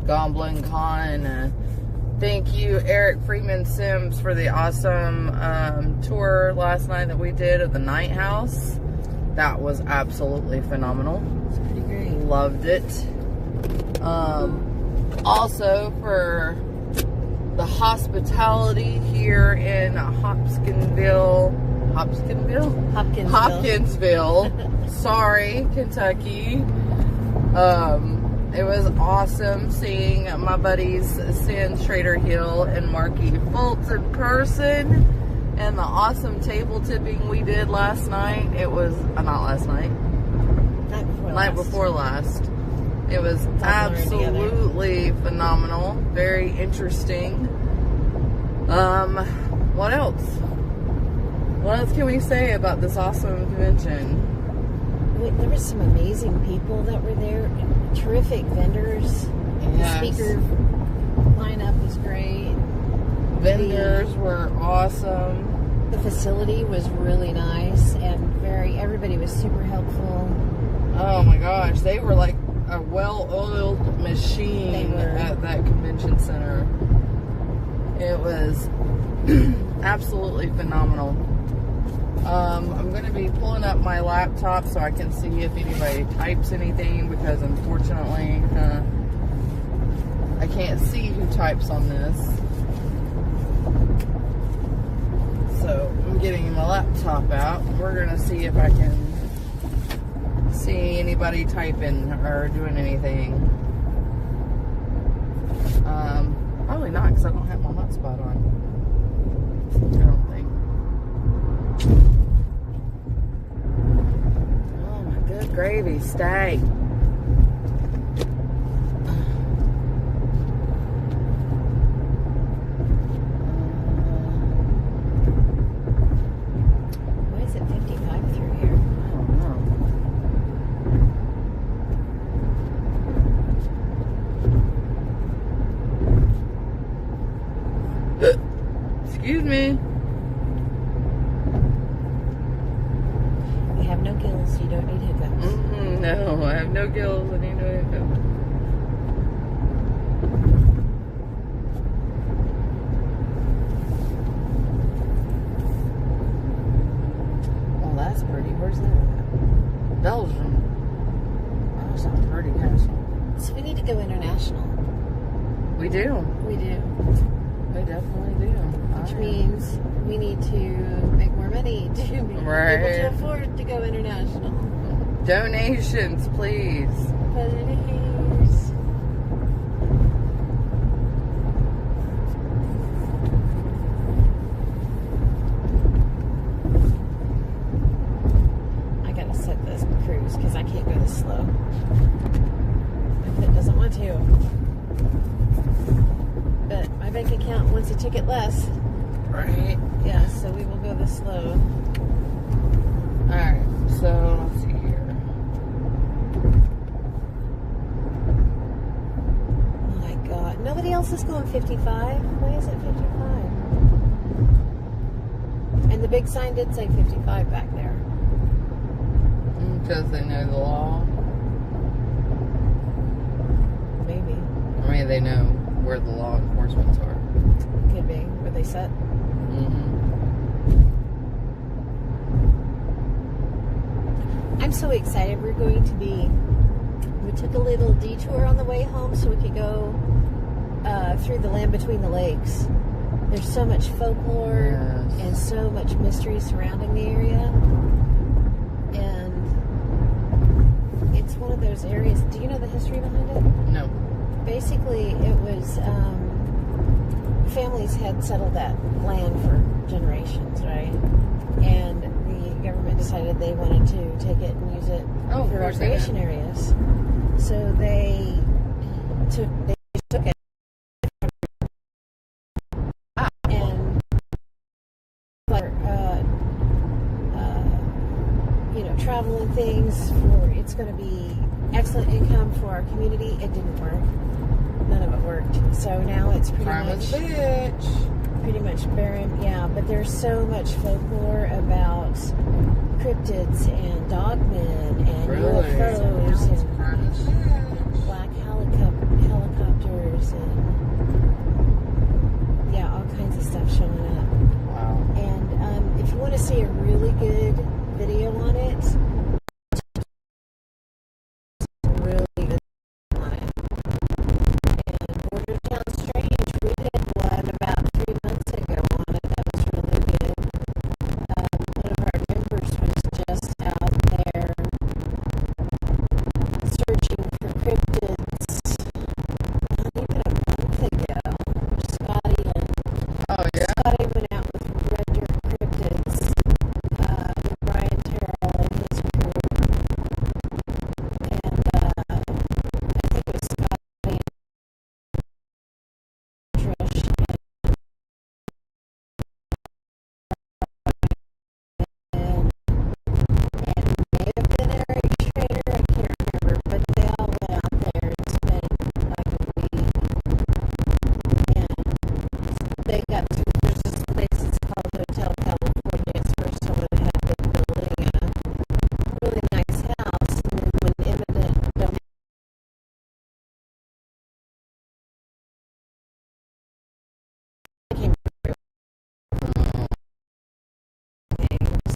GoblinCon. Thank you, Eric Freeman Sims, for the awesome tour last night that we did of the Night House. That was absolutely phenomenal. It's pretty great. Loved it. Also for the hospitality here in Hopkinsville. Sorry, Kentucky. It was awesome seeing my buddies Sin Trader Hill and Marky Fultz in person, and the awesome table tipping we did last night. It was not last night. Night before last. It was absolutely phenomenal. Very interesting. What else? What else can we say about this awesome convention? There were some amazing people that were there. Terrific vendors. Yes. The speaker lineup was great. Vendors were awesome. The facility was really nice and everybody was super helpful. Oh my gosh, they were like a well-oiled machine at that convention center. It was absolutely phenomenal. I'm going to be pulling up my laptop so I can see if anybody types anything, because unfortunately I can't see who types on this. So I'm getting my laptop out. We're going to see if I can see anybody typing or doing anything. Probably not, because I don't have my hotspot on. I don't think. Oh my good gravy, stay. Why is it 55 through here? Excuse me. You have no gills, you don't need hiccups. No, I have no gills. I need no hiccups. Well, that's pretty. Where's that at? Belgium. That's a pretty castle. So we need to go international. We do. We do. We definitely do. Which means we need to make more money to be able to afford to go international. Donations, please. Please. I gotta set this cruise because I can't go this slow. My foot doesn't want to. But my bank account wants a ticket less. Right? Yeah, so we will go this slow. Alright, so let's see here. Oh my god. Nobody else is going 55? Why is it 55? And the big sign did say 55 back there. Because they know the law. Maybe. I mean, they know where the law enforcements are. Could be. Where they set. I'm so excited. We took a little detour on the way home so we could go through the land between the lakes. There's so much folklore and so much mystery surrounding the area. And it's one of those areas. Do you know the history behind it? No. Basically, it was families had settled that land for generations, right? And the government decided they wanted to take it and use it for recreation areas. So they took it and travel and things. It's going to be excellent income for our community. It didn't work. None of it worked. So now it's pretty much barren. Yeah, but there's so much folklore about cryptids and dogmen and UFOs and black helicopters Sounds strange. We did one about 3 months ago on it. That was really good. One of our members was just out there searching for cryptids not even a month ago. Oh, yeah? Scotty went out with Red Dirt Cryptids with Brian Terrell and his group. And I think it was Scotty and Trish and may have been Eric Schrader, I can't remember, but they all went out there and spent like a week. And they got to, there's this place it's called Hotel California. It's where someone had been building a really nice house, and then when eminent domain came through things.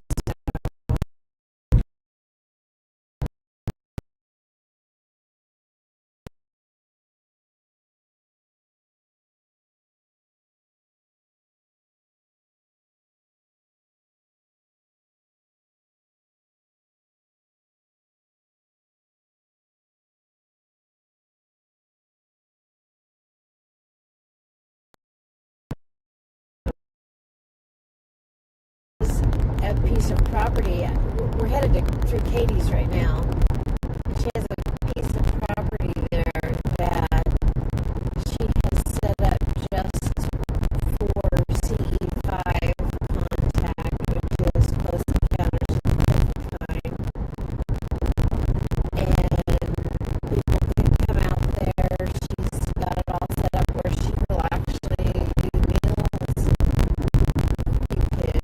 A piece of property. We're headed through Katie's right now. She has a piece of property there that she has set up just for CE5 contact, which is close encounters of kind. And people can come out there. She's got it all set up where she will actually do meals. You could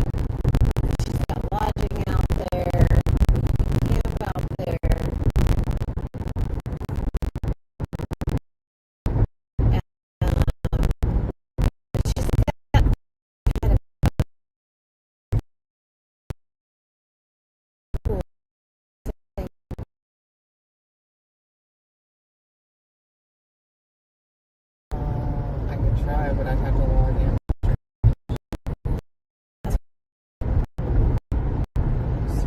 She's got lodging out there. You can camp out there. And, she's got kind of cool thing. I could try, but I'd have to log in. Let's see.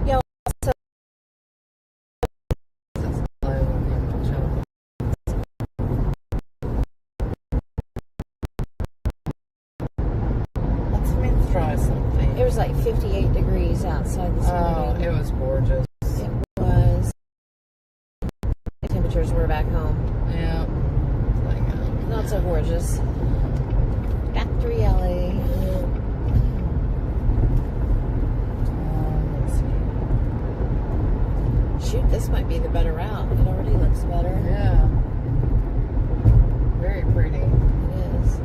Yeah, so Let's try something. it was like 58 degrees outside this Oh, morning. it was gorgeous. It was. The temperatures were back home. Yeah. It's like, Not so gorgeous. Factory Alley. let's see. Shoot, this might be the better route. It already looks better. Yeah. Very pretty. It is.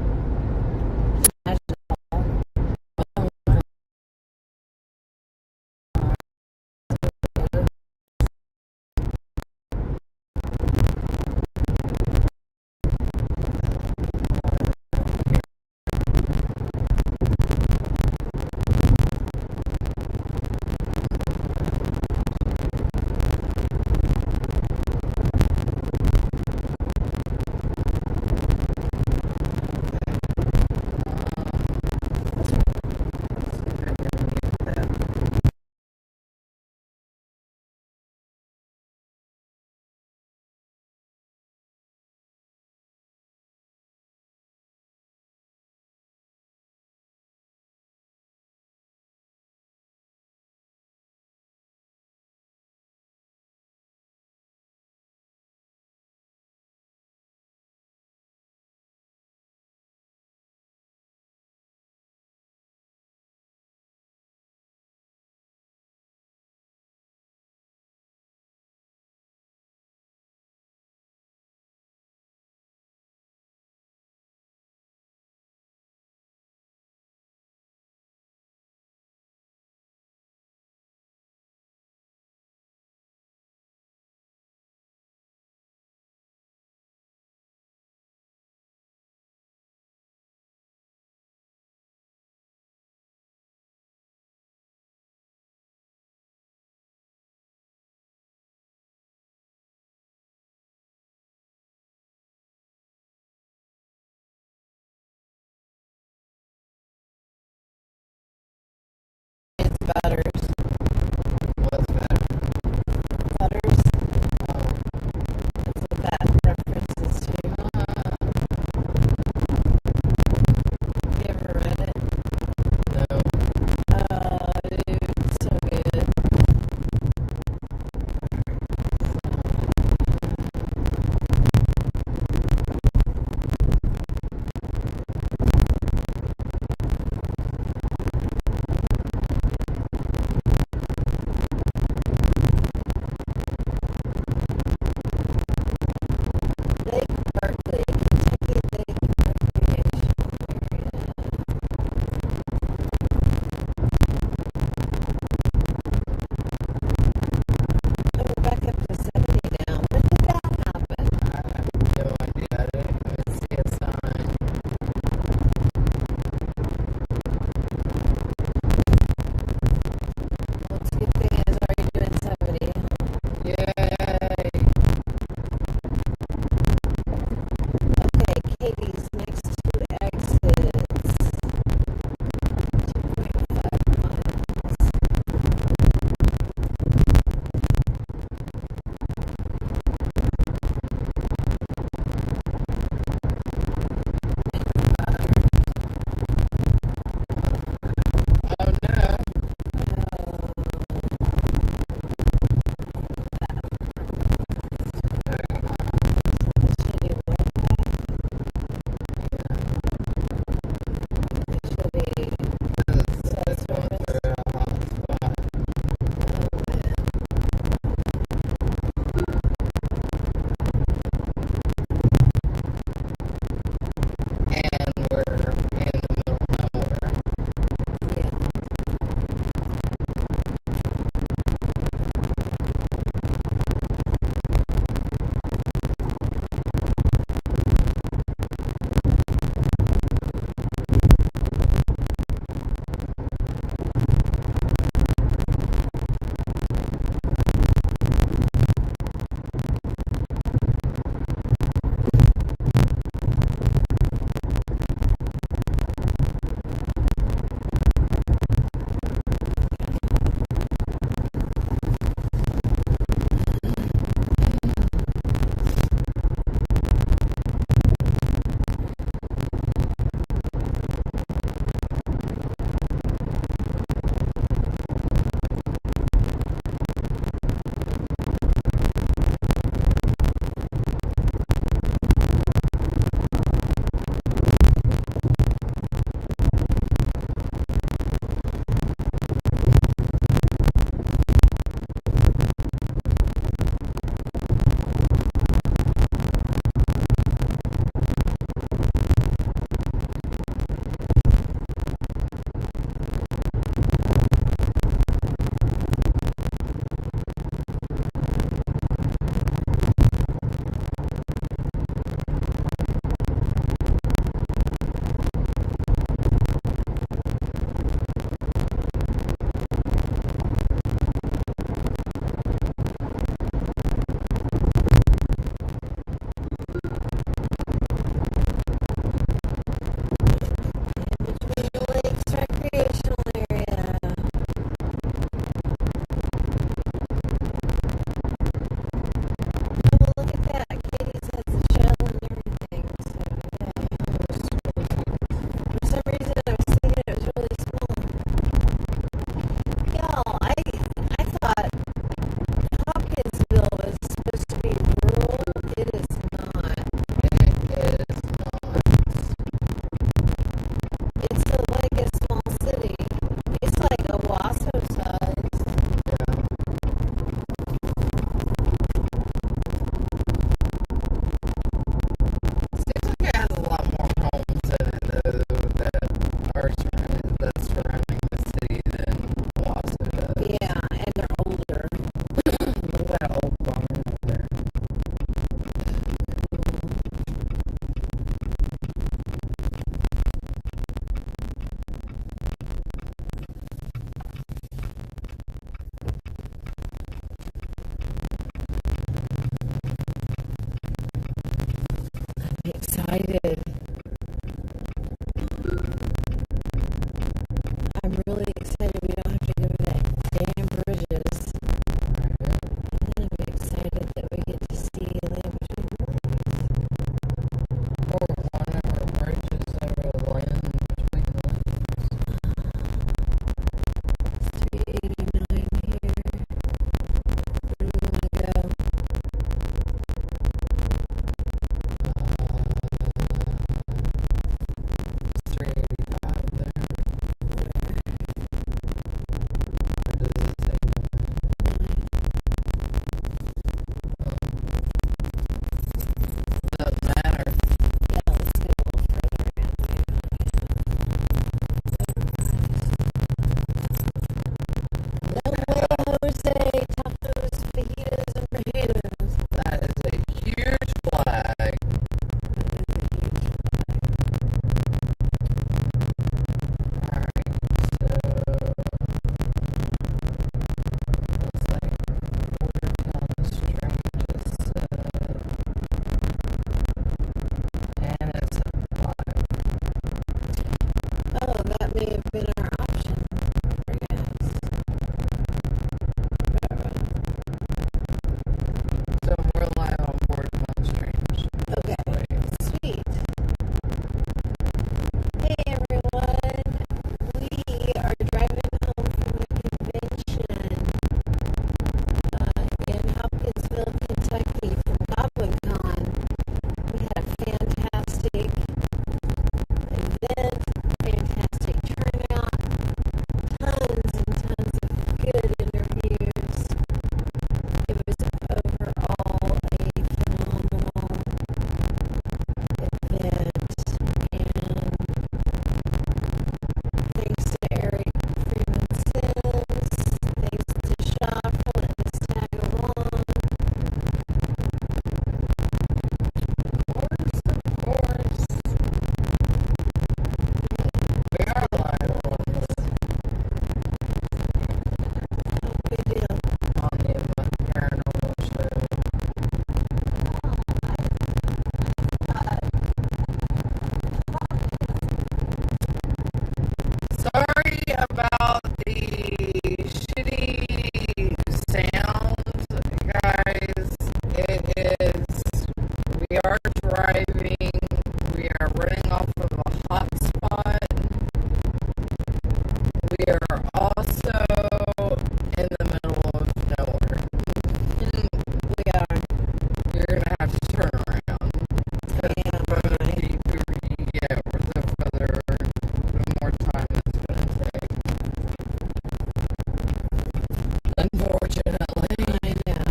Unfortunately. I know.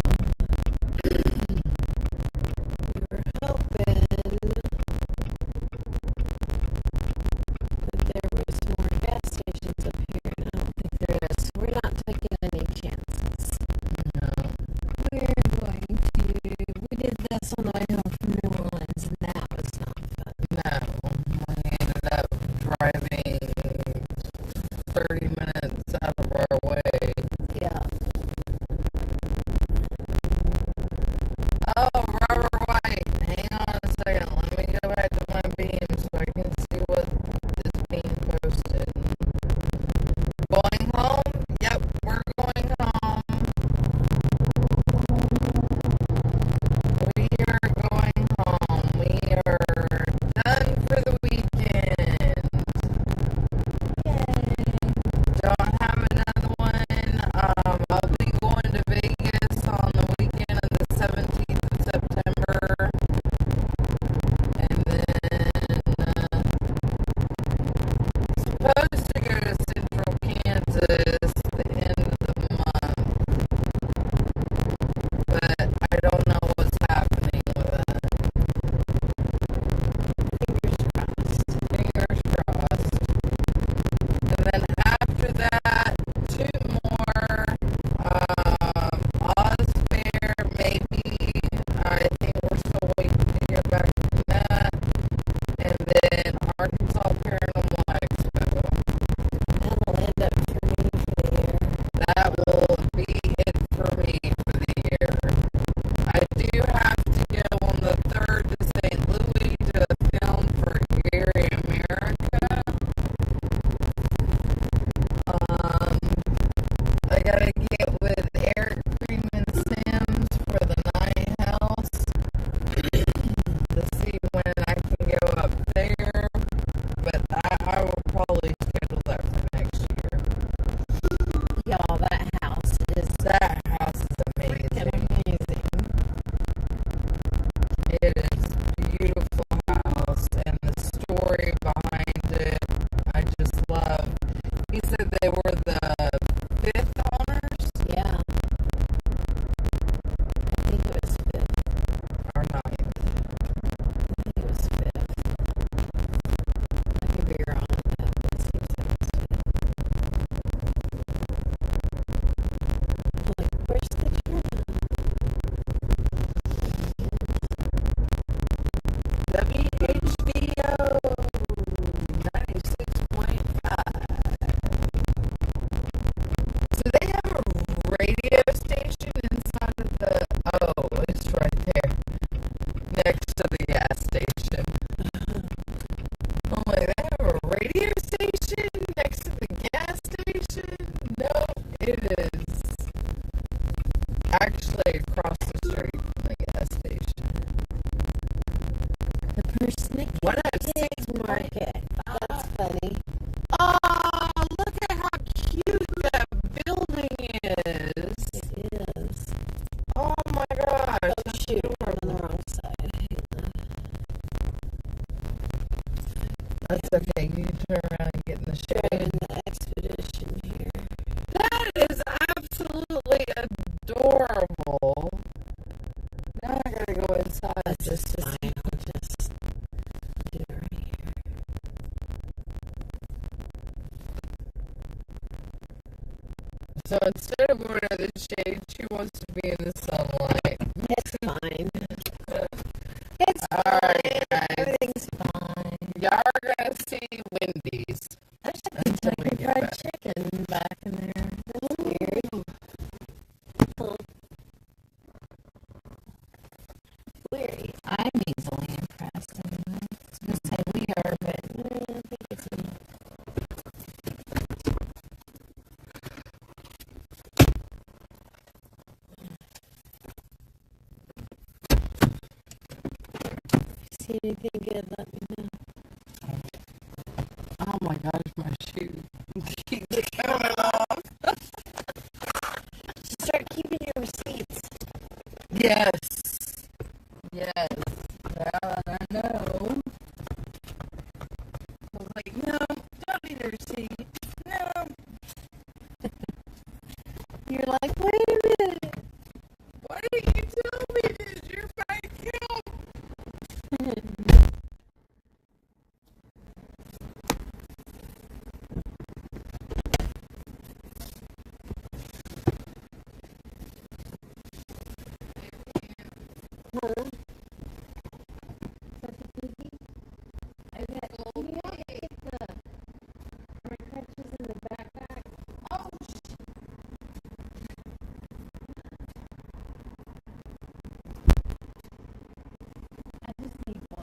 We were hoping that there was more gas stations up here, and I don't think there is. We're not taking any chances. No. We're going to. We did this on the way home from New Orleans, and that was not fun. No. We ended up driving 30 minutes out of our way. Yeah. Oh, Robert White. Hang on a second. Let me go back to my beam so I can see what is being posted. Going home? Yep, we're going home. We are going home. We are done for the weekend. Yay. Don't have another one. I'll be going to Vegas on the weekend of the 17th of September. And then supposed to go to Central Kansas the end of the month. But I don't know what's happening with that. Fingers crossed. Fingers crossed. And then after that, 2 more. Oz Fair, maybe. I think we're still waiting to hear back from that. And then Arkansas Paranormal Expo. That'll end up for me for the year. That will be it for me for the year. I do have to go on the 3rd to St. Louis to film for A.M.O.K. I gotta get with Eric Freeman Sims for the Night House to see when I can go up there. But I will probably schedule that for next year. Y'all, that house is Amazing. amazing. It is a beautiful house, and the story behind it, I just love. He said they were the 5th owners Yeah. I think it was 5th. or 9th. I think it was 5th. I could be wrong on that, but it seems like it's 5th. I'm like, where's the camera? WHBO 96.5. So they have a radio station inside of the. Oh, it's right there. Next to the gas station. I'm like, they have a radio station next to the gas station? No, it is actually across the street from the gas station. The person that What a gets market. That's funny. Oh, look at how cute that building is. It is. Oh my gosh. Oh, shoot. I'm on the wrong side. That's okay. You turn around and get in the Driving shade. the expedition here. That is absolutely adorable. Now I gotta go inside. That's just to fine. see. I'll just do it right here. So instead of going to the shade, she wants to be in the sunlight. It's fine. It's All fine. right, guys. Everything's fine. Y'all are gonna see Wendy's. There's a Kentucky Fried Chicken back in there. That's weird. Huh. Weird. I'm easily impressed. I was going to say we are, but I think it's me. See anything good, let me know. Oh my gosh, my shoe keeps coming off. Start keeping your receipts. Yes. Yes. Well, I know. I was like, no, don't need a receipt. No. You're like, well, Uh-huh. Such a biggie. I bet you have to get the crutches in the backpack. Oh, I just need one.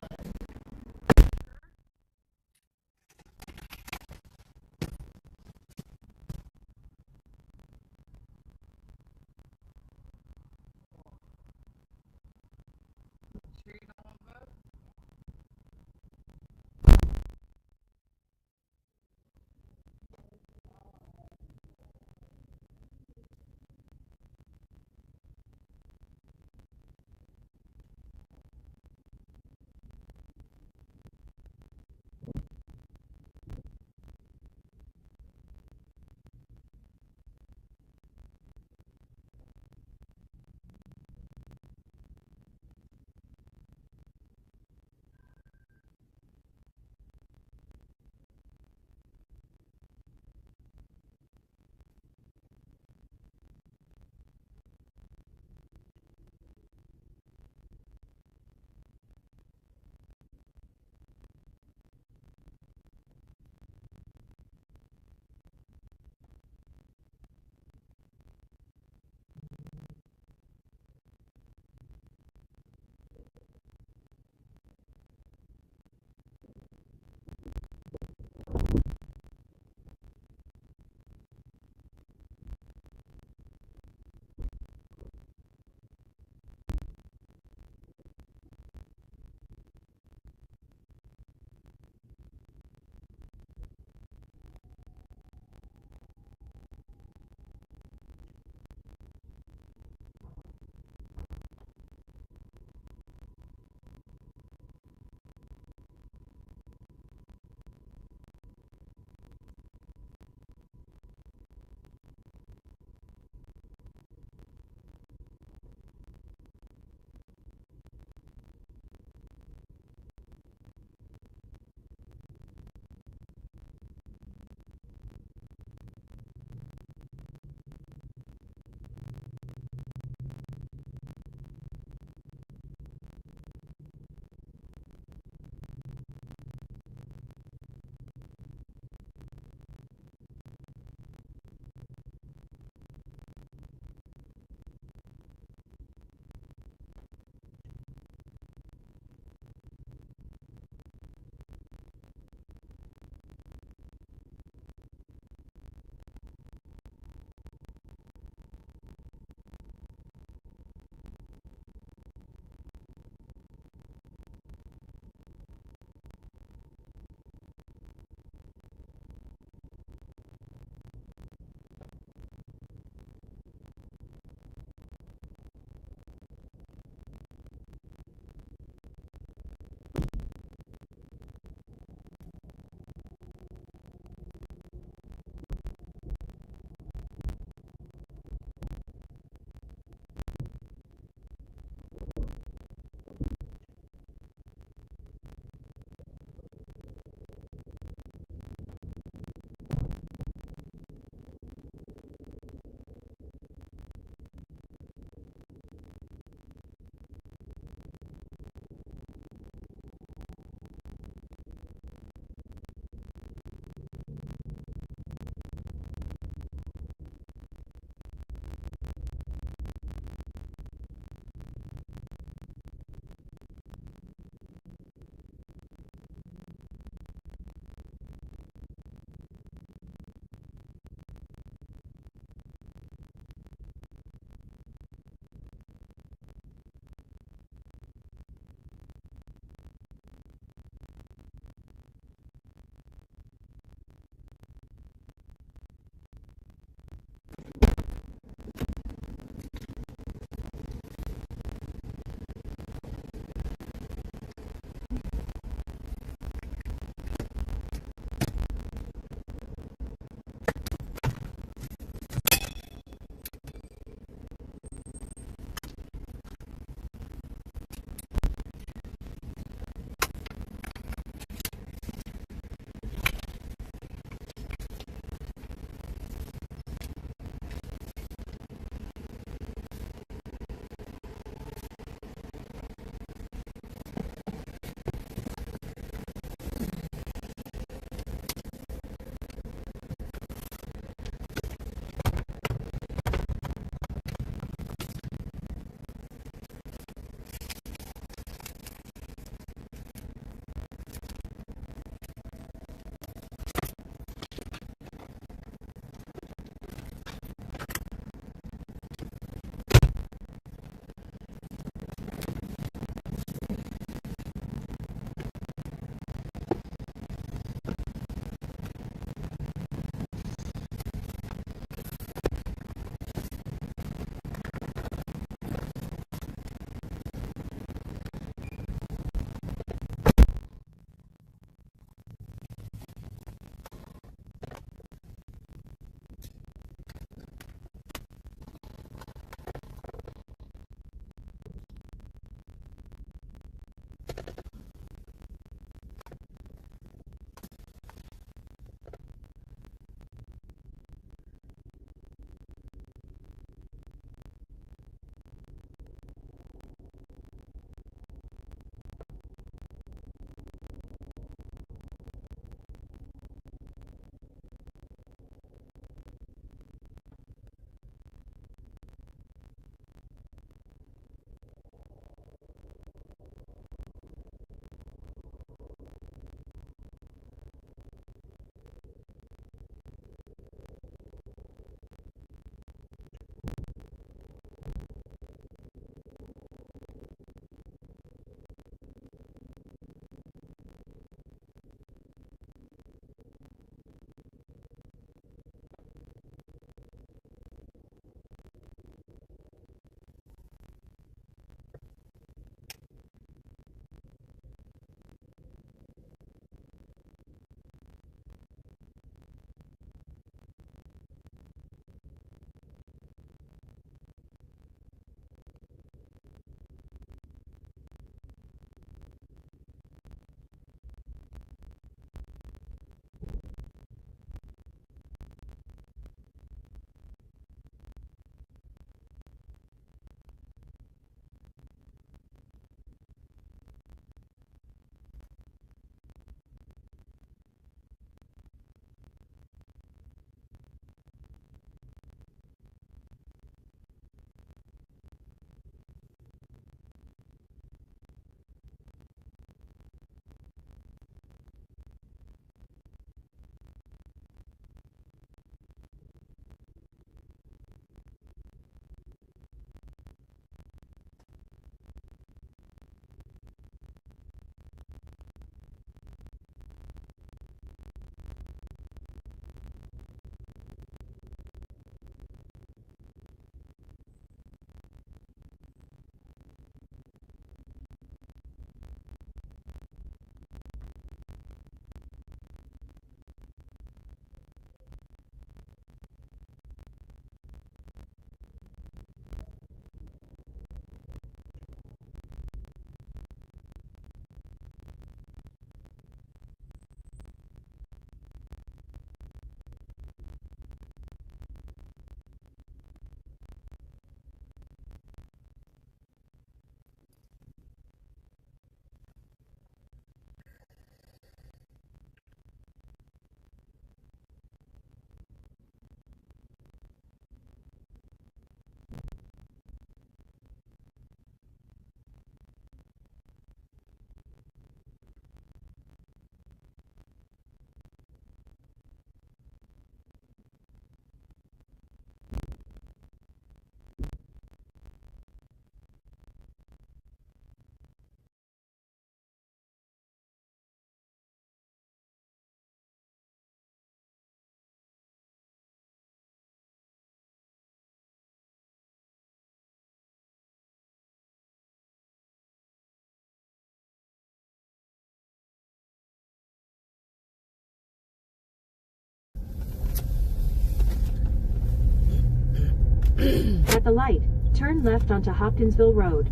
At the light, turn left onto Hopkinsville Road.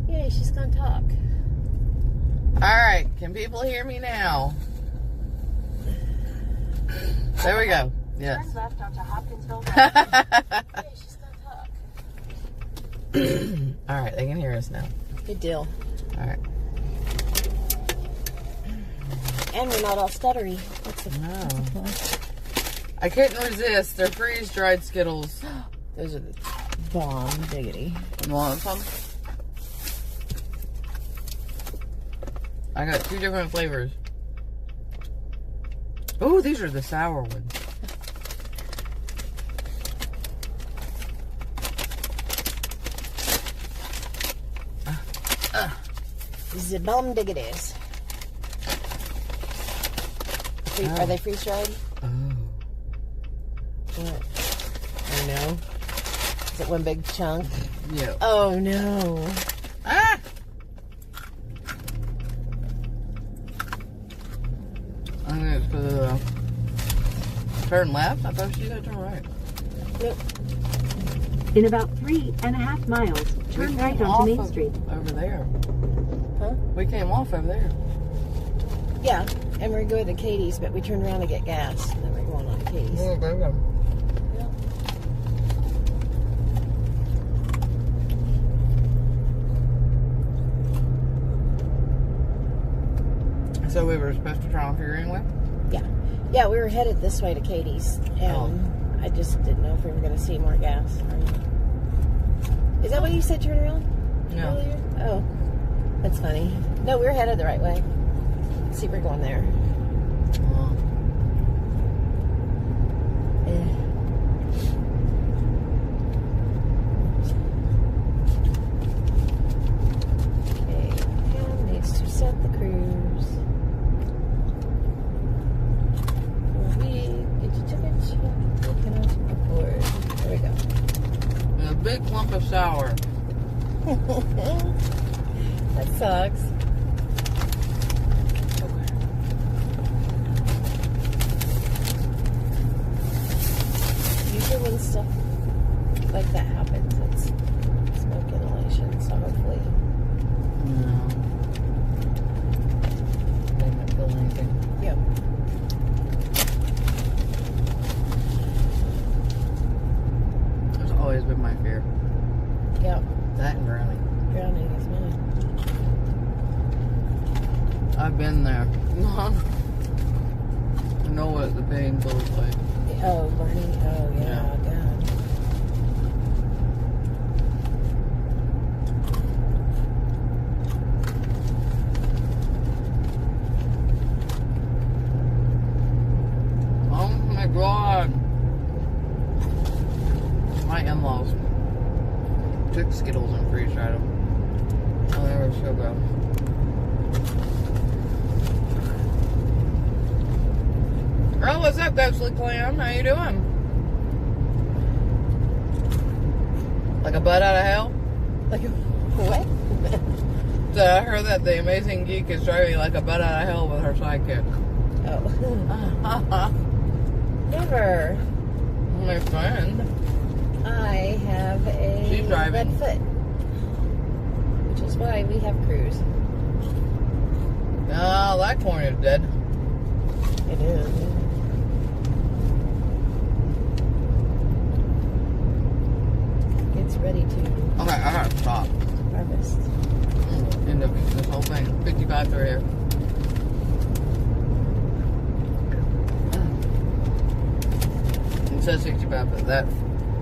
Yay, she's gonna talk. Alright, can people hear me now? There we go. Yes. Turn left onto Hopkinsville Road. Yay, she's gonna talk. Alright, they can hear us now. Good deal. Alright. And we're not all stuttery. That's a No. I couldn't resist. They're freeze-dried Skittles. Those are the bomb diggity. You want some? I got 2 different flavors. Oh, these are the sour ones. The bomb diggities. Are they freeze-dried? Oh. What? Oh no. Is it one big chunk? Yeah. Oh no. Ah! I think it's for the turn left. I thought you had to turn right. Nope. In about 3.5 miles, turn right onto Main Street. Over there. Huh? We came off over there. Yeah, and we're going to Katie's, but we turned around to get gas, and then we're going on to Katie's. Oh, there we go. So we were supposed to turn off here anyway? Yeah, we were headed this way to Katie's, and I just didn't know if we were going to see more gas. Is that what you said, turn around? No. Earlier? Oh, that's funny. No, we were headed the right way. Let's see, we're going there. Okay, Pam needs to set the cruise. We get your ticket. Can I board? There we go. And a big lump of sour. That sucks. Usually when stuff like that happens, it's smoke inhalation, so hopefully. No. They might feel anything. Yep. That's always been my fear. Yep. That and drowning. Drowning is mine. I've been there. I know what the pain feels like. Oh, burning. Oh, yeah. God. Oh my god. My in-laws took Skittles and freeze-dried them. Oh, they were so good. Oh, what's up, Ghostly Clam? How you doing? Like a butt out of hell? Like, what? So I heard that the Amazing Geek is driving like a butt out of hell with her sidekick. Oh. Never. My friend. I have a She's driving. lead foot. Which is why we have cruise. Oh, that corn is dead. It is. It's ready to Okay, I gotta stop. harvest. End up this whole thing. 55 through here. It says 65, but that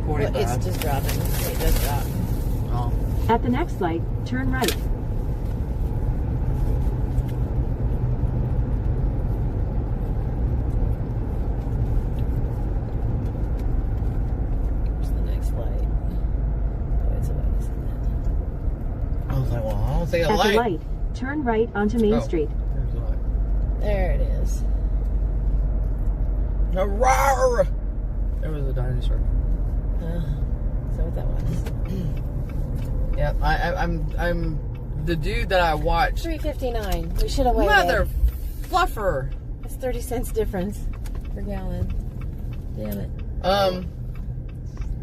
45. Well, it's just dropping. It does drop. Oh. At the next light, turn right. Where's the next light? Oh, it's a ways, isn't I was like, well, I don't see a At light. the light, turn right onto Main Street. There's the light. it? There it is. Hurrah! There was a dinosaur. So what that was? Yeah, I'm the dude that I watched. $3.59. We should have waited. Mother fluffer. It's 30 cents difference per gallon. Damn it.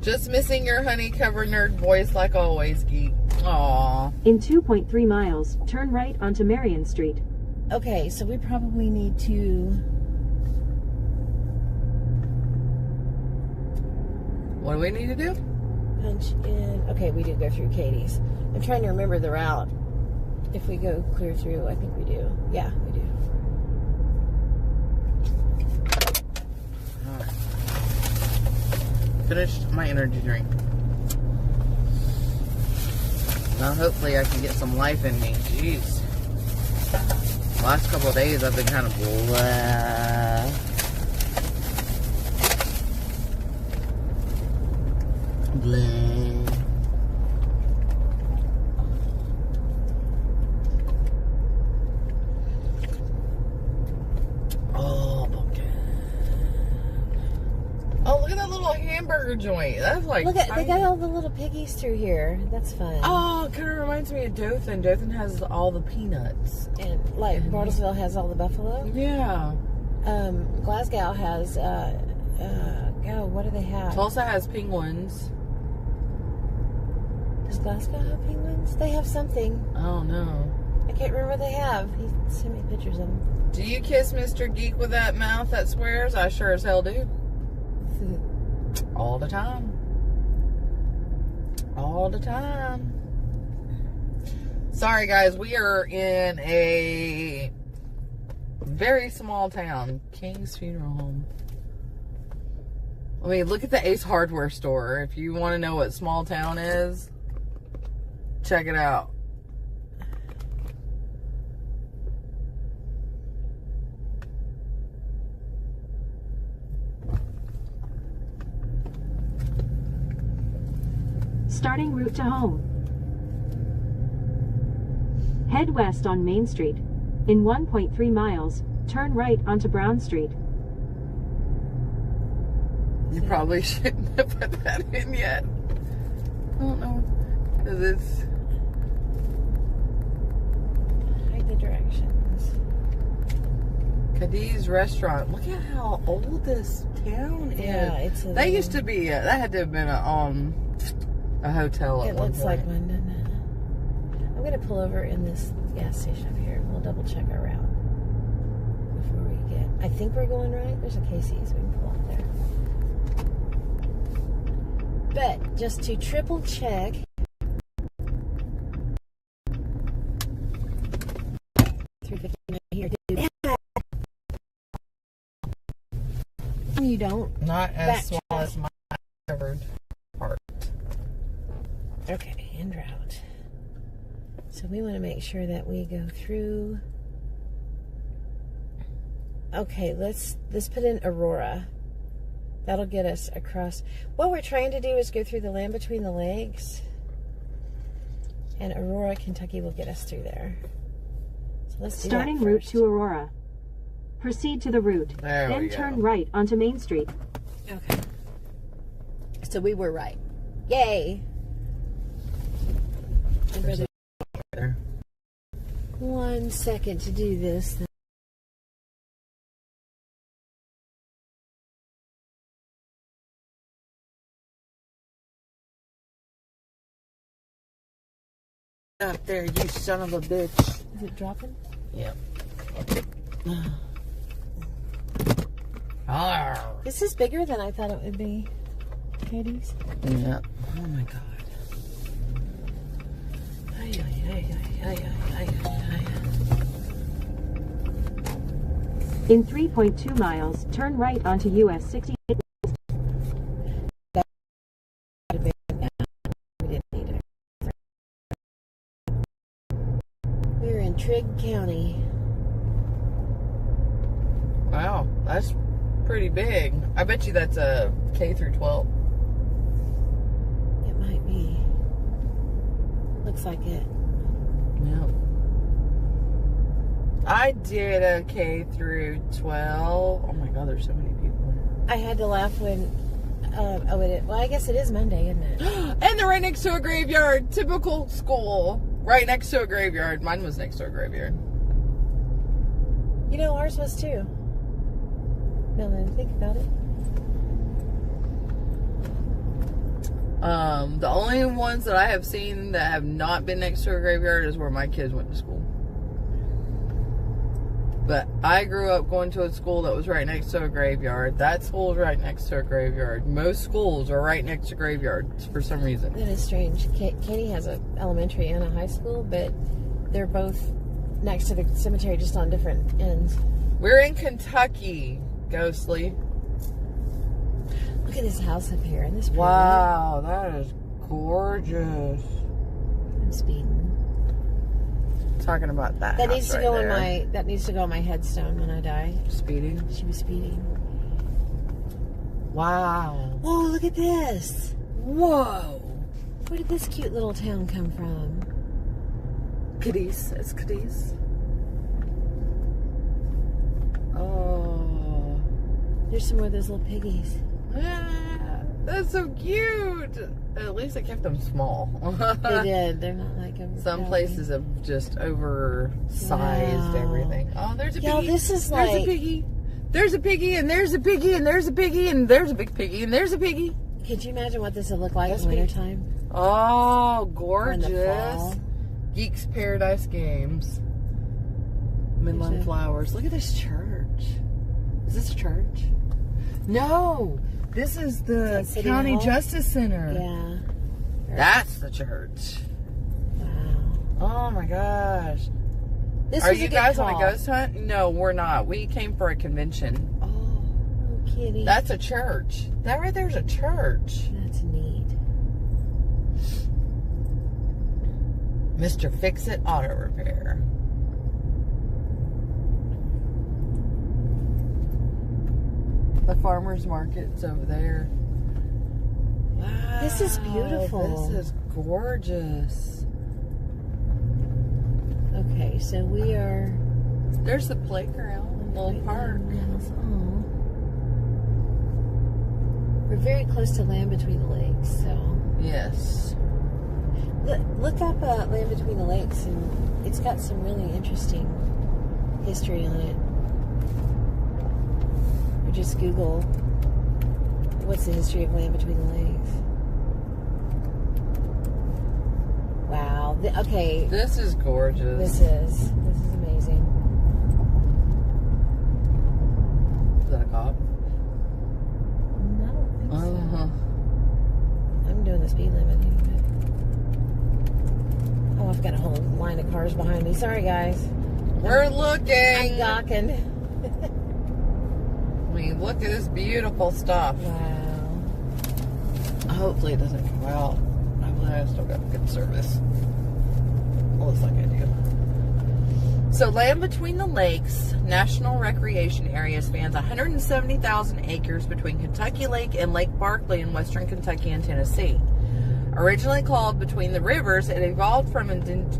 Just missing your honey-covered nerd voice like always, Geek. Aww. In 2.3 miles, turn right onto Marion Street. Okay, so we probably need to... What do we need to do? Punch in. Okay, we do go through Katie's. I'm trying to remember the route. If we go clear through, I think we do. Yeah, we do. Alright. Finished my energy drink. Now hopefully I can get some life in me. Jeez. Last couple of days I've been kind of blah. Blah. Oh, pumpkin. Oh, look at that little hamburger joint. That's like Look at, they tiny. got all the little piggies through here. That's fun. Oh, it kind of reminds me of Dothan. Dothan has all the peanuts. And like Bartlesville has all the buffalo. Yeah. Glasgow has, what do they have? Tulsa has penguins. Does Glasgow have penguins? They have something. I don't know. I can't remember what they have. He sent me pictures of them. Do you kiss Mr. Geek with that mouth that swears? I sure as hell do. All the time. All the time. Sorry, guys. We are in a very small town. King's Funeral Home. I mean, look at the Ace Hardware store. If you want to know what small town is, check it out. Starting route to home. Head west on Main Street. In 1.3 miles, turn right onto Brown Street. You probably shouldn't have put that in yet. I don't know. Because it's... Hide the directions. Cadiz Restaurant. Look at how old this town is. Yeah, it's a That used to be, that had to have been a hotel at It one looks point. like one, doesn't it? I'm going to pull over in this gas station up here. We'll double check our route before we get... I think we're going right. There's a Casey's. We can pull up there. But just to triple check... here. You don't? Not as small Backtrack. as my covered part. Okay, en route. So we want to make sure that we go through. Okay, let's put in Aurora. That'll get us across. What we're trying to do is go through the land between the lakes. And Aurora, Kentucky will get us through there. So let's do Starting that route first. to Aurora. Proceed to the route. There we Then go. turn right onto Main Street. Okay. So we were right. Yay! And brother, There. 1 second to do this. Up there, you son of a bitch. Is it dropping? Yep. Arr. This is bigger than I thought it would be. Katie's. Yep. Oh my god. Ay, ay, ay, ay, ay, ay, ay. In 3.2 miles, turn right onto US 68. We didn't need it. We're in Trigg County. Wow, that's pretty big. I bet you that's a K through 12. It might be. Looks like it. Yep. I did a K through 12. Oh my god, there's so many people. I had to laugh when. Well, I guess it is Monday, isn't it? And they're right next to a graveyard. Typical school. Right next to a graveyard. Mine was next to a graveyard. You know, ours was too. Now that I think about it. The only ones that I have seen that have not been next to a graveyard is where my kids went to school. But I grew up going to a school that was right next to a graveyard. That school is right next to a graveyard. Most schools are right next to graveyards for some reason. That is strange. Katie has an elementary and a high school, but they're both next to the cemetery, just on different ends. We're in Kentucky, Ghostly. Look at this house up here. Isn't this pretty? Wow, that is gorgeous. I'm speeding. Talking about that. That house needs to right go there. on my. That needs to go on my headstone when I die. Speeding. She was speeding. Wow. Whoa! Look at this. Whoa. Where did this cute little town come from? Cadiz. It's Cadiz. Oh. There's some more of those little piggies. Ah, that's so cute. At least they kept them small. They did. They're not like a. Some places have just oversized everything. Oh, there's a piggy. Yo, this is there's like. a piggy. There's a piggy, and there's a piggy, and there's a piggy, and there's a big piggy, and there's a piggy. Could you imagine what this would look like That's in wintertime? Oh, Or in the gorgeous. fall? Geeks Paradise Games. Midland There's a- Flowers. Look at this church. Is this a church? No. This is the that City County Hall? Justice Center. Yeah. That's the church. Wow. Oh my gosh. This Are was a you good guys on a call. ghost hunt? No, we're not. We came for a convention. Oh, kitty. That's a church. That right there's a church. That's neat. Mr. Fix-It Auto Repair. The farmer's market's over there. Wow. This is beautiful. This is gorgeous. Okay, so we are. There's the playground, little park. Oh. We're very close to Land Between the Lakes, so. Yes. Look up Land Between the Lakes, and it's got some really interesting history on it. Or just Google what's the history of Land Between the Lakes. Wow. Okay. This is gorgeous. This is amazing. Is that a cop? I don't think so. I'm doing the speed limit anyway. Oh, I've got a whole line of cars behind me. Sorry, guys. We're I'm looking. gawking. I mean, look at this beautiful stuff. Wow. Hopefully it doesn't go out. Hopefully I still got good service. Well, looks like I do. So Land Between the Lakes National Recreation Area spans 170,000 acres between Kentucky Lake and Lake Barkley in western Kentucky and Tennessee. Originally called Between the Rivers, it evolved from indigenous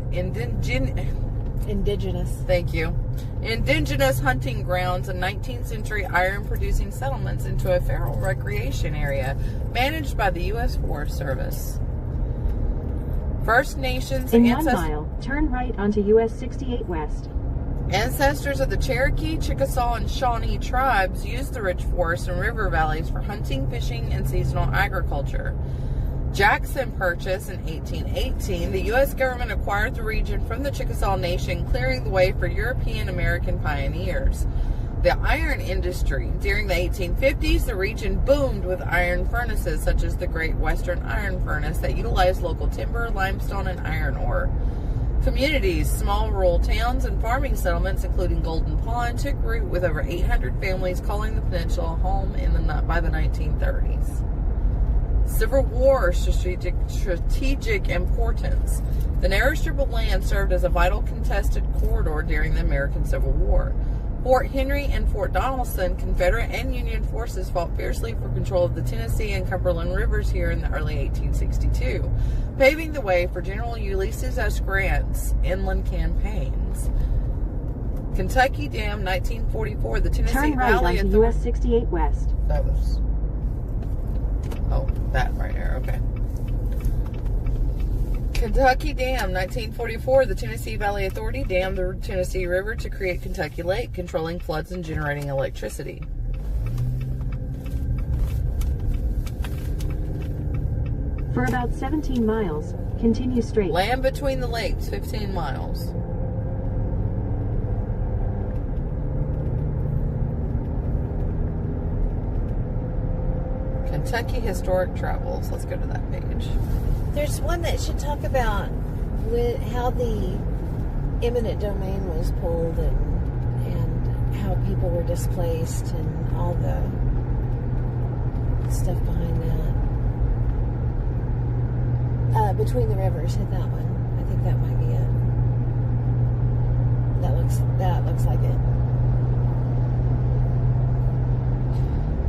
hunting grounds and 19th century iron-producing settlements into a feral recreation area managed by the U.S. Forest Service. First Nations In 1 mile, turn right onto US 68 West. Ancestors of the Cherokee, Chickasaw, and Shawnee tribes used the rich forests and river valleys for hunting, fishing, and seasonal agriculture. Jackson Purchase in 1818, the U.S. government acquired the region from the Chickasaw Nation, clearing the way for European American pioneers. The iron industry. During the 1850s, the region boomed with iron furnaces, such as the Great Western Iron Furnace, that utilized local timber, limestone, and iron ore. Communities, small rural towns, and farming settlements, including Golden Pond, took root with over 800 families calling the peninsula home by the 1930s. Civil War strategic importance. The narrow strip of land served as a vital contested corridor during the American Civil War. Fort Henry and Fort Donelson, Confederate and Union forces fought fiercely for control of the Tennessee and Cumberland rivers here in the early 1862, paving the way for General Ulysses S. Grant's inland campaigns. Kentucky Dam, 1944, the Tennessee Turn right Valley onto US 68 West. That was... Oh, that right there, okay. Kentucky Dam, 1944, the Tennessee Valley Authority dammed the Tennessee River to create Kentucky Lake, controlling floods and generating electricity. For about 17 miles, continue straight. Land between the lakes, 15 miles. Kentucky Historic Travels. Let's go to that page. There's one that should talk about how the eminent domain was pulled and how people were displaced and all the stuff behind that. Between the Rivers, hit that one. I think that might be it. That looks like it.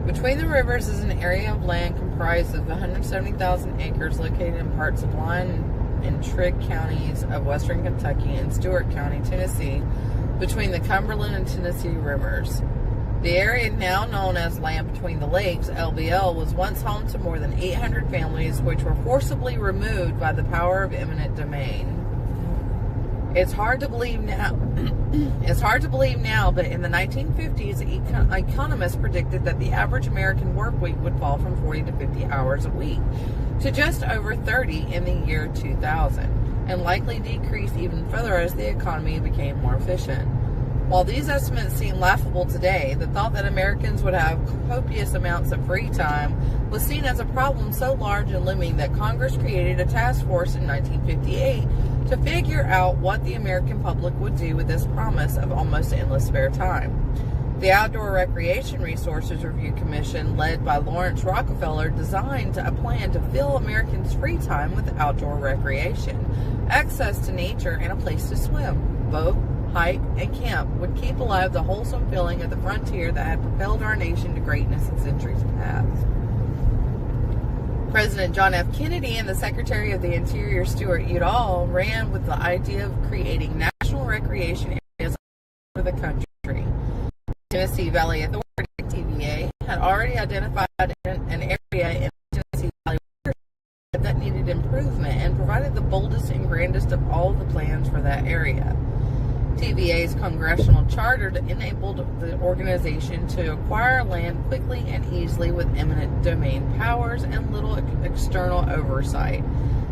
Between the Rivers is an area of land comprised of 170,000 acres located in parts of Lyon and Trigg counties of western Kentucky and Stewart County, Tennessee, between the Cumberland and Tennessee rivers. The area now known as Land Between the Lakes, LBL, was once home to more than 800 families which were forcibly removed by the power of eminent domain. It's hard to believe now, but in the 1950s, economists predicted that the average American work week would fall from 40 to 50 hours a week to just over 30 in the year 2000, and likely decrease even further as the economy became more efficient. While these estimates seem laughable today, the thought that Americans would have copious amounts of free time was seen as a problem so large and looming that Congress created a task force in 1958 to figure out what the American public would do with this promise of almost endless spare time. The Outdoor Recreation Resources Review Commission, led by Lawrence Rockefeller, designed a plan to fill Americans' free time with outdoor recreation, access to nature, and a place to swim, boat, hike, and camp would keep alive the wholesome feeling of the frontier that had propelled our nation to greatness in centuries past. President John F. Kennedy and the Secretary of the Interior, Stuart Udall, ran with the idea of creating national recreation areas all over the country. Tennessee Valley Authority, TVA, had already identified an area in the Tennessee Valley that needed improvement and provided the boldest and grandest of all the plans for that area. TVA's congressional charter enabled the organization to acquire land quickly and easily with eminent domain powers and little external oversight.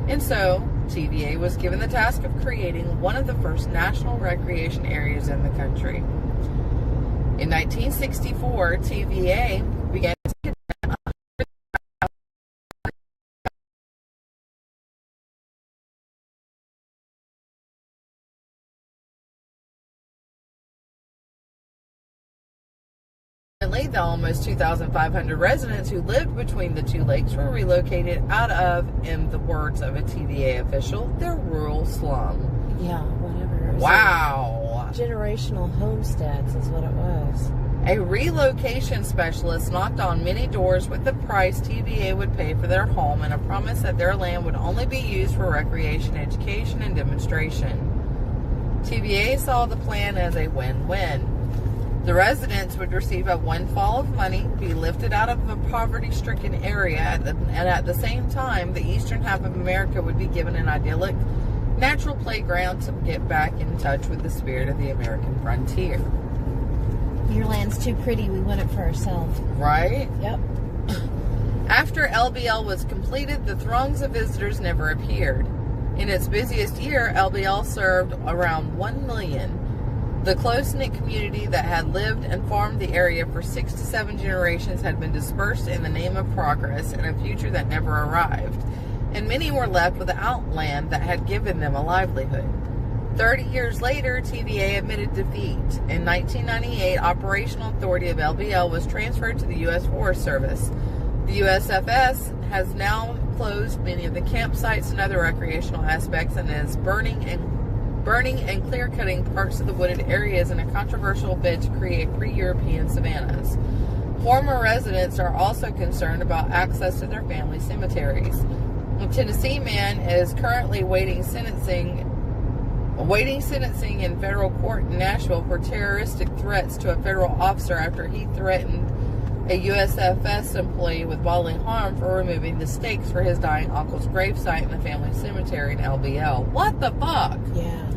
And so, TVA was given the task of creating one of the first national recreation areas in the country. In 1964, TVA began to the almost 2,500 residents who lived between the two lakes were relocated out of, in the words of a TVA official, their rural slum. Yeah, whatever. Wow. Generational homesteads is what it was. A relocation specialist knocked on many doors with the price TVA would pay for their home and a promise that their land would only be used for recreation, education, and demonstration. TVA saw the plan as a win-win. The residents would receive a windfall of money, be lifted out of a poverty-stricken area, and at the same time, the eastern half of America would be given an idyllic, natural playground to get back in touch with the spirit of the American frontier. Your land's too pretty, we want it for ourselves. Right? Yep. After LBL was completed, the throngs of visitors never appeared. In its busiest year, LBL served around 1 million. The close-knit community that had lived and farmed the area for 6 to 7 generations had been dispersed in the name of progress and a future that never arrived, and many were left without land that had given them a livelihood. 30 years later, TVA admitted defeat. In 1998, operational authority of LBL was transferred to the U.S. Forest Service. The USFS has now closed many of the campsites and other recreational aspects and is burning and clear-cutting parts of the wooded areas in a controversial bid to create pre-European savannas. Former residents are also concerned about access to their family cemeteries. A Tennessee man is currently awaiting sentencing in federal court in Nashville for terroristic threats to a federal officer after he threatened a USFS employee with bodily harm for removing the stakes for his dying uncle's gravesite in the family cemetery in LBL. What the fuck? Yeah,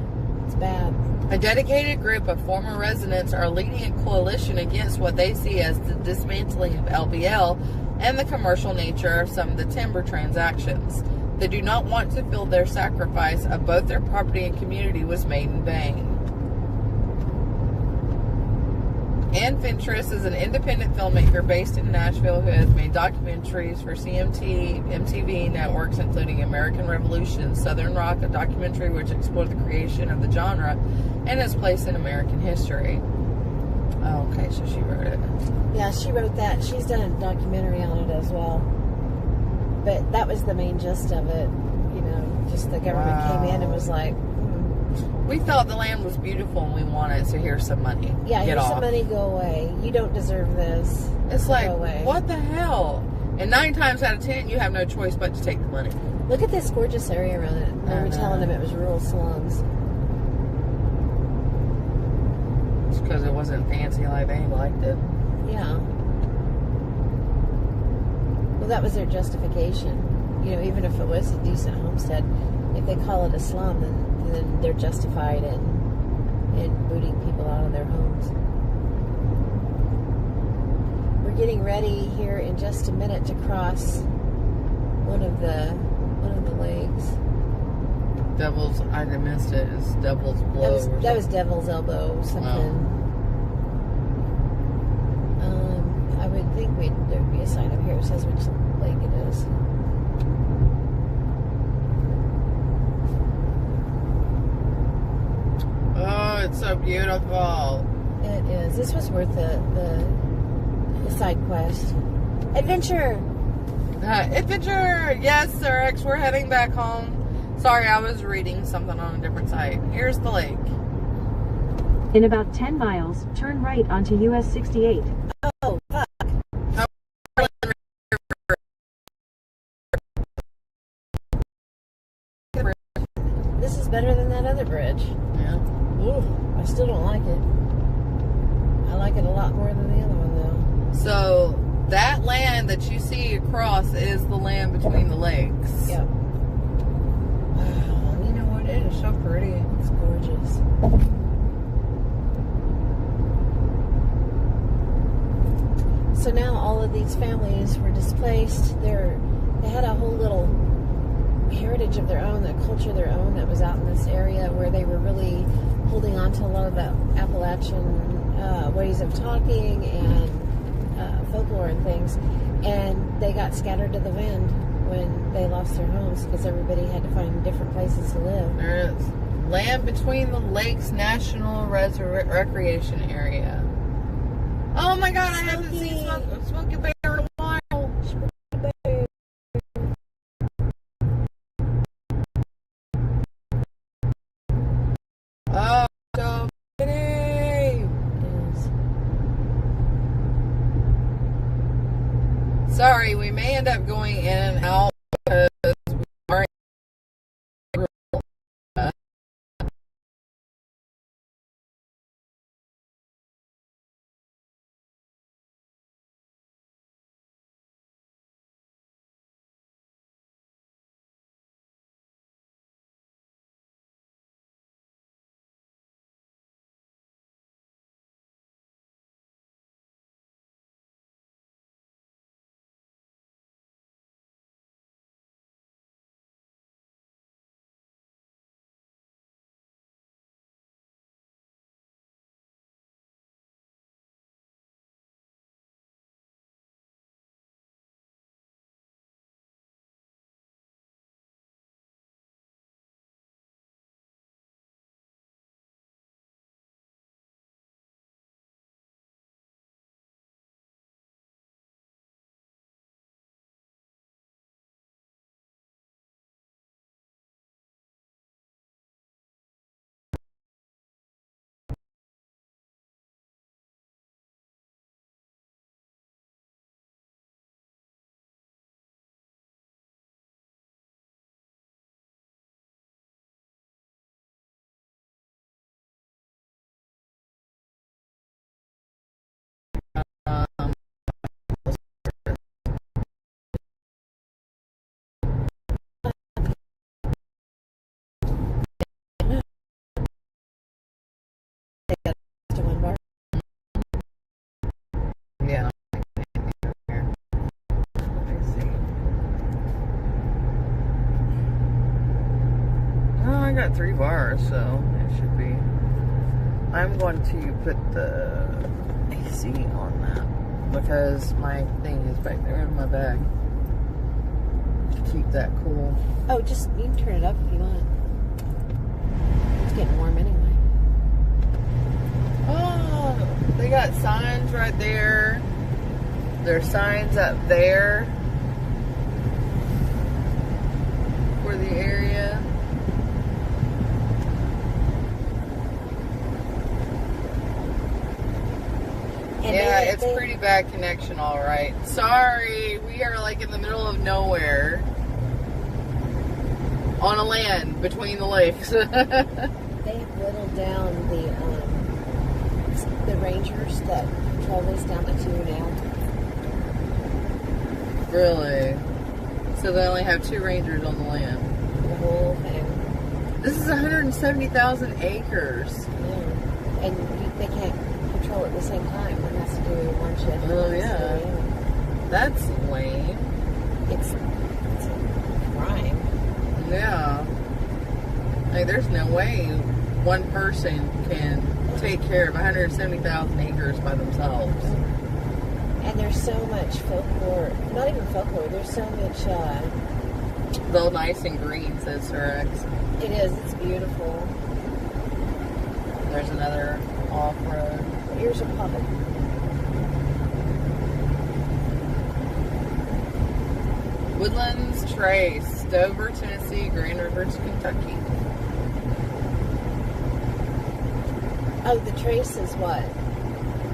it's bad. A dedicated group of former residents are leading a coalition against what they see as the dismantling of LBL, and the commercial nature of some of the timber transactions. They do not want to feel their sacrifice of both their property and community was made in vain. Ann Fentress is an independent filmmaker based in Nashville who has made documentaries for CMT, MTV networks, including American Revolution, Southern Rock, a documentary which explored the creation of the genre and its place in American history. Oh, okay, so she wrote it. Yeah, she wrote that. She's done a documentary on it as well. But that was the main gist of it. You know, just the government came in and was like, we thought the land was beautiful and we wanted, so here's some money. yeah, Get here's off. some money, go away. You don't deserve this. It's Go like, away. what the hell? And 9 times out of 10, you have no choice but to take the money. Look at this gorgeous area around it. They were telling them it was rural slums. It's because it wasn't fancy like they liked it. Yeah. Well, that was their justification. You know, even if it was a decent homestead, if they call it a slum, then they're justified in booting people out of their homes. We're getting ready here in just a minute to cross one of the lakes. Devil's, I missed it. It's Devil's Blow. That was Devil's Elbow, something. I would think there would be a sign up here that says which lake it is. Oh, it's so beautiful. It is. This was worth the side quest. Adventure! Adventure! Yes, Sir X, we're heading back home. Sorry, I was reading something on a different site. Here's the lake. In about 10 miles, turn right onto US 68. Oh, fuck. This is better than that other bridge. Yeah. Ooh, I still don't like it. I like it a lot more than the other one, though. So, that land that you see across is the land between the lakes. Yep. Wow, you know what? It is so pretty. It's gorgeous. So now all of these families were displaced. They had a whole little heritage of their own, a culture of their own that was out in this area where they were really holding on to a lot of the Appalachian ways of talking and folklore and things. And they got scattered to the wind when they lost their homes because everybody had to find different places to live. There is Land Between the Lakes National Recreation Area. Oh my God, I haven't seen Smokey Bear in a while. Oh, so pretty. Sorry, we may end up going in and out because we are got 3 bars, so it should be. I'm going to put the AC on that because my thing is back there in my bag. To keep that cool. Oh, just, you can turn it up if you want. It's getting warm anyway. Oh, they got signs right there. There's signs up there for the area. And yeah, it's pretty bad connection, all right. Sorry, we are like in the middle of nowhere on a land between the lakes. They have whittled down the rangers that patrol this down to 2 now. Really? So they only have 2 rangers on the land. The whole thing. This is 170,000 acres. Yeah. And they can't patrol at the same time. One has to do one shift. Oh, yeah. That's lame. It's a crime. Yeah. Like, there's no way one person can take care of 170,000 acres by themselves. And there's so much folklore. Not even folklore. There's so much. It's all nice and green, says Sir X. It is. It's beautiful. There's another off-road. Ears are popping. Woodlands Trace, Dover, Tennessee, Grand Rivers, Kentucky. Oh, the Trace is what?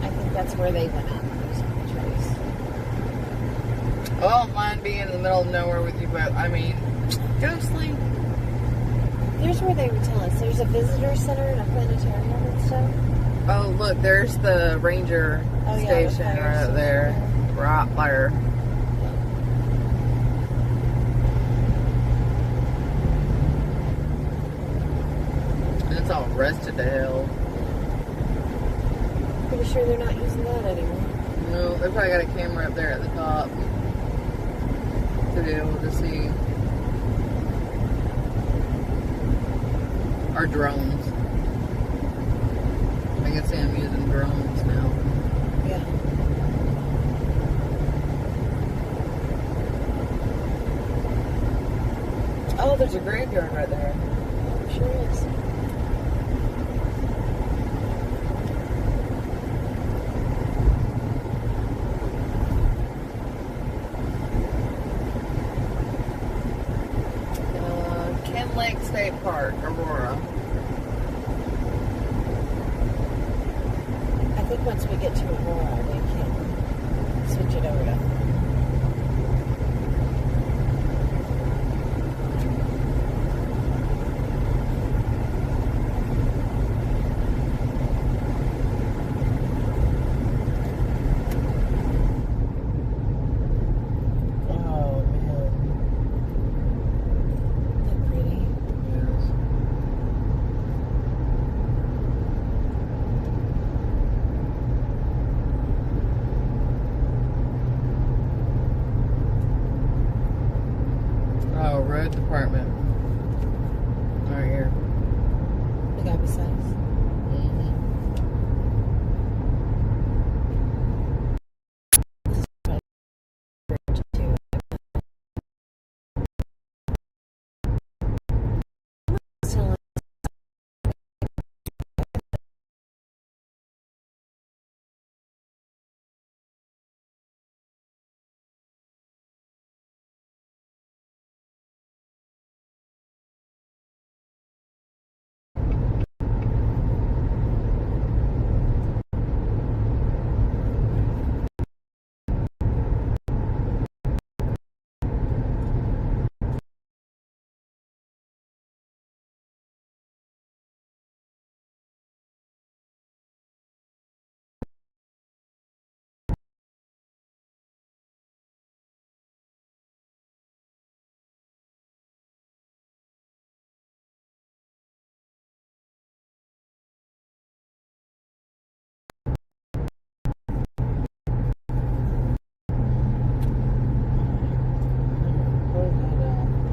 I think that's where they went up. The Trace. Oh, I don't mind being in the middle of nowhere with you, but I mean, go sleep. Here's where they were telling us. There's a visitor center and a planetarium and stuff. Oh, look, there's the ranger station right up there. Right there. And it's all rusted to hell. Pretty sure they're not using that anymore. No, they probably got a camera up there at the top to be able to see. Or drones. I can see I'm using drones now. Yeah. Oh, there's a graveyard right there. Sure is. Lake State Park, Aurora. I think once we get to Aurora, we can switch it over to. Road department. Right here. The guy beside us.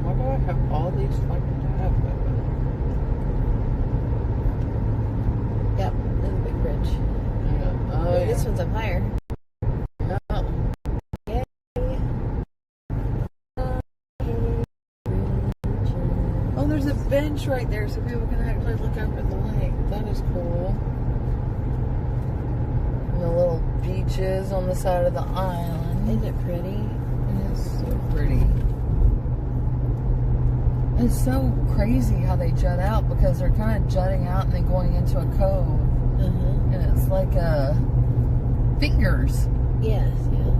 Why do I have all these fucking tabs open? bench right there so people can actually look over the lake. That is cool. And the little beaches on the side of the island. Isn't it pretty? It is so pretty. It's so crazy how they jut out because they're kind of jutting out and then going into a cove. Uh-huh. And it's like fingers. Yes, yeah.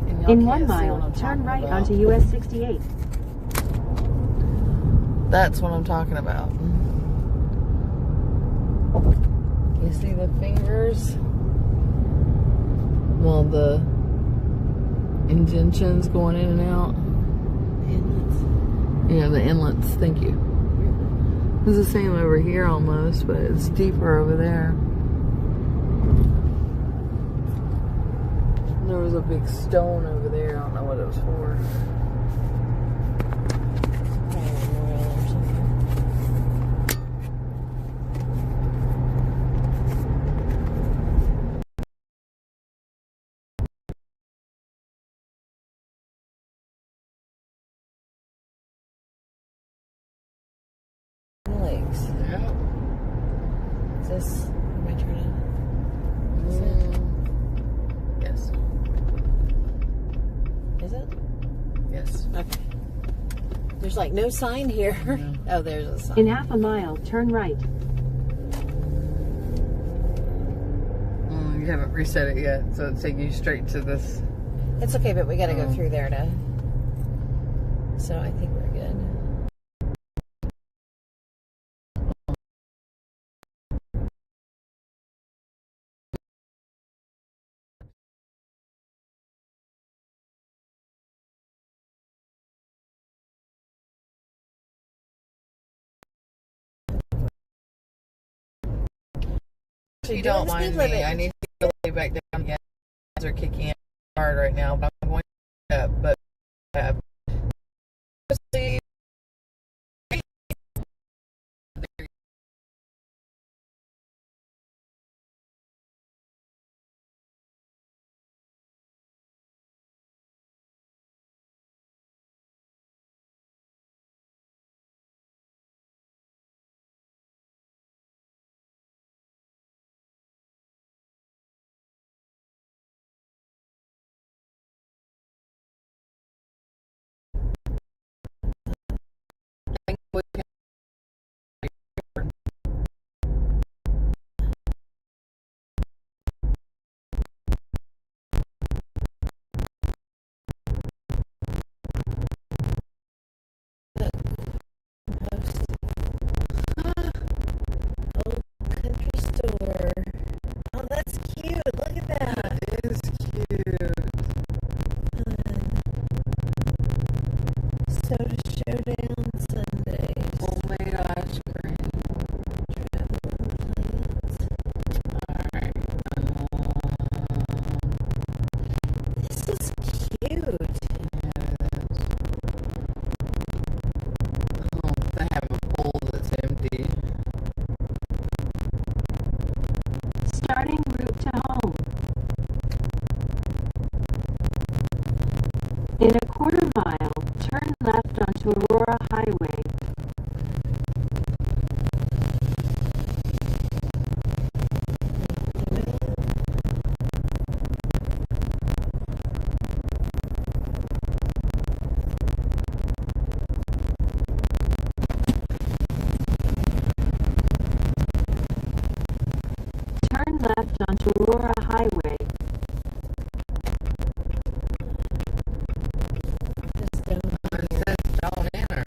And y'all In can't 1 see what mile, I'm turn talking right about. onto US 68. That's what I'm talking about. You see the fingers? Well, the indentions going in and out. Inlets. Yeah, the inlets. Thank you. It's the same over here almost, but it's deeper over there. There was a big stone over there. I don't know what it was for. Probably a memorial or something. Lakes. Yeah. Is this my turn? Yes. Is it? Yes. Okay. There's like no sign here. No. Oh, there's a sign. In half a mile, turn right. You haven't reset it yet, so it's taking you straight to this. It's okay, but we got to go Oh. through there to. So I think we're good. Actually, You're doing don't the mind speed me. limit. I need to go lay back down again. Guys are kicking in hard right now, but I'm going up. But Old country store. Oh, that's cute. Look at that. it is cute. Soda Showdown Sundays. Homemade ice cream. Travel plans. Alright. This is cute. They have a pool that's empty. Starting route to home. In a quarter mile, turn left onto Aurora Highway. Turn left onto Aurora Highway. Just down It here. says don't enter.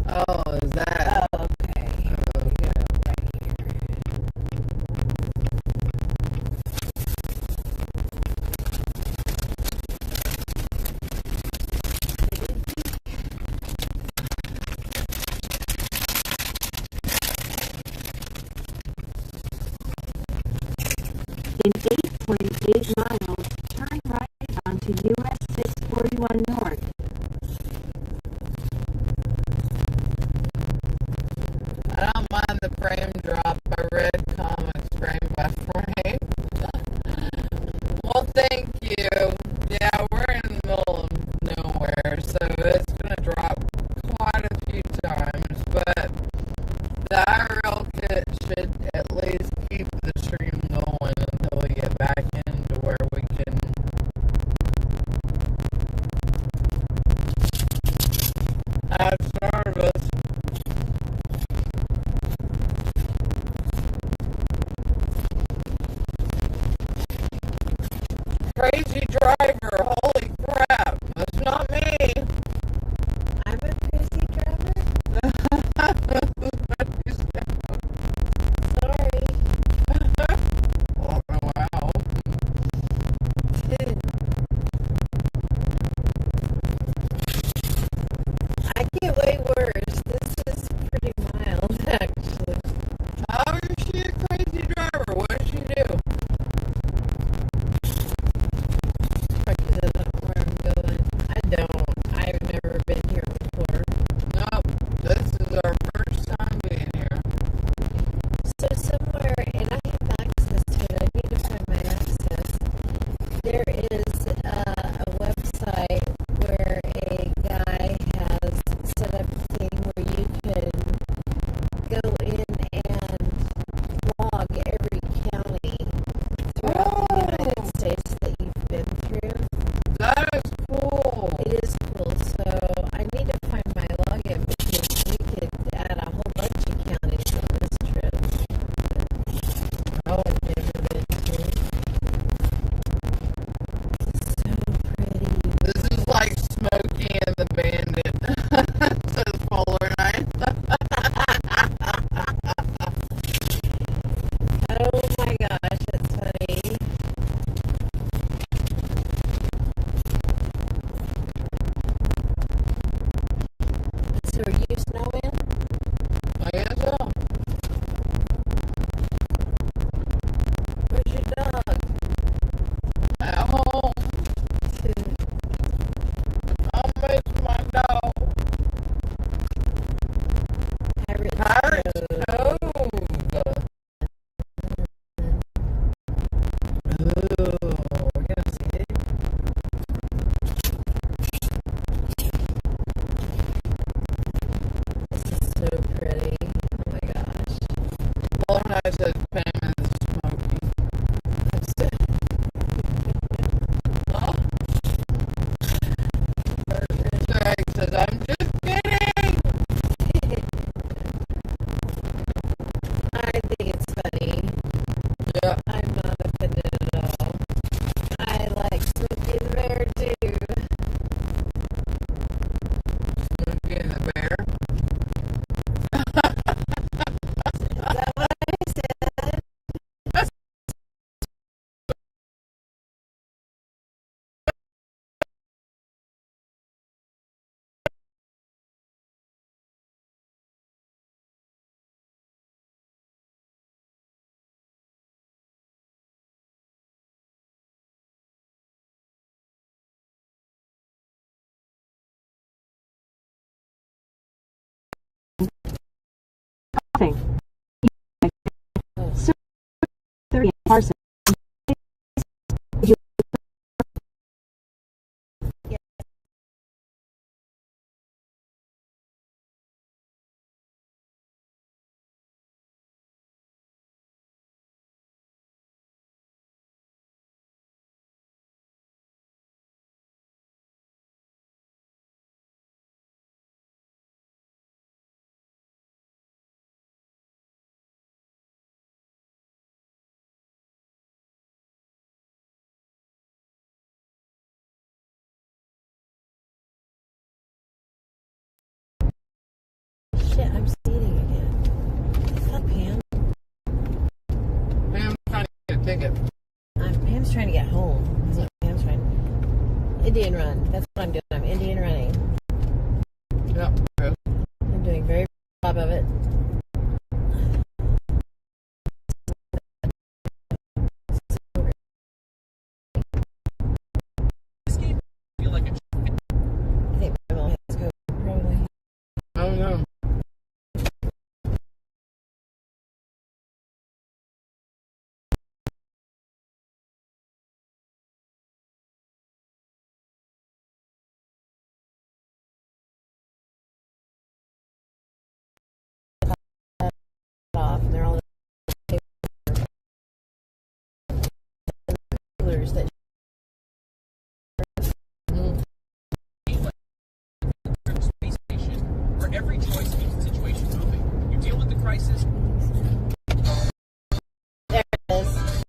Oh, is that? Oh, okay. We go right here. In 8.8 miles, turn right onto US 641 North. I don't mind the frame drop. I read comics frame by frame. Well, thank you. Yeah, we're in the middle of crazy driver. Holy crap. That's not me. I'm a crazy driver? Sorry. Oh, wow. I get way worse. This is pretty mild, actually. How is she a crazy driver? What does she do? Because I don't know where I'm going. I don't. I've never been here before. No, this is our first time being here. So somewhere, and I have access to it. I need to find my access. There is a website where a guy has set up a thing where you can go in and log every county throughout the United States that you've been through. That is cool. It is cool. So I need to find my login because we could add a whole bunch of counties on this trip. Oh, I've never been to. It's so pretty. this is like Smokey and the Bandit. Says Polar Night. Oh my gosh, that's funny. So are you snowman? I guess so. Where's your dog? At home, I'll miss my dog. Pirate Pirate Cove. Cove. Ooh, we're gonna see it. This is so pretty. Oh my gosh. Polar Night says Pam is Smokey. I'm so Oh, Greg says, I'm just kidding. I think it's funny. Yeah. I'm not offended at all. I like Smokey the Bear too. Smokey and the Bear. Is that what I said? Nothing. Sir, 30 parcel. Shit, I'm speeding again. Fuck Pam. Pam's trying to get a ticket. Pam's trying to get home. That's what Pam's trying. Indian run. That's what I'm doing. I'm Indian running. Yep. Good. I'm doing very good job of it. I think my mom has COVID, probably. Oh no. Off, and they're all coolers that Space station, where every choice keeps the situation moving. You deal with the crisis. there it is.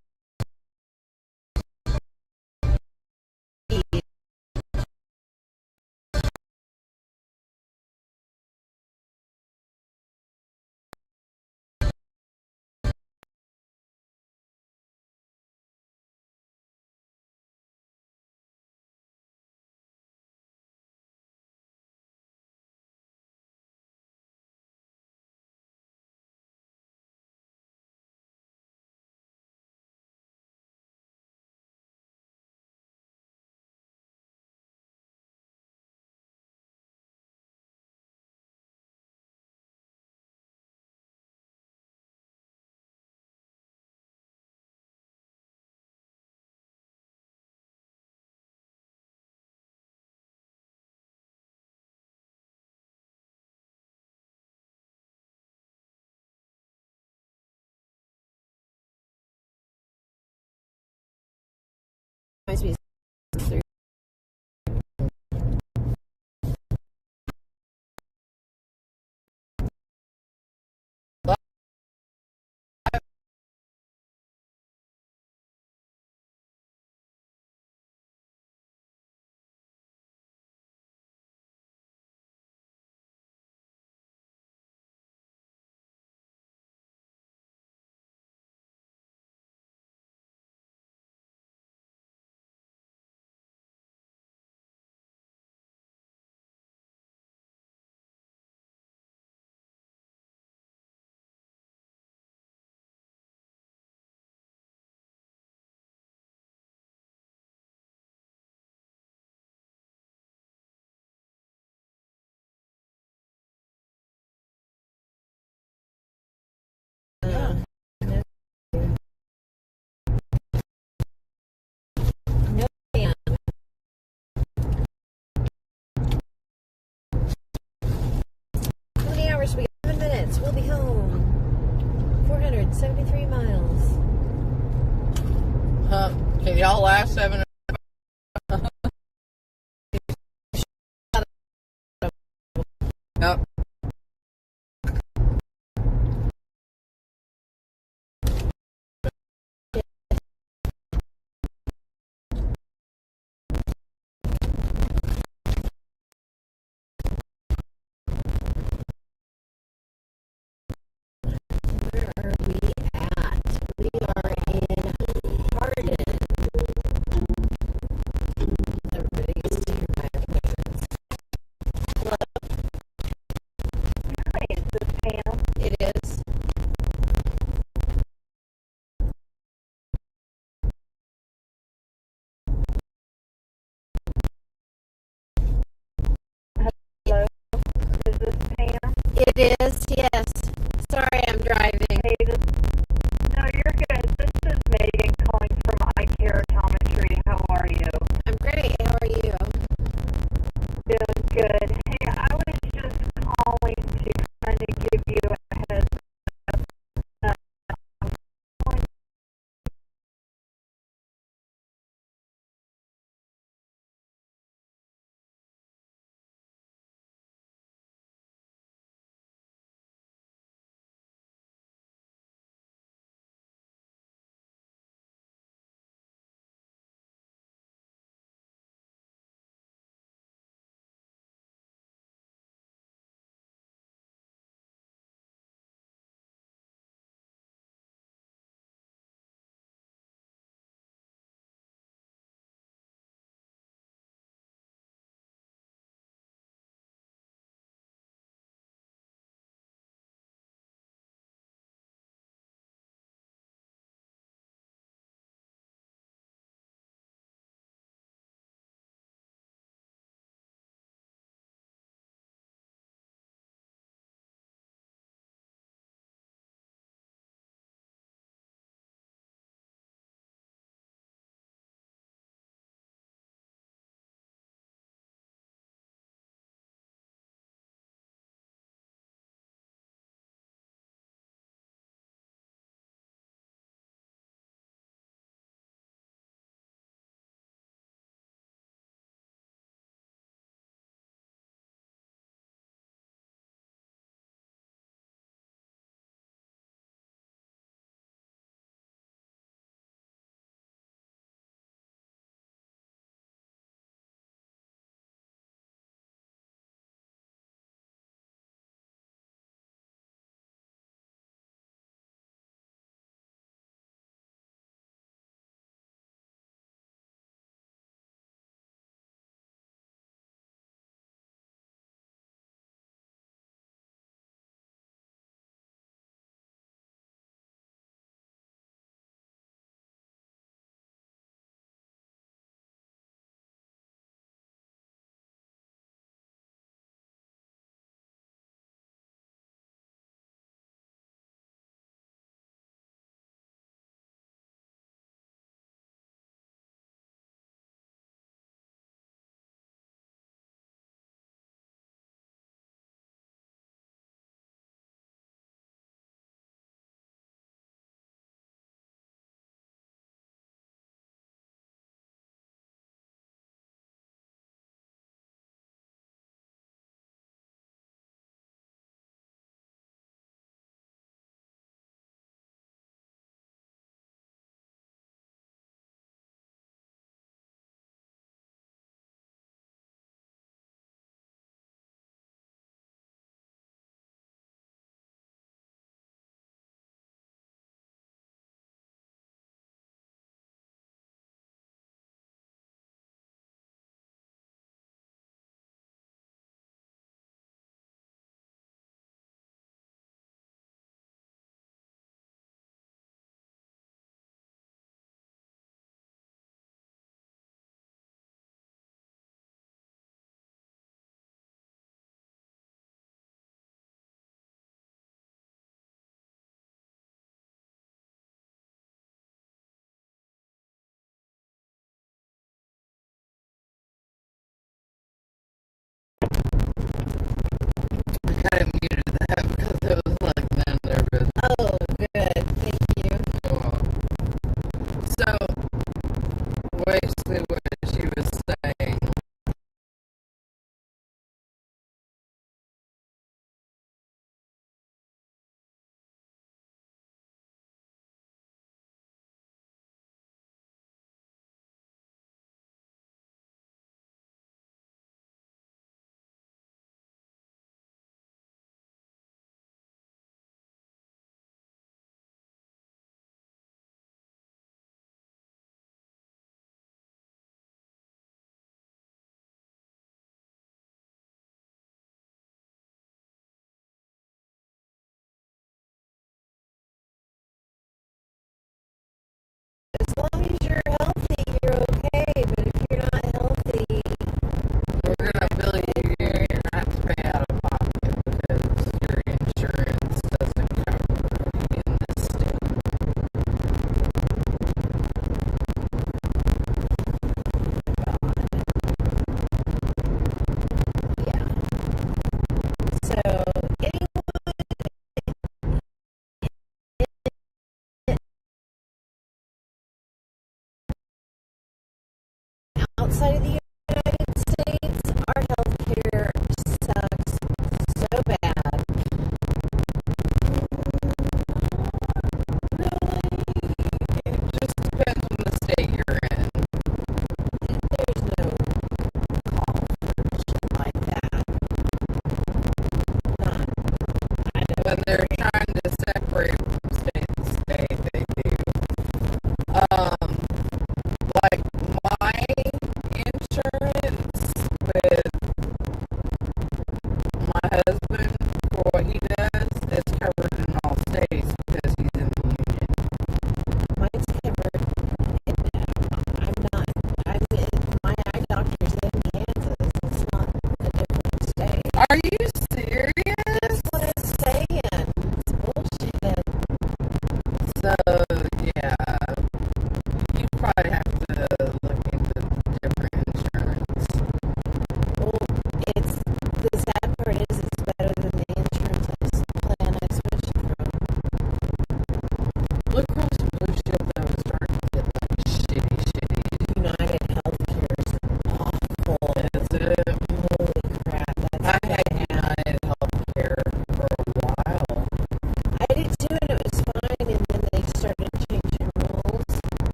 273 miles. Can y'all last 7? Yep. Where are we at? We are in Hardin. Everybody gets to hear my equipment. Hello? Hi, is this Pam? It is. Hello, is this Pam? It is, yes. Sorry, I'm driving. Hey, no, you're good. This is Megan calling from Eye Care Optometry. How are you? I'm great. How are you? Doing good. Hey, I was just calling to kind of give you a heads up. I'm calling outside of the United States, our healthcare sucks so bad. It just depends on the state you're in. There's no call for shit like that. Not, I know. When they're trying to separate from state to state, they do. Like my insurance with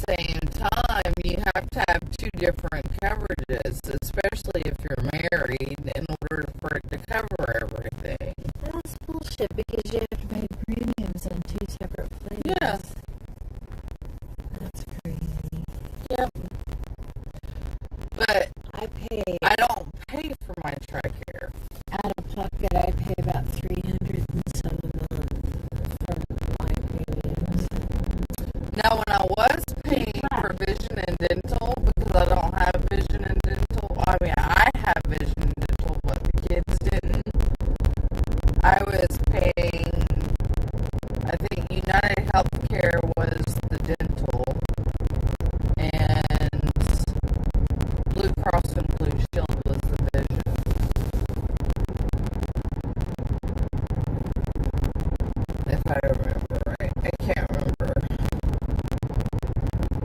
same time, you have to have two different coverages, especially if you're married, in order for it to cover everything. That's bullshit because you have to pay premiums on two separate plans. Yeah. That's crazy. Yep. But I don't pay for my TRICARE. Out of pocket, I pay about $300 and some a month for my premiums. Now, when I was paying for vision and dental, because I don't have vision and dental, I mean, I have vision and dental, but the kids didn't. I was paying, I think United Healthcare was the dental, and Blue Cross and Blue Shield was the vision. If I remember right. I can't remember.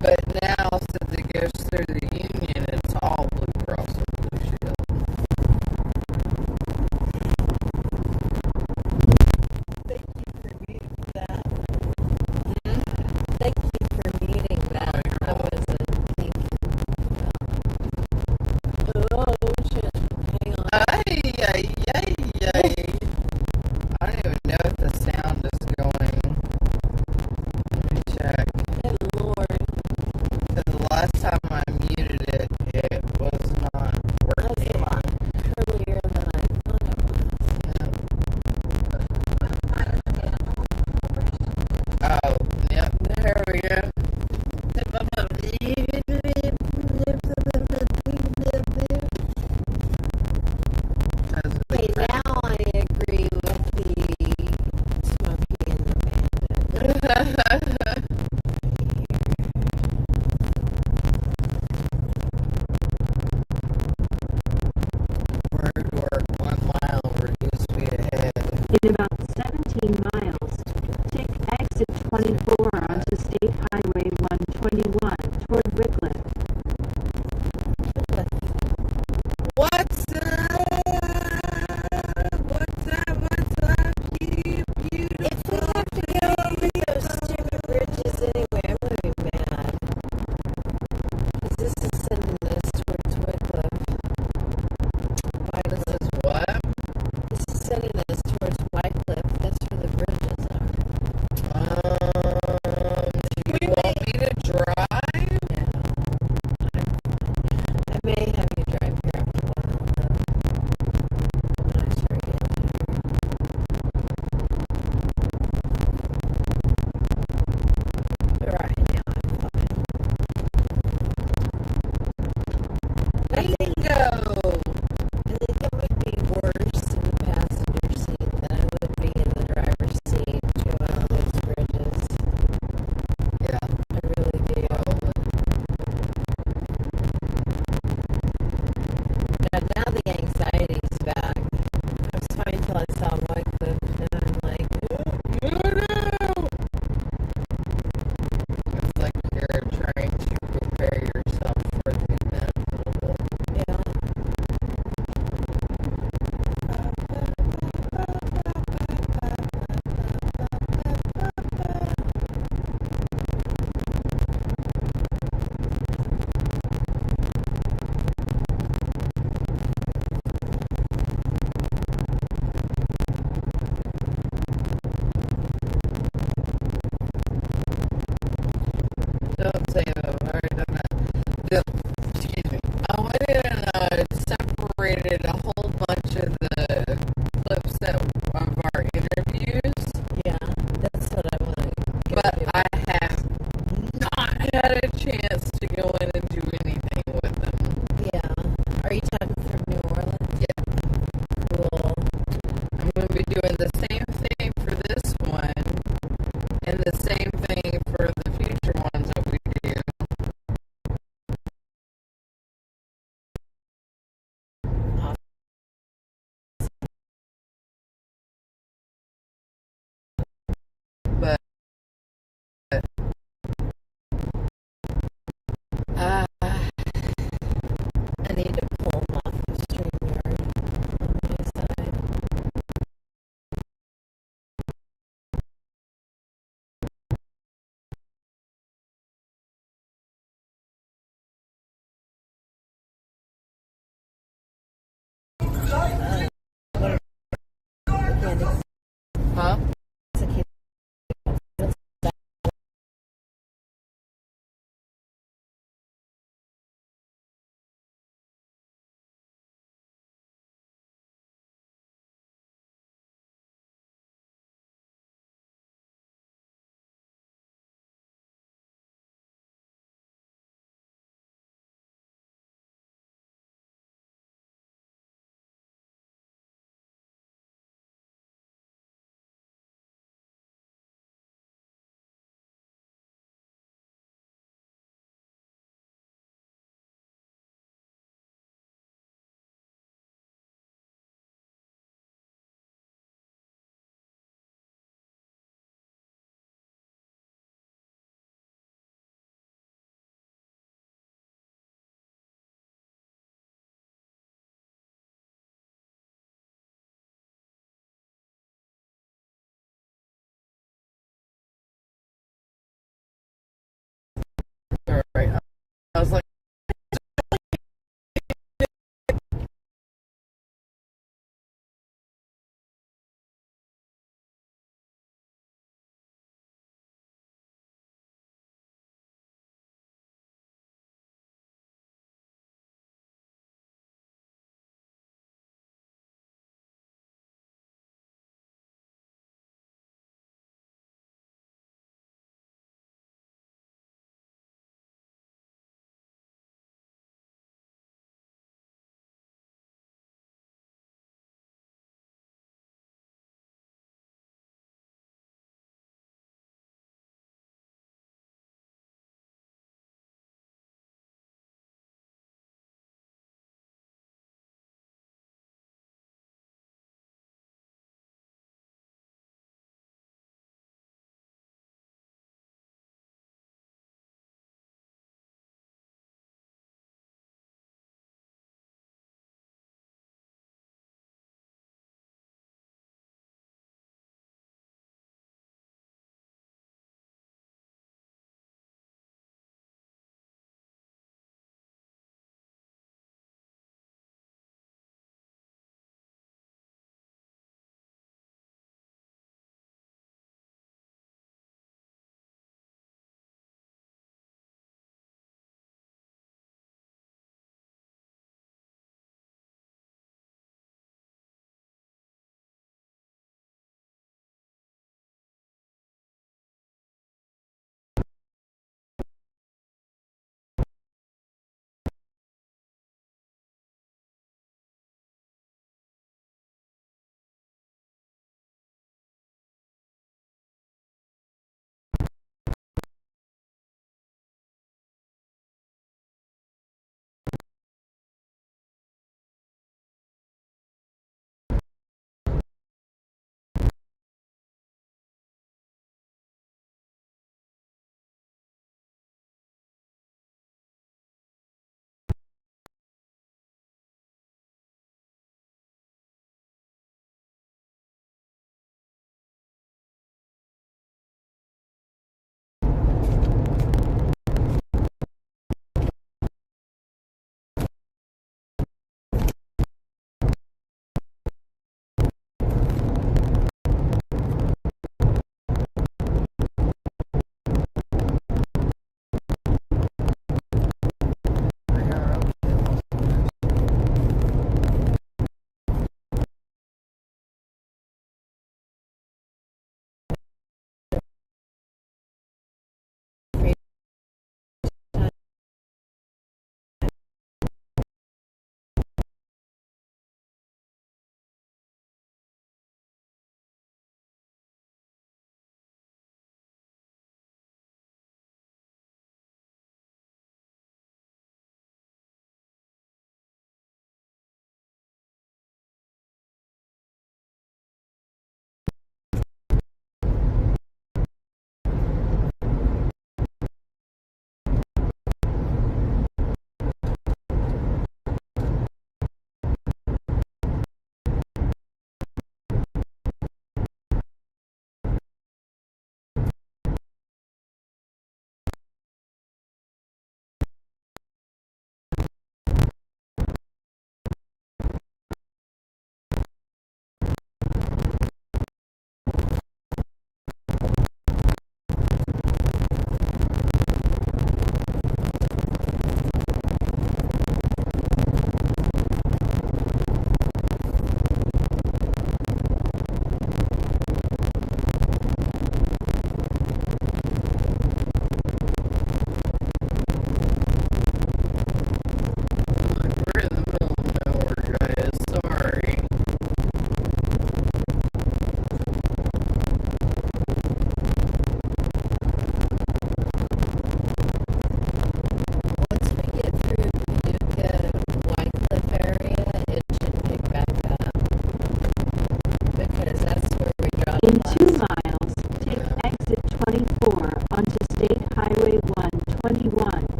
But now, since it goes through the union, it's all Blue Cross and Blue Shield. Thank you for meeting that. Thank you for meeting that. I wasn't thinking about. Oh, shit. Hang on. Ay, ay, ay, ay. I don't even know if the sound is going. Let me check. Good Lord. Because the last time I muted it, it was not That's a working. lot earlier than I thought it was. Oh, yep, there we go. That's a Okay, big now I agree with the Smokey and the Bandit. Road work 1 mile, reduce speed ahead. In about 17 miles, take exit 24 onto State Highway 121 toward Wycliffe. What's up? What's up? What's up, you beautiful? If we have to go over those stupid bridges anyway, I'm going to be mad. Because this is sending us towards Wycliffe. This is what? This is sending us towards Wycliffe. That's where the bridges are. Do you want me to drive? Yeah. I may have you drive here after a while, though. When I start getting tired. But right now, I'm fine. I think Bingo! it would be worse in the passenger seat than it would be in the driver's seat going on those bridges. Yeah, I really do. probably. Now the anxiety's back. I was fine till I saw Wycliffe, and I'm like, It's like you're trying to prepare yourself for the inevitable. yeah. Don't say that. I've already done that. Excuse me. I went in and separated a whole bunch of the clips of our interviews, Yeah, that's what I want to go but do. I have not had a chance to go in and do anything with them. Yeah. Are you talking from New Orleans? Yeah. Cool. I'm going to be doing the same thing for this one and the same thing for the future ones that we do. But and Huh?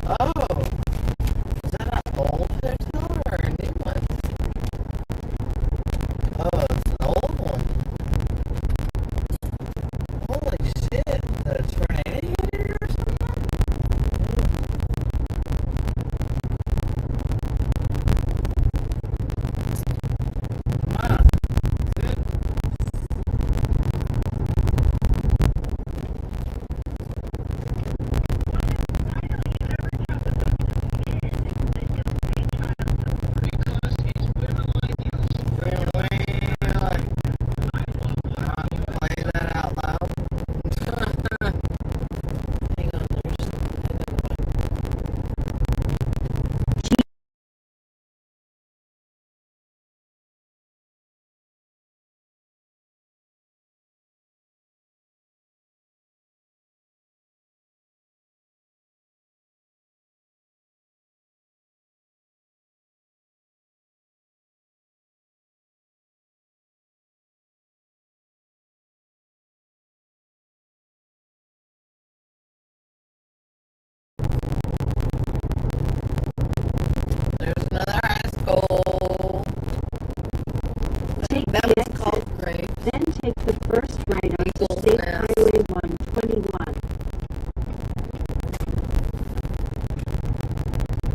Oh, is that an old hotel or a new one? Oh, it's an old one. Holy shit, the tornado hit it or something? Wow. Good. Play that out loud. Hang on, there's another one. There's another high school. Take That the was exit, called Grape. then take the first right onto Eagle's State Nest. Highway 121.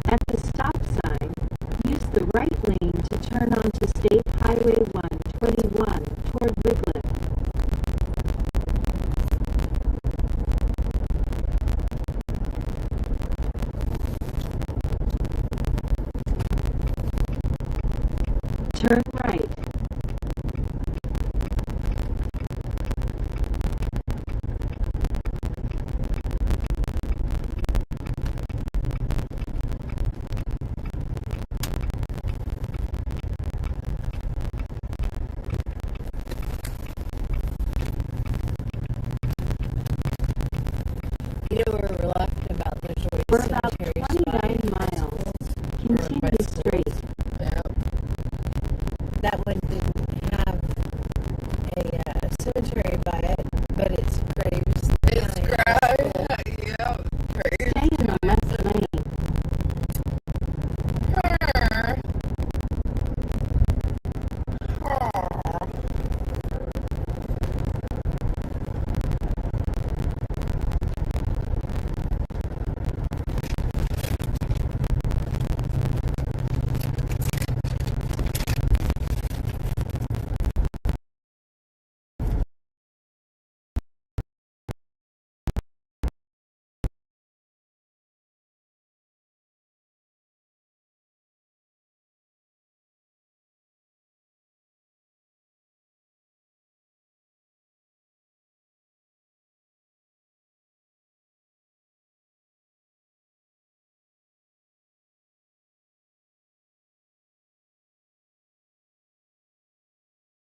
At the stop sign, use the right lane to turn onto State Highway 121 toward Wickliffe. Turn right. You know where we're laughing about? There's always For about cemeteries 29 by miles, schools. continue straight. Yep. That one didn't have a cemetery by it, but it's graves. It's Grape. Yep. Grape. Stay in the left lane.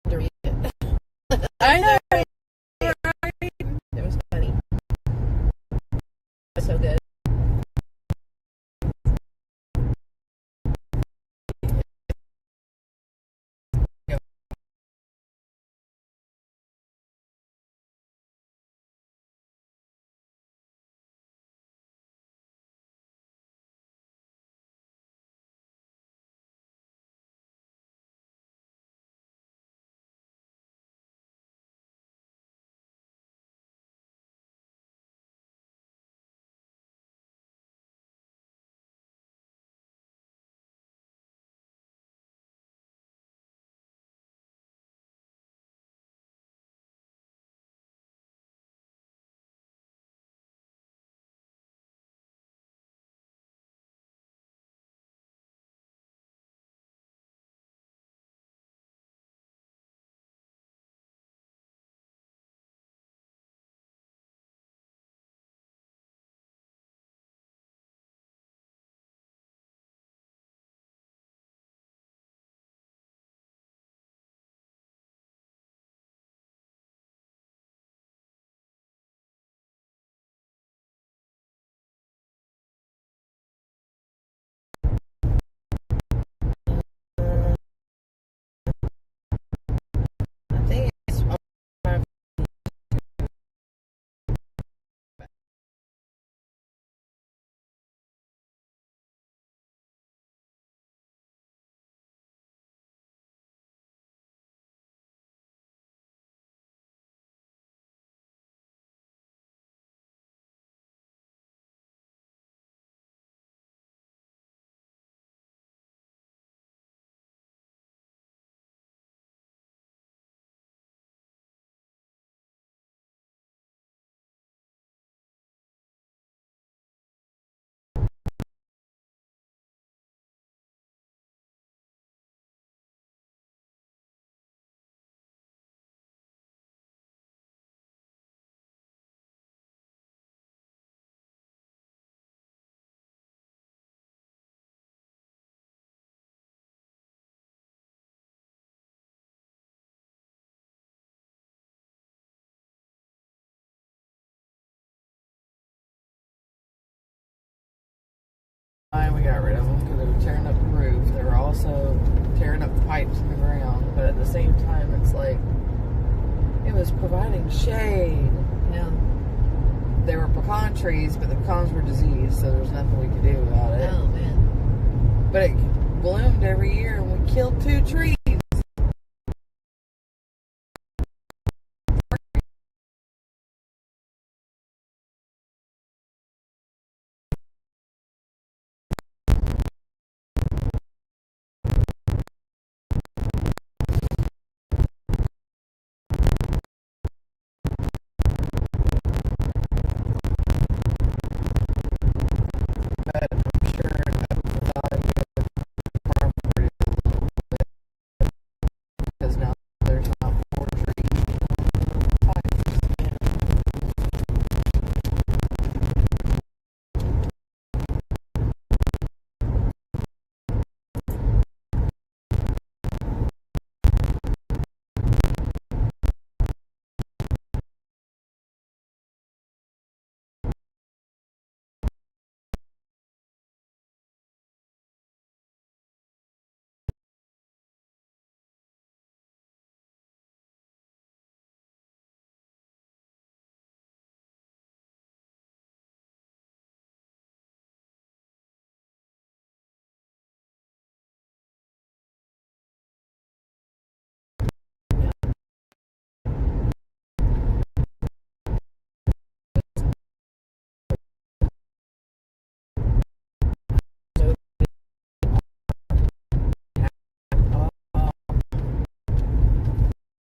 To read it. I know. It was funny. So good. Yeah, we got rid of them because they were tearing up the roof. They were also tearing up the pipes in the ground. But at the same time, it's like it was providing shade. Yeah. They were pecan trees, but the pecans were diseased, so there's nothing we could do about it. Oh, man. But it bloomed every year, and we killed 2 trees. But I'm sure it up the value of the farm pretty a little bit because now there's not more trees in the pipes.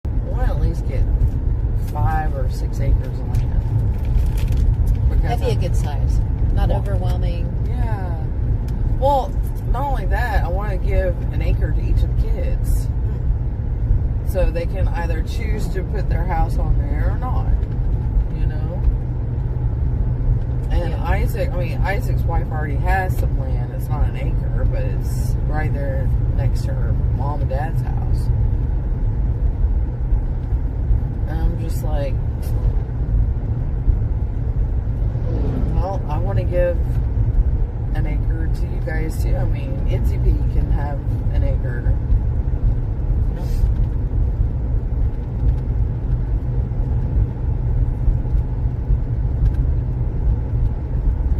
I want to at least get 5 or 6 acres of land. Because That'd be a good size. Not overwhelming. Yeah. Well, not only that, I want to give an acre to each of the kids. So they can either choose to put their house on there or not. You know? And Yeah. Isaac's wife already has some land. It's not an acre, but it's right there next to her mom and dad's house. And I'm just like, well, I want to give an acre to you guys too. I mean, NCP can have an acre.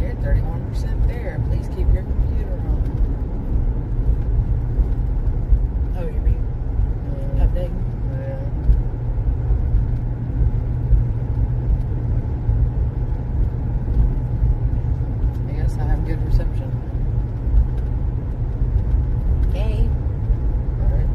You're at 31% there. Please keep your computer on. Oh, you mean updating? Yeah. I guess I have good reception. Okay. Alright.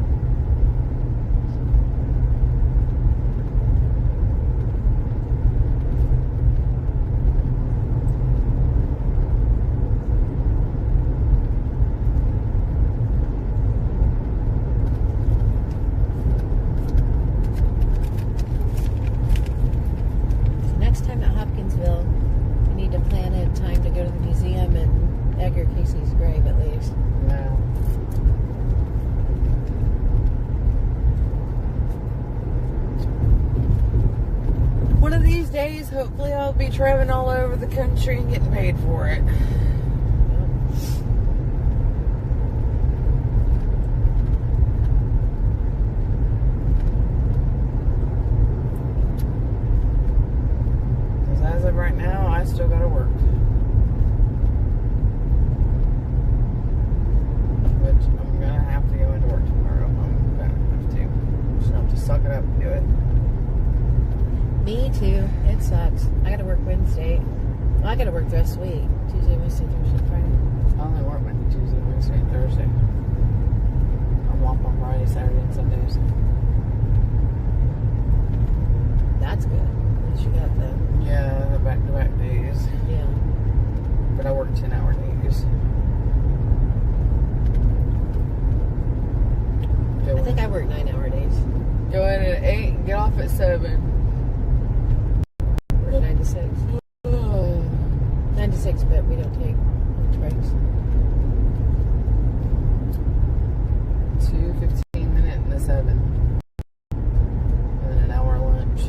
So next time at Hopkinsville, we need to plan a time to go to the museum and Edgar Casey's grave at least. Yeah. One of these days, hopefully, I'll be traveling all over the country and getting paid for it. Because as of right now, I still gotta work. Which I'm gonna have to go into work tomorrow. I'm gonna have to. Just gonna have to suck it up and do it. Me too. It sucks. I gotta work Wednesday. Well, I gotta work the rest of the week. Tuesday, Wednesday, Thursday, Friday. I only work Monday, Tuesday, Wednesday, and Thursday. I'm off on Friday, Saturday, and Sundays. That's good. At least you got the Yeah, the back-to-back days. yeah. But I work 10-hour days. I think I work 9-hour days. Go in at 8 and get off at 7. Or 9 to 6. 9 to 6, but we don't take lunch breaks. 2 15-minute and a 7. And then an hour lunch.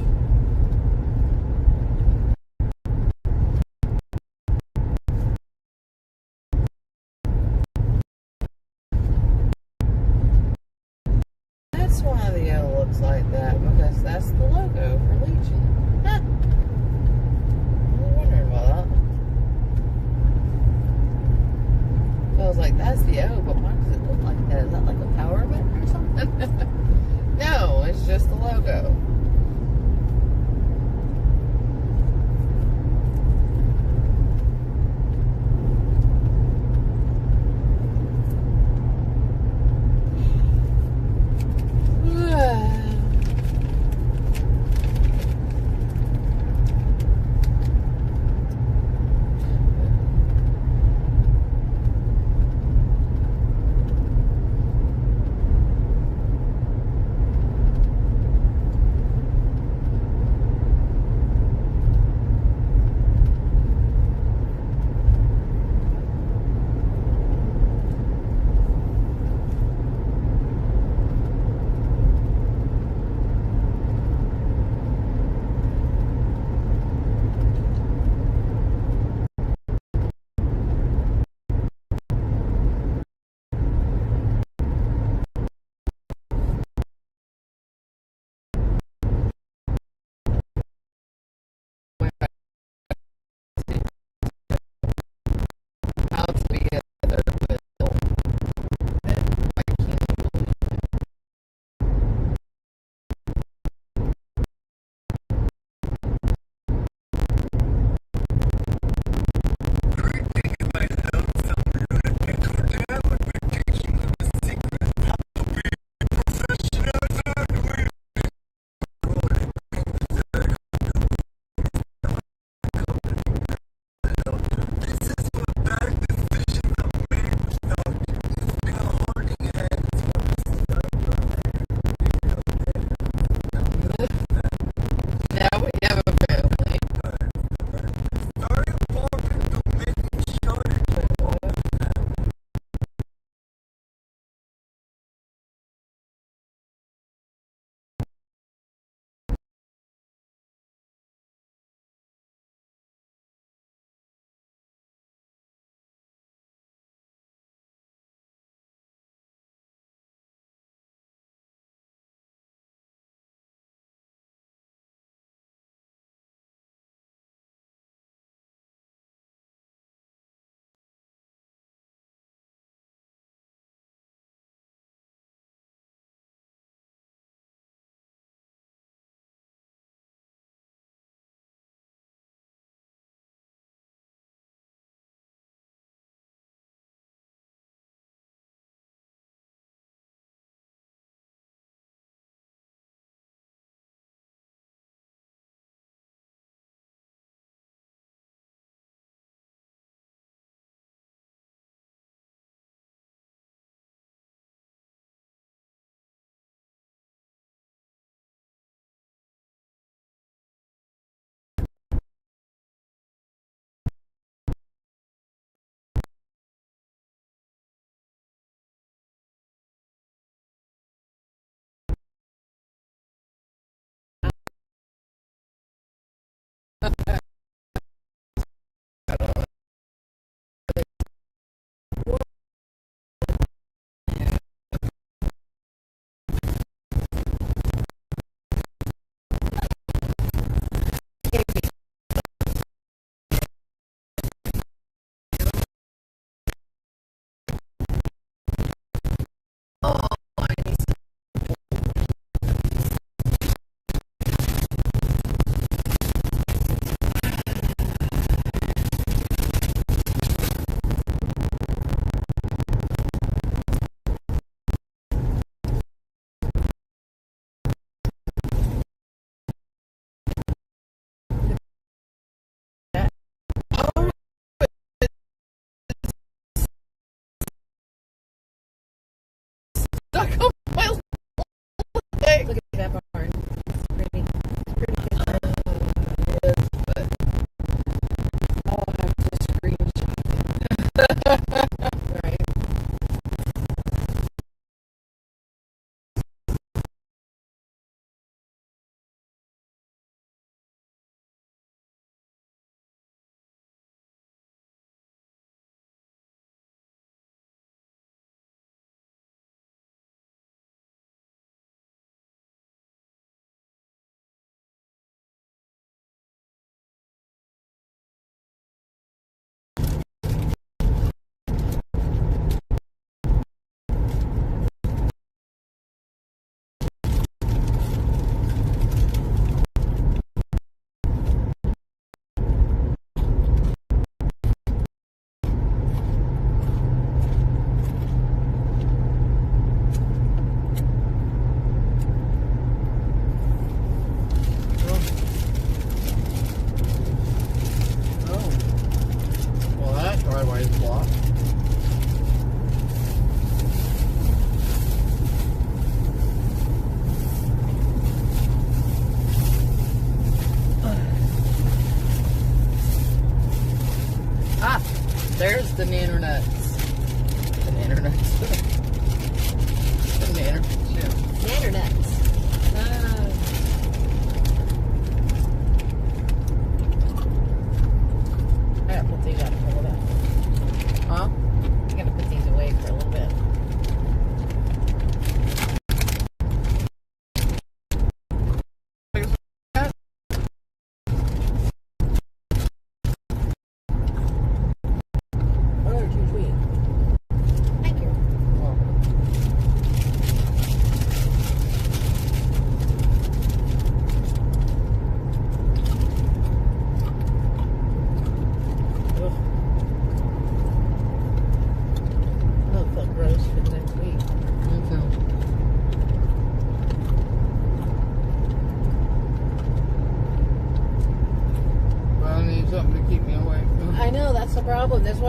that's why the O looks like that, because that's the logo for Legion. Huh. I was wondering about that. I was like, that's the O, but why does it look like that? Is that like a power button or something? No, it's just the logo.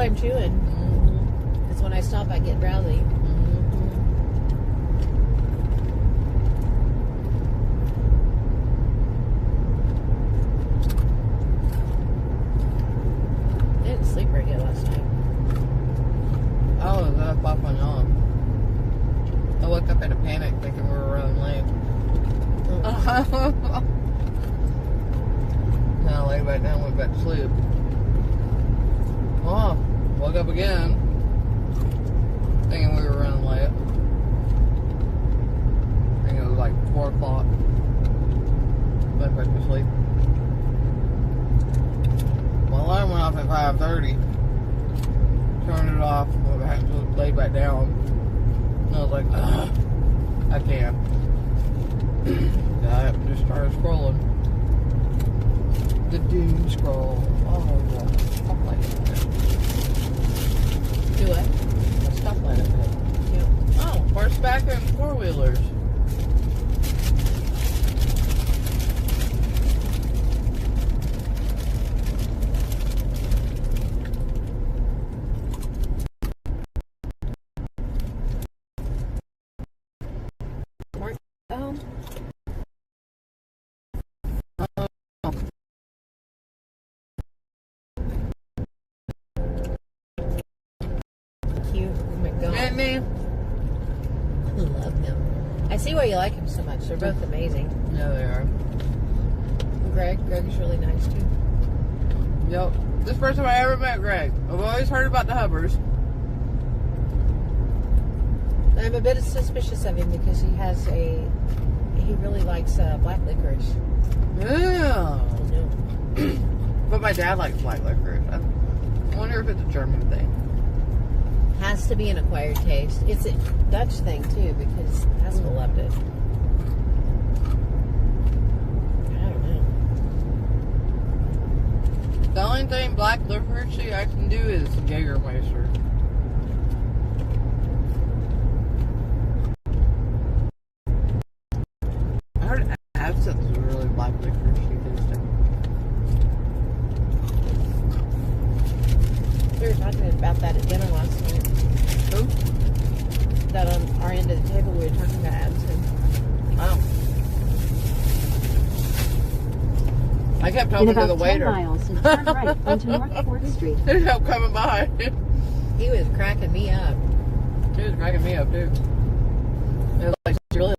I'm chewing. It's when I stop, I get drowsy. I didn't sleep very good last night. I was up off my yawn. I woke up in a panic thinking we were running late. Now I lay back down, went back to sleep. Oh, woke up again thinking we were running late. I think it was like 4 o'clock. Went back to sleep. My alarm went off at 5:30. Turned it off, went back to lay back down. And I was like, ugh, I can't. I just started scrolling. The doom scroll. Oh, God. Stop lighting it. Do what? Stop lighting it. Yeah. Oh, horseback and four-wheelers. Oh. Cute. Oh my god. And me? I love him. I see why you like him so much. They're both amazing. Yeah, they are. Greg is really nice too. Yep. This is the first time I ever met Greg. I've always heard about the Hubbers. I'm a bit suspicious of him because he really likes black licorice. Yeah. I know. But my dad likes black licorice. I wonder if it's a German thing. Has to be an acquired taste. It's a Dutch thing too because Haskell loved it. I don't know. The only thing black licorice I can do is Jägermeister. I heard absinthe is really black licorice tasting. We were talking about that at dinner last night. Who? That on our end of the table we were talking about absinthe. Oh. I kept In talking to about the 10 waiter. miles, and turn right onto North 4th Street. They kept coming by. He was cracking me up. He was cracking me up too. It was like really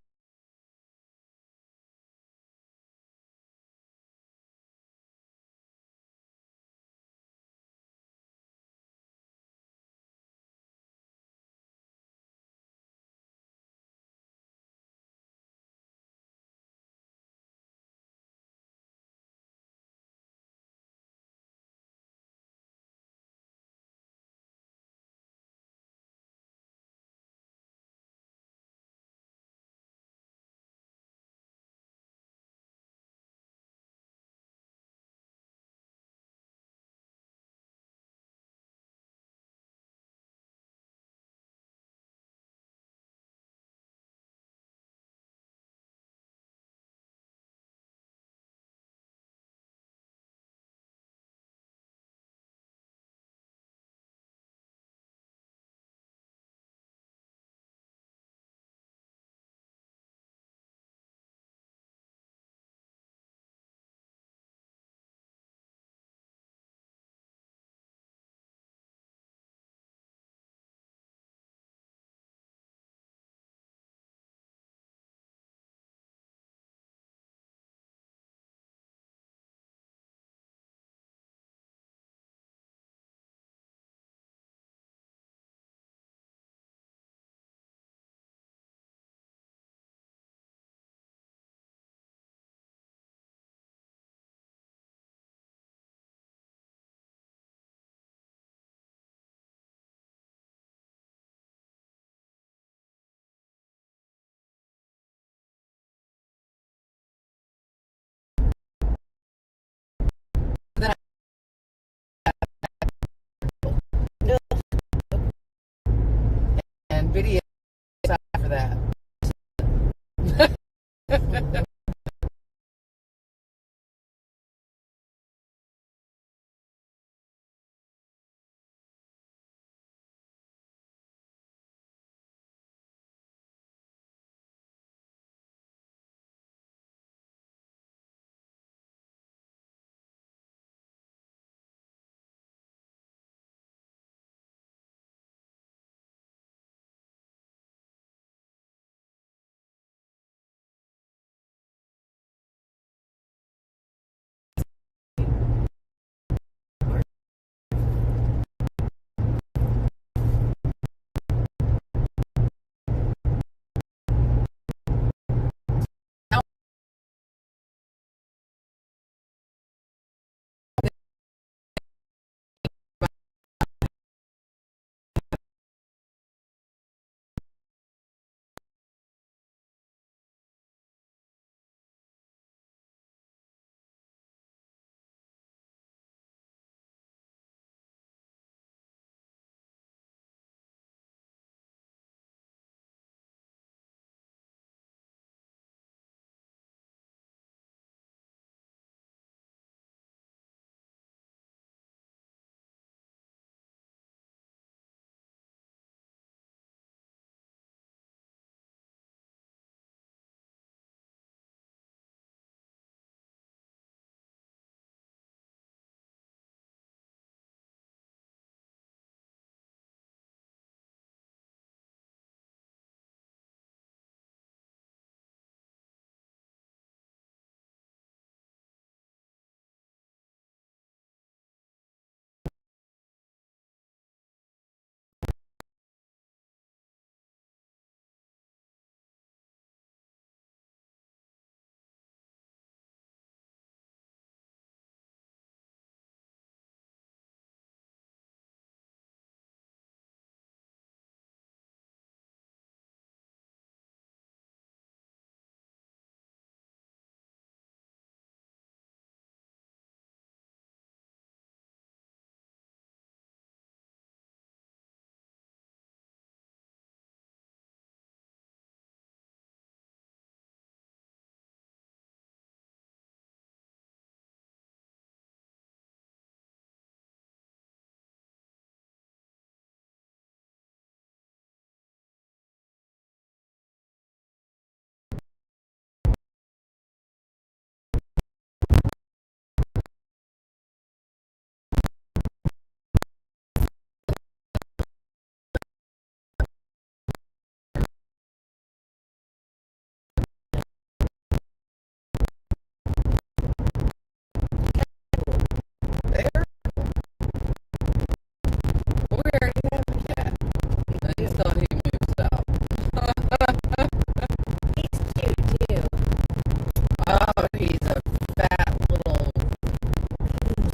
he's a fat little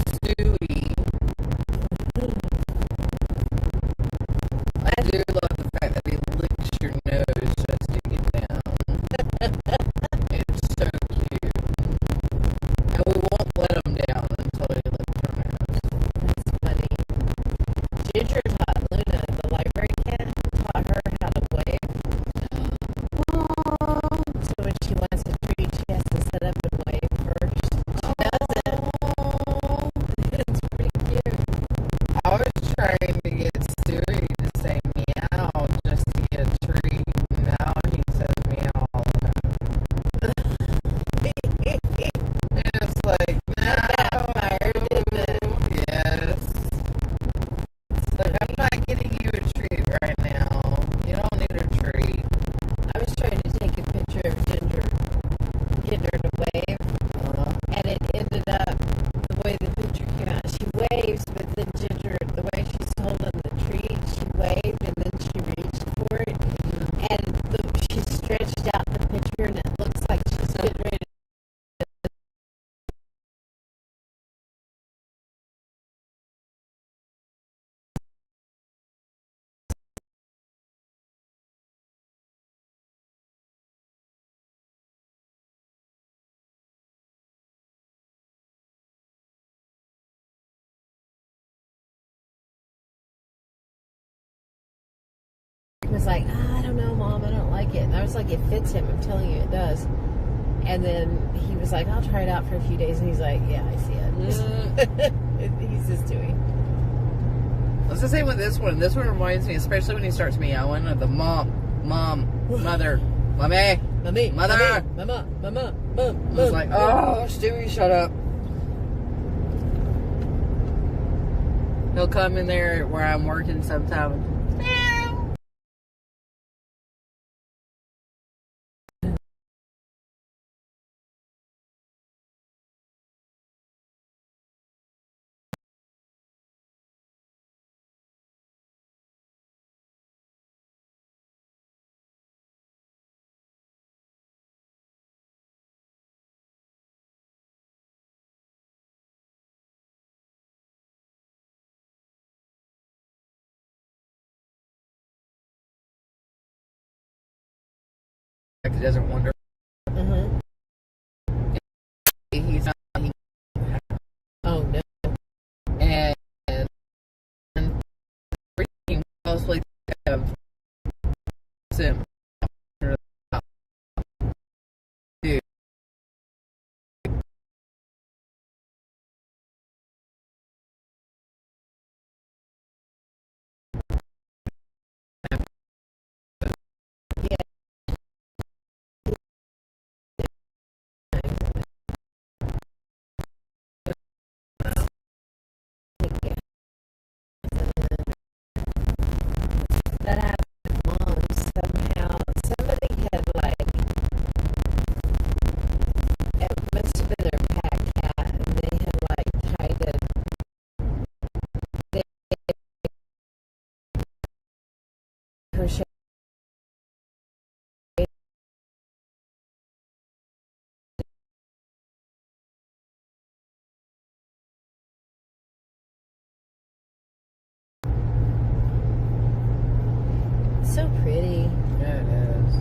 Stewie. I do love the fact that he licks your nose just to get down. It's so cute. And we won't let him down until he licks our nose. That's funny. Ginger taught Luna, the library cat, taught her how to wave. So when she wants a treat, she has to sit up and wave first. She does it. It's pretty cute. I was trying to get Stewie to say meow just to get a treat. Now he says meow all the time. It's like, no. Backfired, didn't it? Yes. It's like, I'm not getting you a treat right now. You don't need a treat. I was trying to take a picture of Ginger, getting her to wave, and it ended up the way the picture came out. She waves, but then Ginger, the way she's holding the treat, she waved and then she reached for it, and she stretched out the picture, and it looks like she's getting ready to. He was like, I don't know, Mom, I don't like it. And I was like, it fits him. I'm telling you, it does. And then he was like, I'll try it out for a few days. And he's like, yeah, I see it. He's just doing. Let's just say with this one reminds me, especially when he starts meowing, of the mom, mother, mommy, mother. Mama. I was like, oh, Stewie, shut up. He'll come in there where I'm working sometimes. Like, he doesn't wonder. Mm-hmm. He's not. Oh, no. And freaking mostly have him. Dude. That happened with Mom somehow. Somebody had, like, it must have been their pack cat, and they had, like, tied it. They crochet. So pretty. Yeah, it is.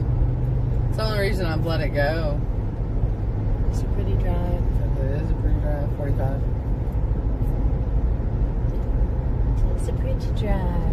It's the only reason I've let it go. It's a pretty drive. It is a pretty drive, 45. It's a pretty drive.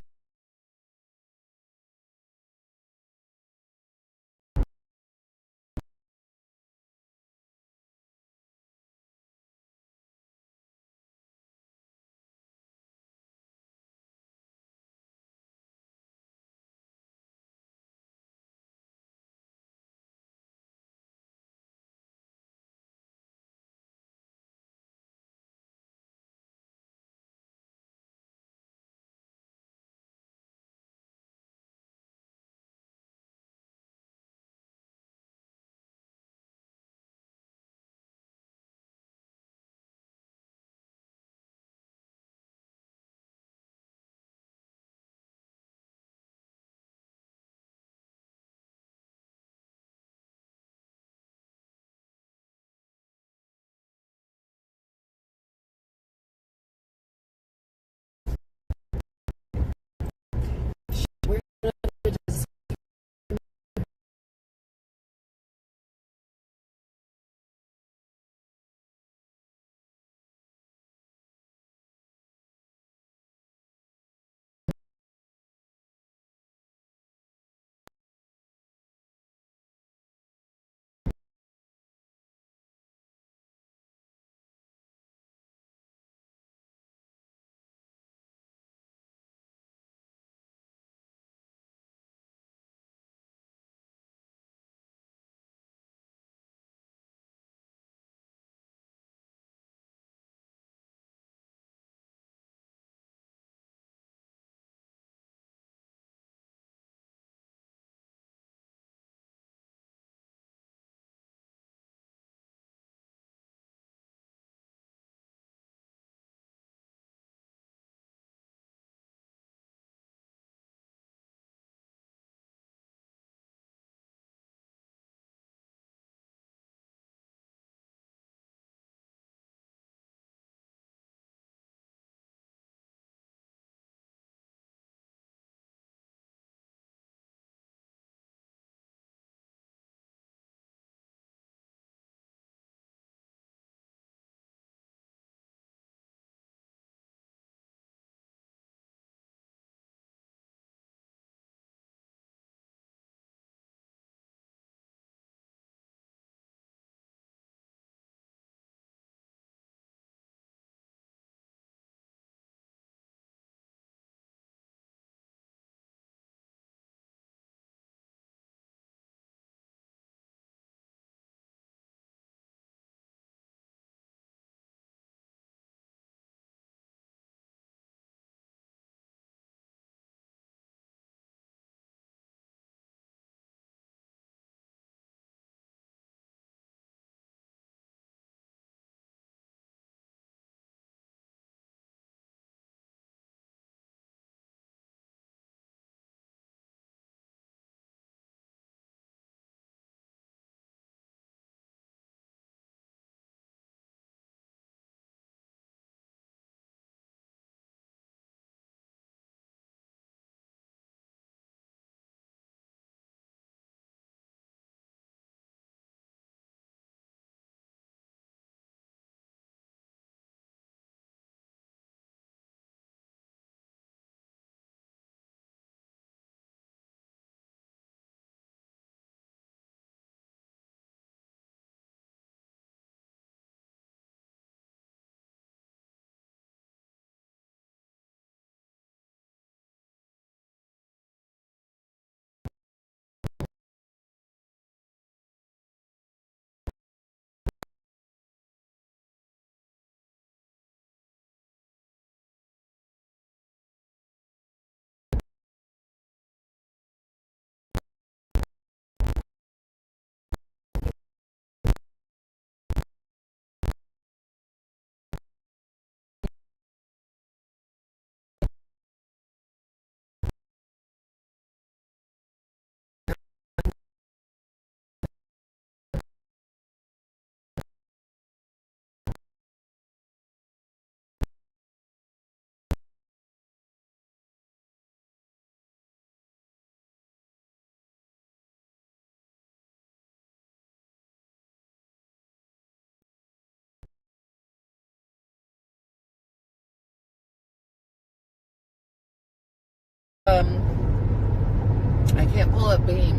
I can't pull up Beam.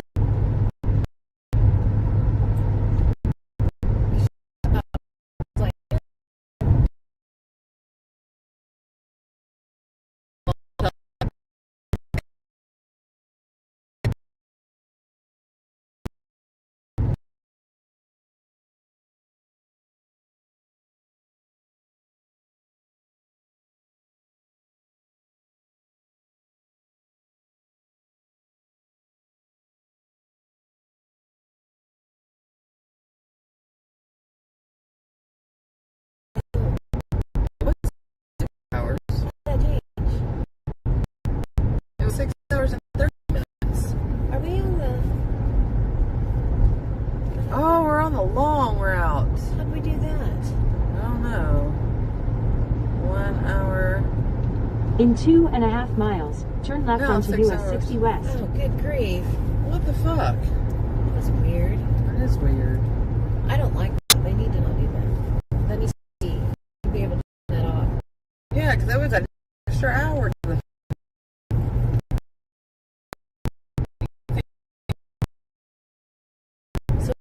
Hours. It was 6 hours and 30 minutes. Are we on the... Oh, we're on the long route. How'd we do that? I don't know. 1 hour. In 2.5 miles, turn left No, onto 6 US hours. 60 West. Oh, good grief. What the fuck? That's weird. That is weird. I don't like that. They need to not do that. That needs to be able to turn that off. Yeah, because that was an extra hour. So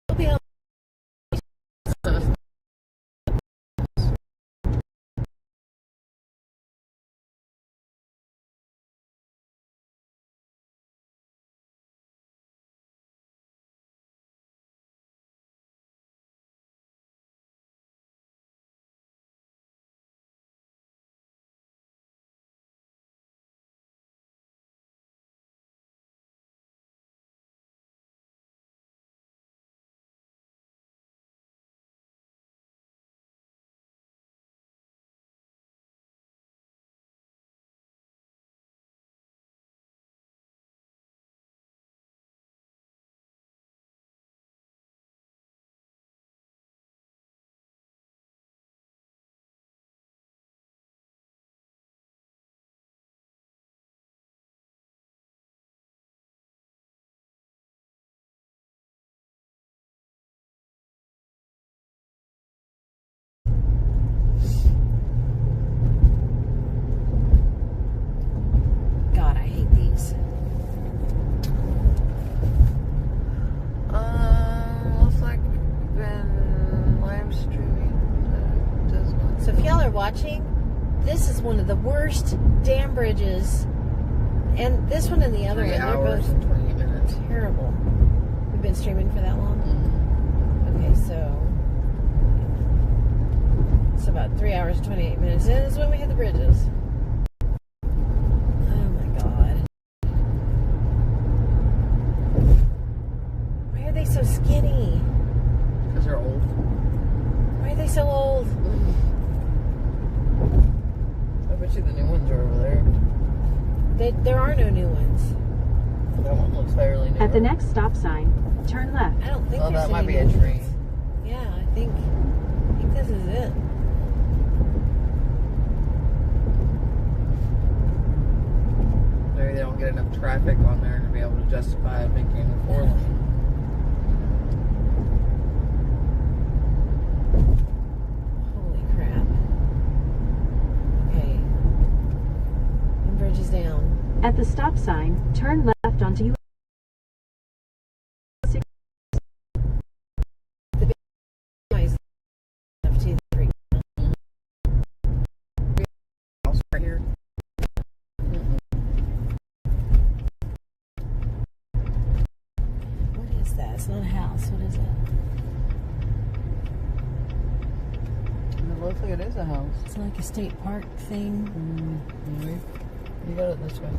we'll be on. God, I hate these. Looks like we've been live streaming. Does not. So if y'all are watching, this is one of the worst dam bridges. And this one and the other 3 one, they're hours both and 20 minutes. terrible. We've been streaming for that long? Okay, so it's about 3 hours and 28 minutes. And this is when we hit the bridges. Oh my God. Why are they so skinny? Because they're old. Why are they so old? I bet you the new ones are over there. There are no new ones. That one looks fairly new. At the next stop sign, turn left. I don't think Oh, there's that might any be a new tree. ones. Yeah, I think this is it. Maybe they don't get enough traffic on there to be able to justify making a four lane. Holy crap. Okay. And bridge is down. At the stop sign, turn left onto US 60. Nice. F23. House right here. What is that? It's not a house. What is it? It looks like it is a house. It's like a state park thing. Maybe. You got it this way.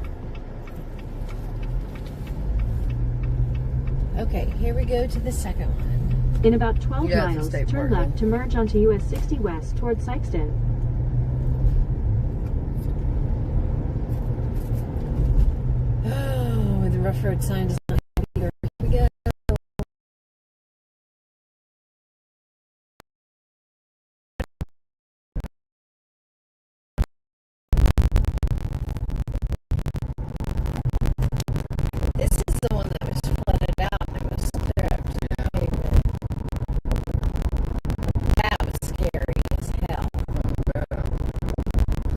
Okay, here we go to the second one. In about 12 Yeah, it's a miles, state turn park. left to merge onto US 60 West towards Sykeston. Oh, the rough road sign does not have either. Here we go. This is the one that was flooded out and it was stripped. That was scary as hell.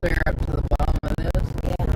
Clear up to the bottom of this. Yeah.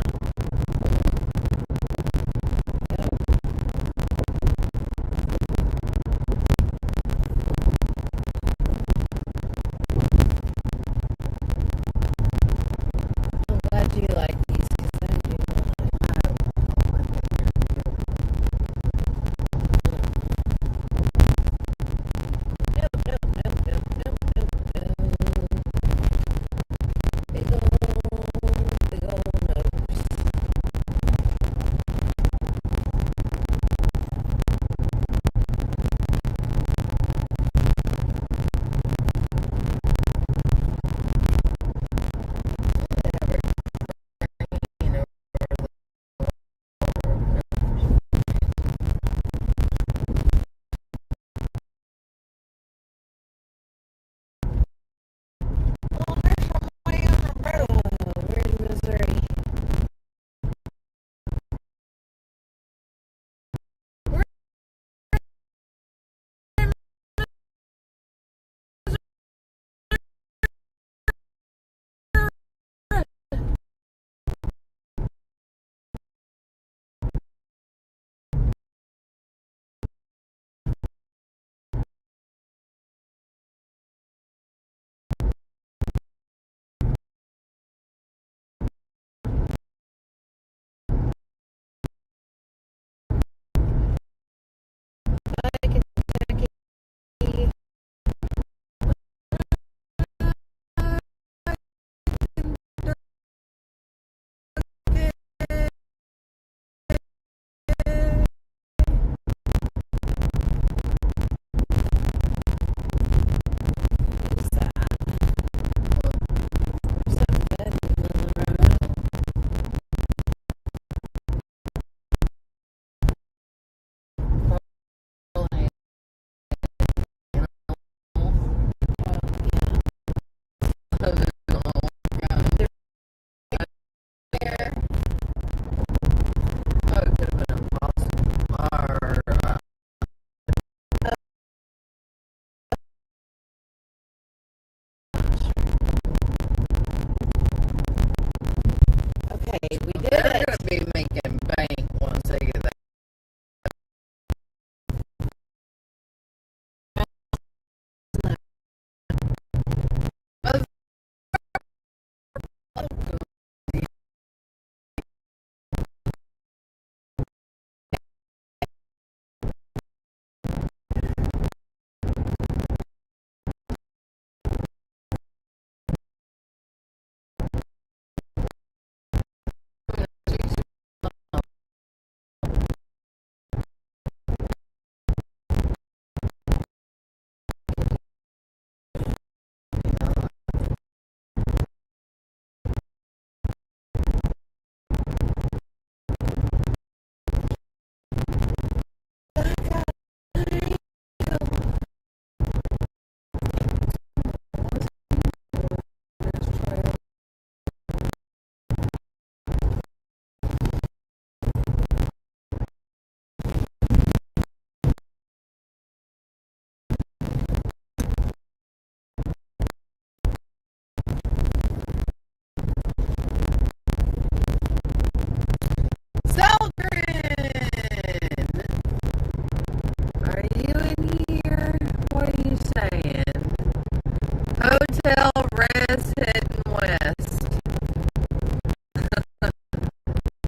Hotel, rest, heading west.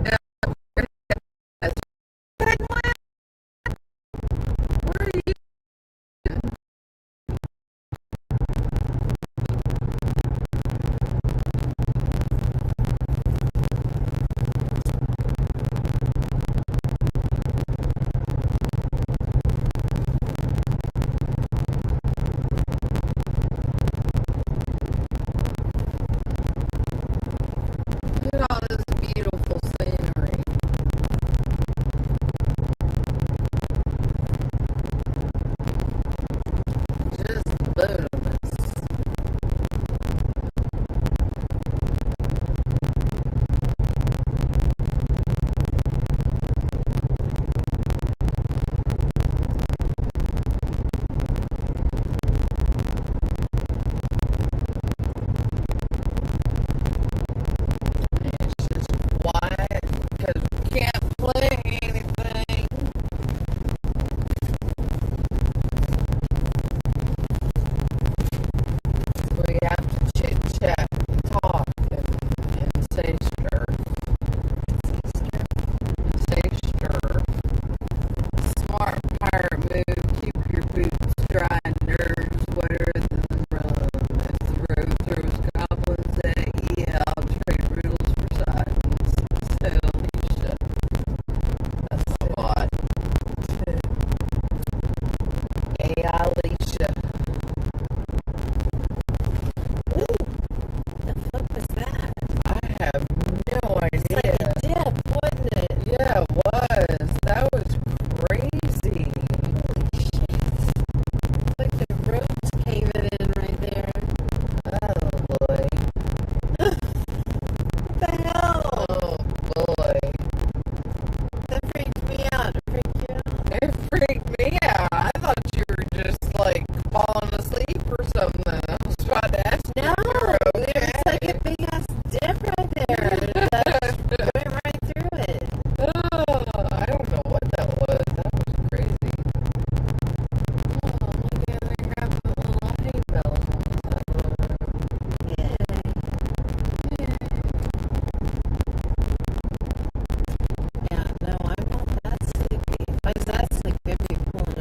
Yeah, heading west. Where are you? Look at all this beautiful scenery. Just bonus. It's just quiet because we can't play anything. So we have to chit chat and talk and say stir. Say stir. Smart pirate move. Keep your boots dry, nerds wetter than rum. If the road throws goblins at you, I'll trade riddles for silence. So Alicia. That's a lot. Hey, Alicia. Ooh, the fuck was that? I have no It's like idea. a dip, wasn't it? Yeah, it was. That was crazy. Holy shit. It's like the road's caving in right there. Oh boy. What the hell? Oh boy. That freaked me out. It freaked you out? It freaked me out. I thought you were just like falling asleep or something. I was about to ask you No, if you were there was like a okay. big ass dip right there. That went right through it. Oh, I don't know what that was. That was crazy. Oh, look at they got the little hay bales on the side of the road. Yeah. Yeah, no, I'm not that sleepy. If I was that sleepy, I'd be pulling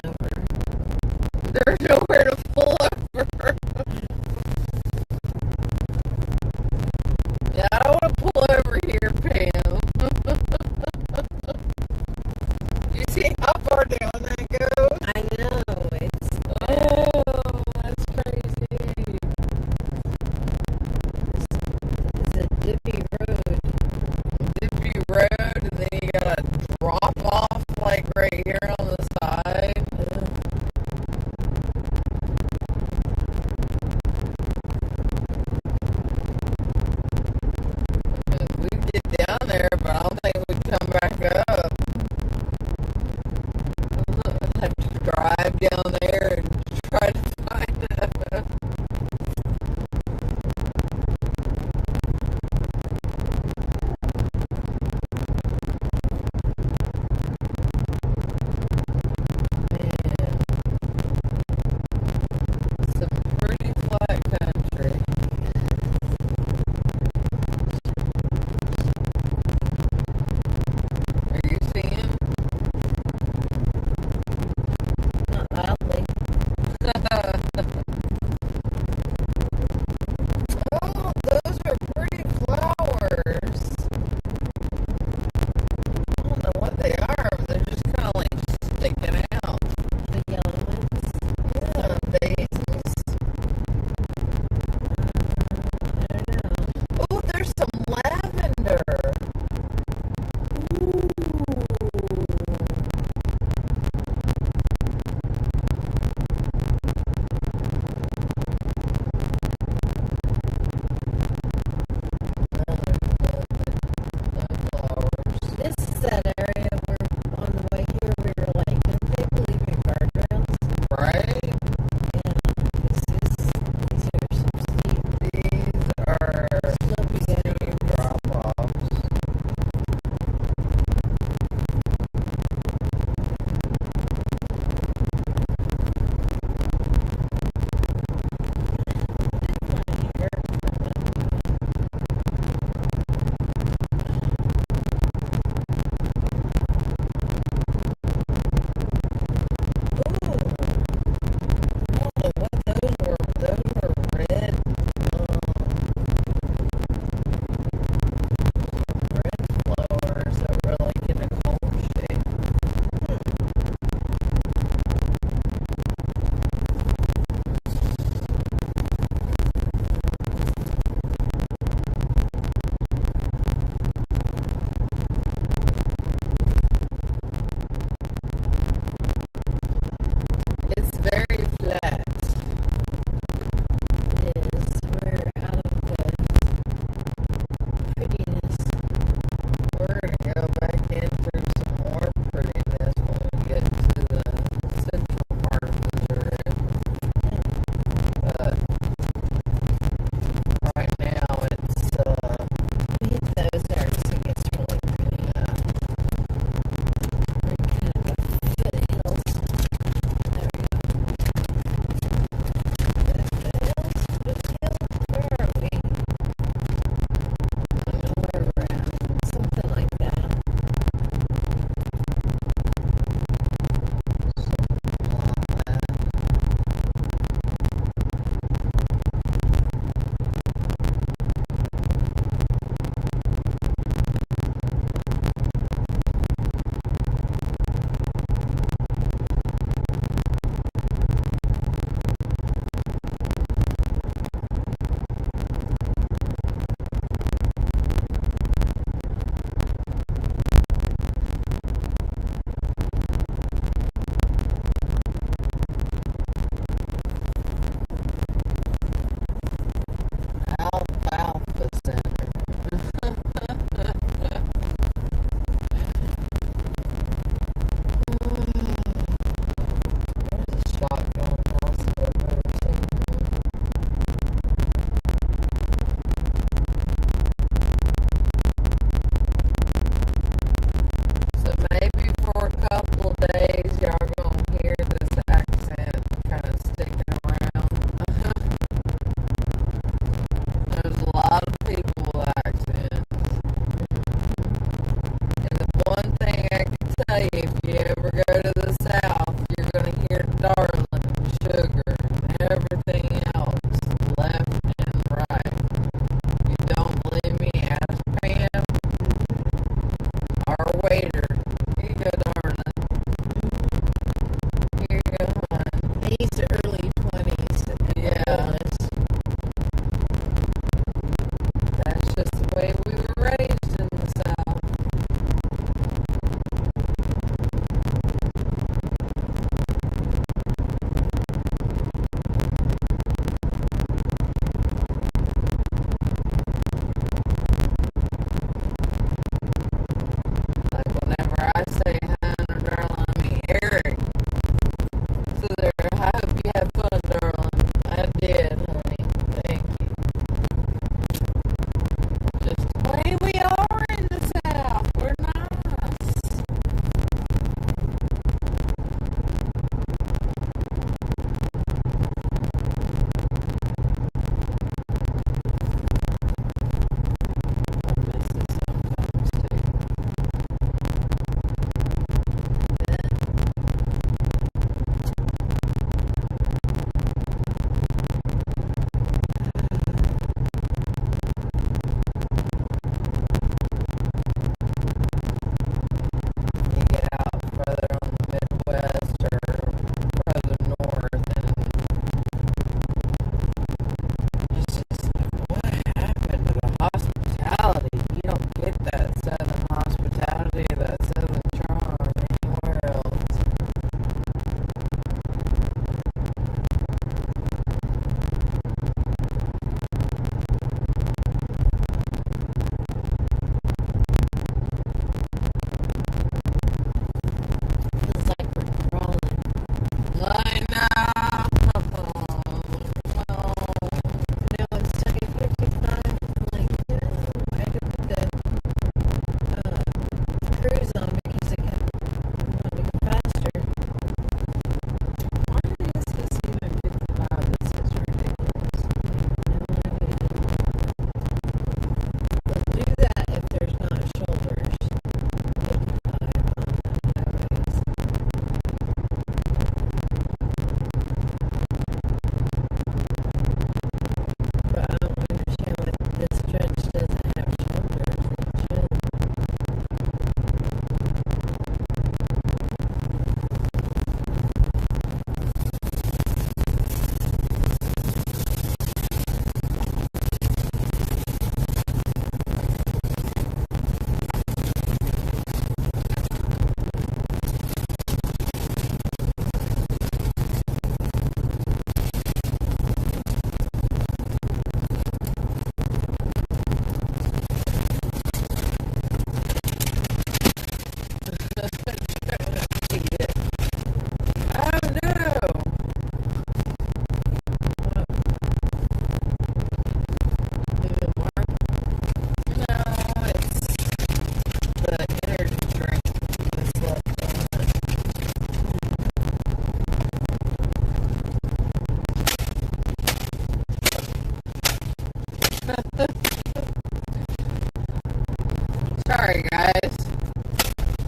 Sorry, guys.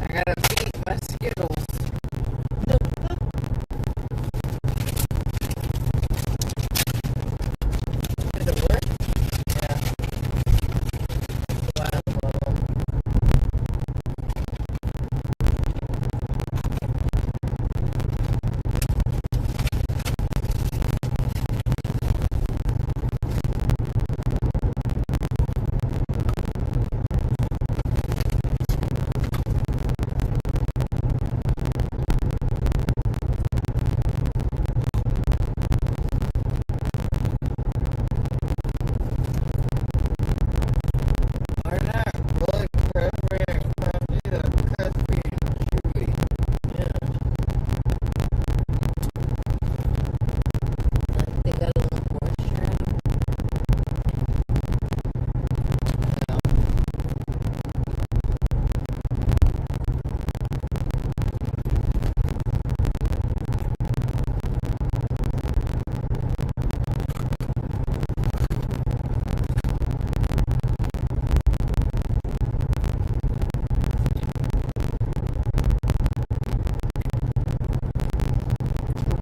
I gotta beat my Skittles. Did it work? Yeah. Wow.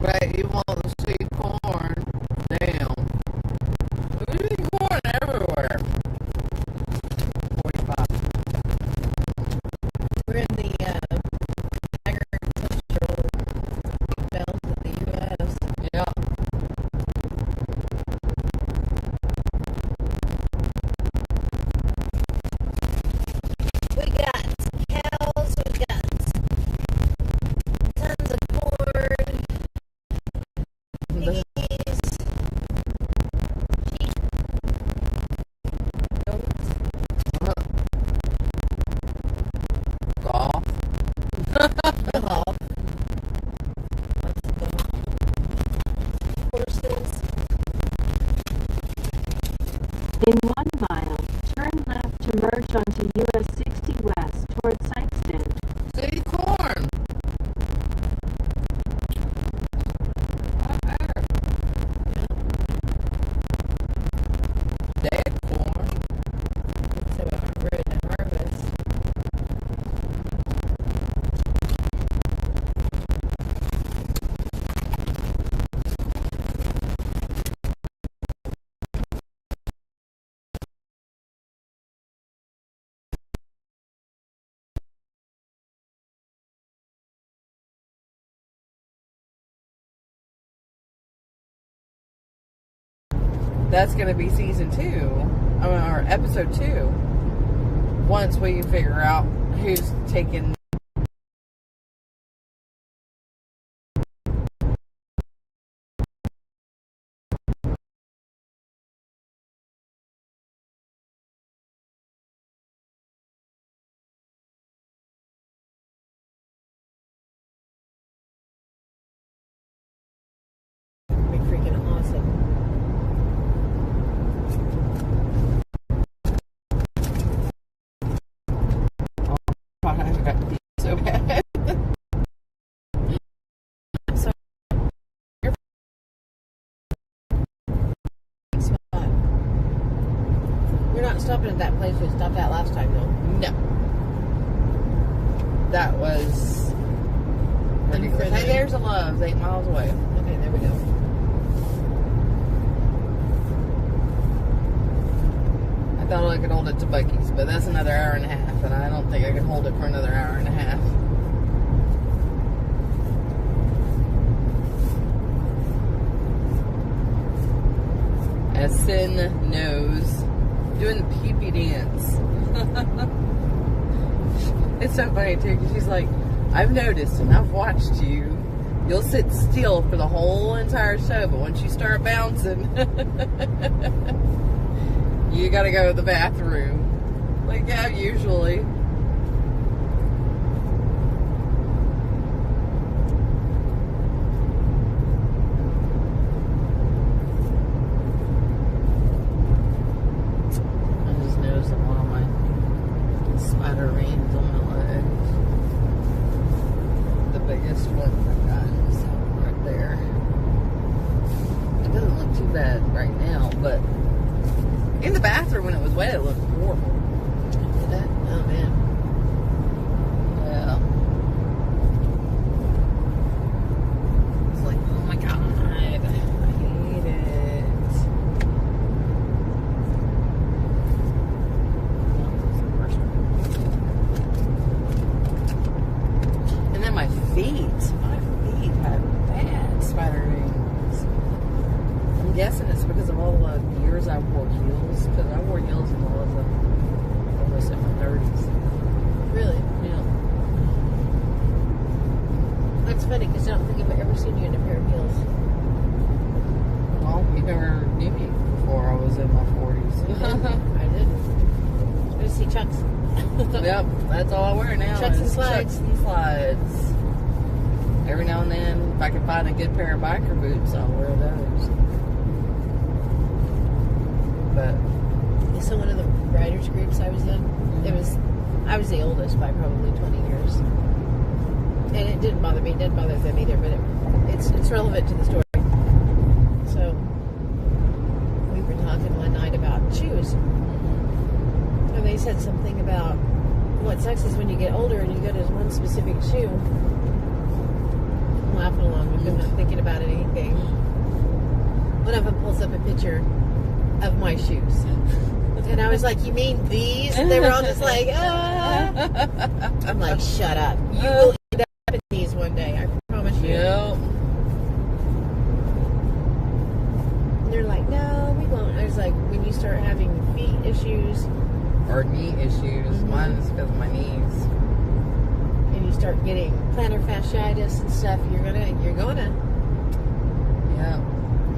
But you want to see corn. Damn. We see corn everywhere. 45. We're in the agricultural belt of the U.S. Yeah. We got cows, we got tons of corn, piggies, sheep, goats, Golf. dog, lots of dog, horses. In 1 mile, turn left to merge onto US 60 West toward Sykeston. See corn. Right there. Dead corn. It's about ready to harvest. That's going to be season 2, or episode 2. Once we figure out who's taking. It'd be freaking awesome. I got so bad. So, spot. We're not stopping at that place we stopped at last time, though. No. That was ridiculous. Hey, there's a Love's 8 miles away. Okay, there we go. I thought I could hold it to Bucky's, but that's another hour and a half, and I don't think I can hold it for another hour and a half. As Sin knows, doing the pee-pee dance. It's so funny too, because she's like, I've noticed and I've watched you. You'll sit still for the whole entire show, but once you start bouncing, you gotta go to the bathroom. Like, yeah, usually. I just noticed one of my spider veins on my legs. The biggest one I got is right there. It doesn't look too bad right now, but in the bathroom when it was wet, it looked horrible. That? Oh, man. guessing it's because of all the years I wore heels. Because I wore heels when I was almost in my 30s. Really? Yeah. That's funny because I don't think I've ever seen you in a pair of heels. Well, you never knew me before I was in my 40s. I didn't. I just see Chucks. Yep, that's all I wear now. Chucks and is slides. Chucks and slides. Every now and then, if I can find a good pair of biker boots, I'll wear those. But So one of the writers groups I was in, I was the oldest by probably 20 years. And it didn't bother me, it didn't bother them either, but it's relevant to the story. So we were talking one night about shoes. And they said something about what sucks is when you get older and you go to one specific shoe. I'm laughing along with them, not thinking about anything. One of them pulls up a picture of my shoes. And I was like, you mean these? And they were all just like, ah. I'm like, shut up. You will end up in these one day, I promise you. yeah, And they're like, no, we won't. I was like, when you start having feet issues or knee issues. Mine is because of my knees. and you start getting plantar fasciitis and stuff, you're gonna. Yeah.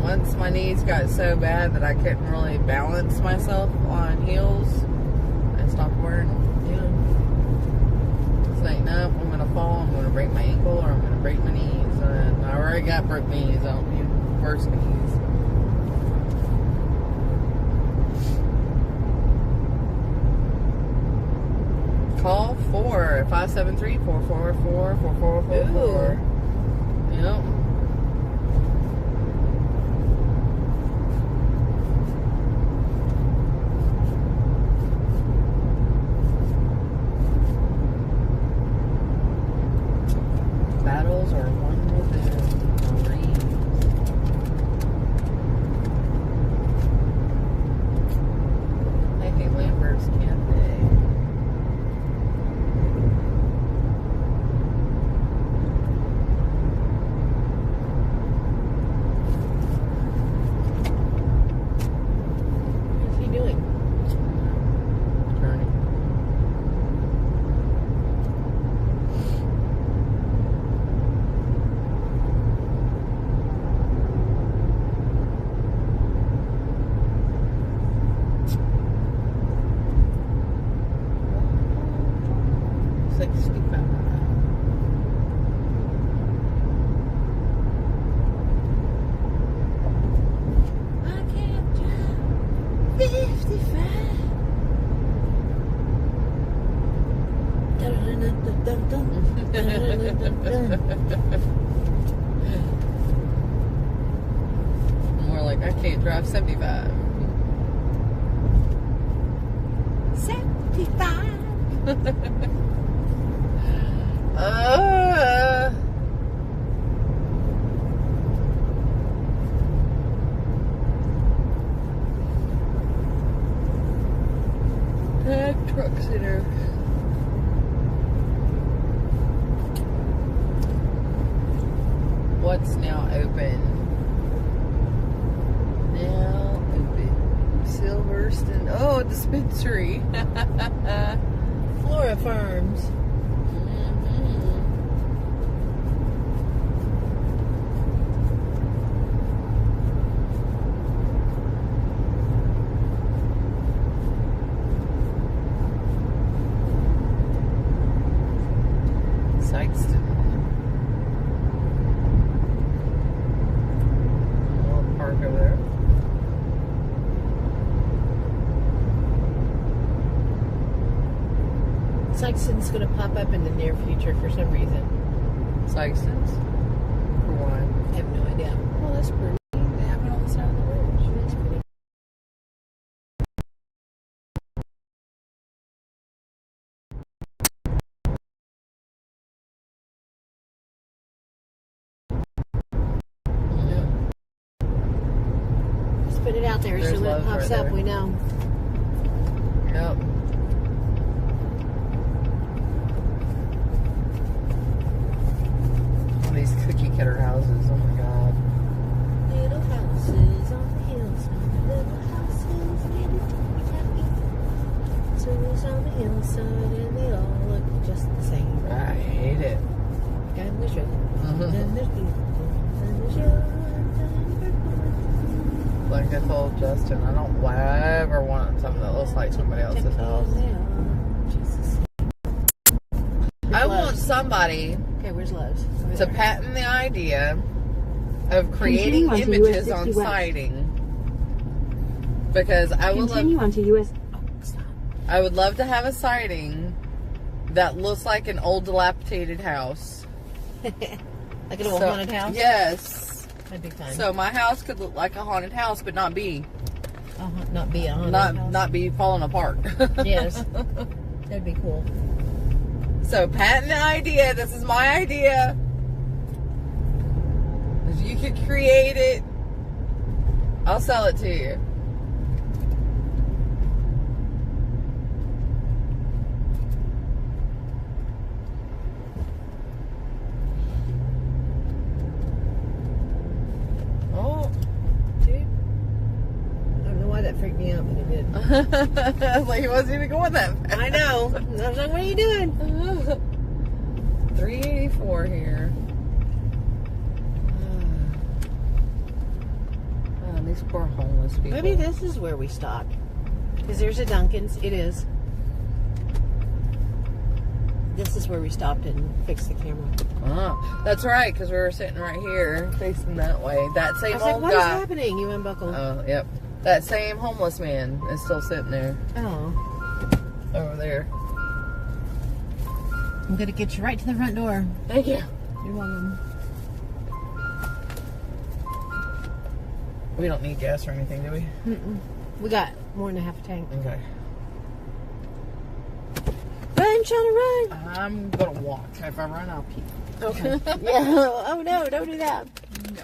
Once my knees got so bad that I couldn't really balance myself on heels, I stopped wearing them. Yeah. It's like, no, I'm going to fall, I'm going to break my ankle, or I'm going to break my knees. And I already got broke knees, I don't need worse knees. Call 573-444-4444. Yep. Battles are won within Marines. I think Lambert's Cafe. What's he doing? Turning. I can't drive 55. More like I can't drive 75. 75. Truck sitter. What's now open? Now open. Silverston. Oh, a dispensary. Flora Farms. Sykeston. Little park over there. Sykeston's going to pop up in the near future for some reason. Sykeston's? For wine. I have no idea. Well, that's pretty. They have it on the side of the road. That's pretty. Yeah. Let's put it out there There's so when it love pops right up, there. we know. Yep. All these cookie cutter houses. Oh my god. Little houses on sun and they all look just the same. I hate it. And there's red. Mhm. And there's blue. And there's yellow. And there's purple. Like I told Justin, I don't ever want something that looks like somebody else's house. Jesus. I want somebody Okay, where's Love's? Over to there. patent the idea of creating Continue onto images US on 60 West. siding. Because I would Continue love, onto US. I would love to have a siding that looks like an old dilapidated house. Like an old haunted house? Yes. That'd be fun. So my house could look like a haunted house, but not be. Not be a haunted house. Not be falling apart. Yes. That'd be cool. So patent the idea. This is my idea. If you could create it, I'll sell it to you. Oh, Dude. I don't know why that freaked me out, but it did. like he wasn't even going that fast. I know. I was like, what are you doing? 384 here. Oh, these poor homeless people. Maybe this is where we stopped. Because there's a Dunkin's. It is. This is where we stopped and fixed the camera. Oh, that's right, because we were sitting right here, facing that way. That I same was like, old what is guy. happening? You unbuckled. Oh, yep. That same homeless man is still sitting there, Oh. over there. I'm going to get you right to the front door. Thank you. You're welcome. We don't need gas or anything, do we? Mm-mm. We got more than a half a tank. Okay. Run, Shauna, run! I'm gonna walk. If I run, I'll pee. Okay. Yeah. Oh, no, don't do that. No.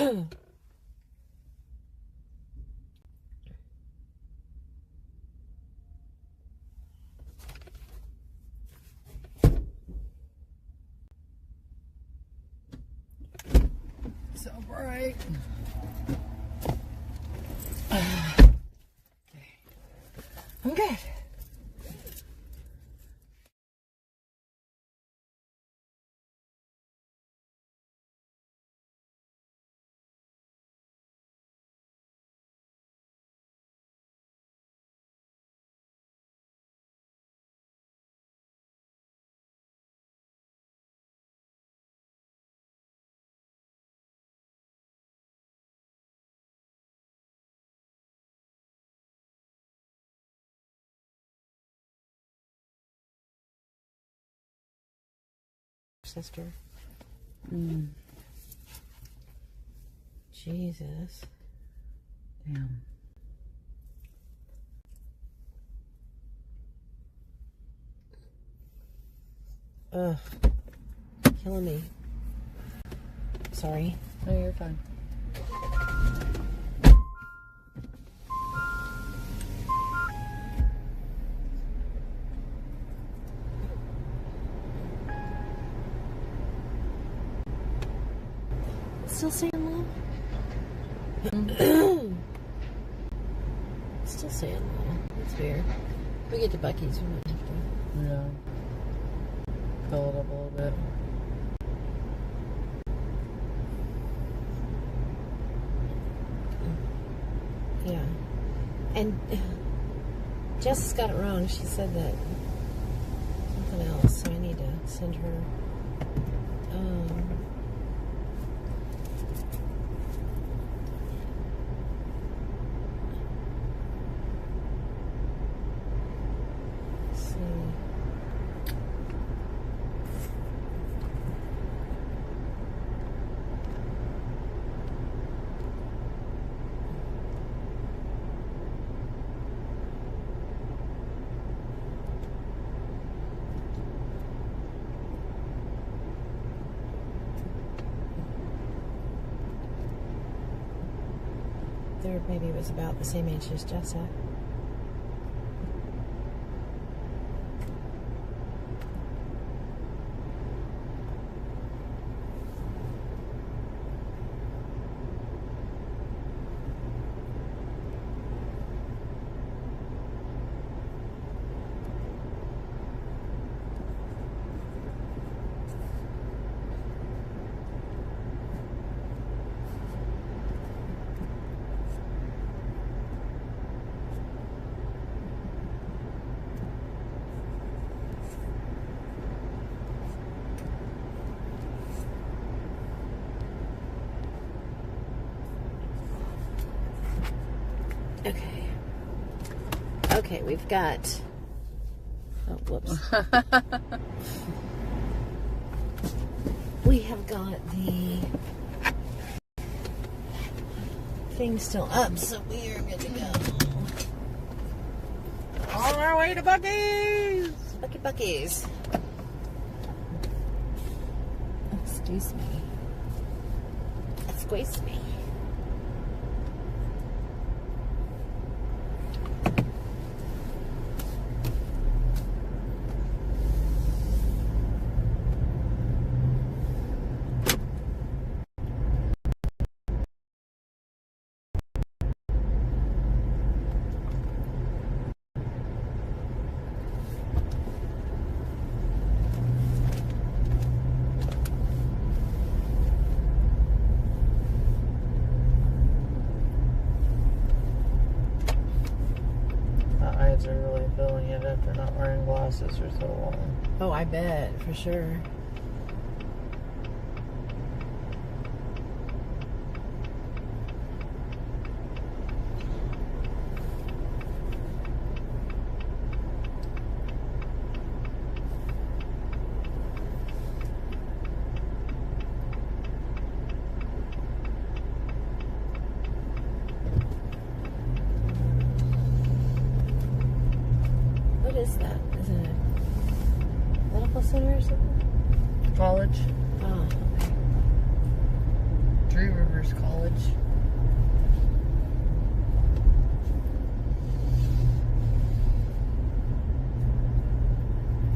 So bright. I'm good. Sister. Mm. Jesus. Damn. Ugh. Killing me. Sorry. No, you're fine. Still saying low? Still saying low. That's weird. We get to Buc-ee's, we might have to. Yeah. Fill it up a little bit. Yeah. And Jess got it wrong. She said that something else, so I need to send her. Let's see. Third maybe was about the same age as Jessa. Okay. Okay, we've got... Oh, whoops. We have got the thing still up, so we are good to go. On our way to Buc-ee's! Buc-ee's. Excuse me. Excuse me. Eyes are really feeling it after not wearing glasses for so long. Oh, I bet, for sure. What is that? Is it a medical center or something? College? Oh, okay. Three Rivers College.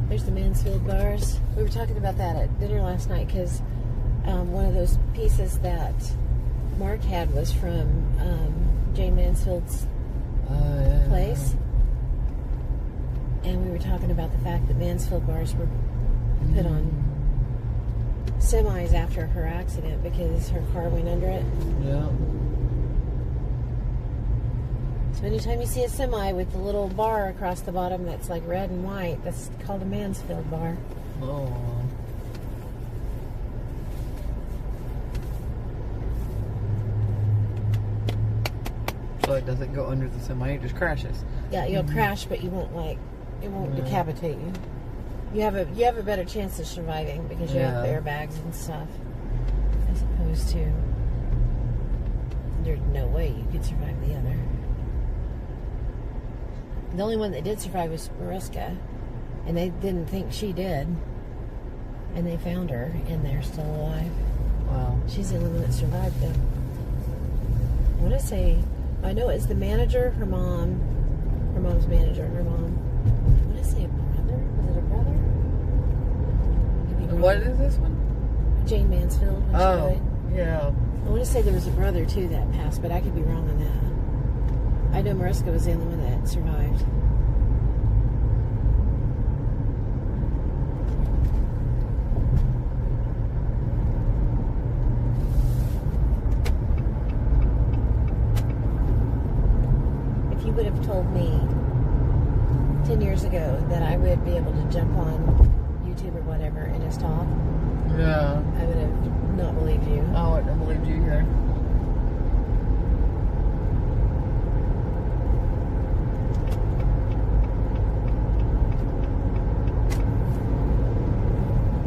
There's the Mansfield bars. We were talking about that at dinner last night because one of those pieces that Mark had was from Jane Mansfield's place. And we were talking about the fact that Mansfield bars were put on semis after her accident because her car went under it. Yeah. So anytime you see a semi with the little bar across the bottom that's like red and white, that's called a Mansfield bar. Oh. So it doesn't go under the semi, it just crashes. Yeah, you'll crash, but you won't it won't decapitate you. You have a better chance of surviving because you have airbags and stuff, as opposed to there's no way you could survive the other. The only one that did survive was Mariska, and they didn't think she did, and they found her, and they're still alive. Wow. She's the only one that survived though. I know it's the manager, her mom's manager, her mom. I want to say a brother. Was it a brother? Maybe What is this one? Jane Mansfield. When she died. Yeah. I want to say there was a brother too that passed, but I could be wrong on that. I know Mariska was the only one that survived. If you would have told me 10 years ago that I would be able to jump on YouTube or whatever and just talk, Yeah. I would have not believed you. I wouldn't have believed you either.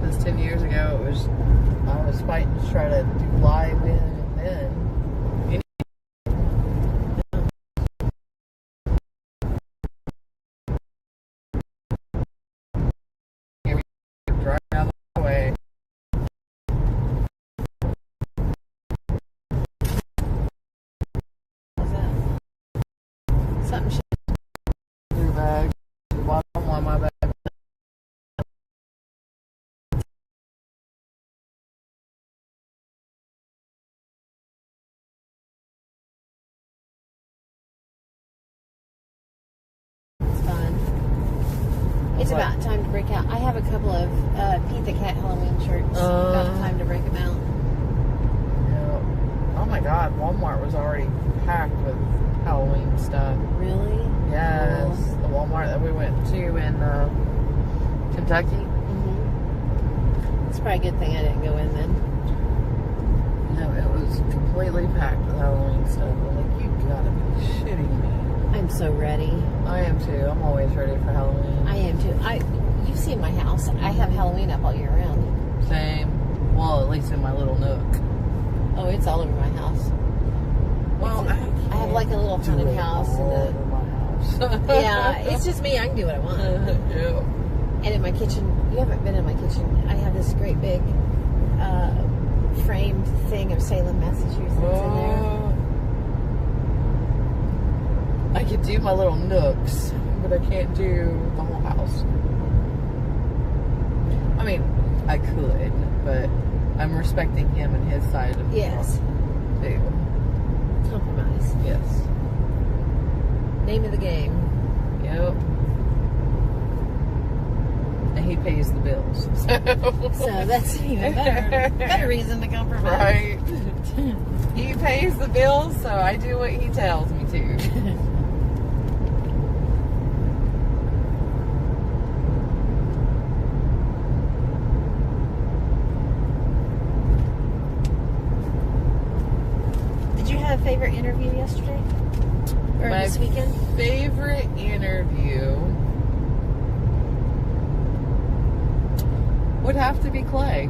This 10 years ago, I was fighting to try to do live in and then. Drive down the way. What's that? Something Your bag. The bottom one, my bag. It's fun. It's What? about time to break out. I have a couple of Pete the Cat Halloween shirts. About time to break them out. Yeah. Oh my God, Walmart was already packed with Halloween stuff. Really? Yes, the Walmart that we went to in Kentucky. Mm-hmm. It's probably a good thing I didn't go in then. No, it was completely packed with Halloween stuff. I'm like, you gotta be shitting me. I'm so ready. I am too. I'm always ready for Halloween. I am too. You've seen my house. I have Halloween up all year round. Same. Well, at least in my little nook. Oh, it's all over my house. Well, I have like a little haunted house. All over my house. Yeah, it's just me. I can do what I want. Yeah. And in my kitchen, you haven't been in my kitchen. I have this great big framed thing of Salem, Massachusetts in there. I could do my little nooks, but I can't do the whole house. I mean, I could, but I'm respecting him and his side of the Yes. house, too. Compromise. Yes. Name of the game. Yep. And he pays the bills. So that's an even better reason to compromise. Right. He pays the bills, so I do what he tells me to. Did you have a favorite interview yesterday? Or My this weekend? favorite interview would have to be Clay.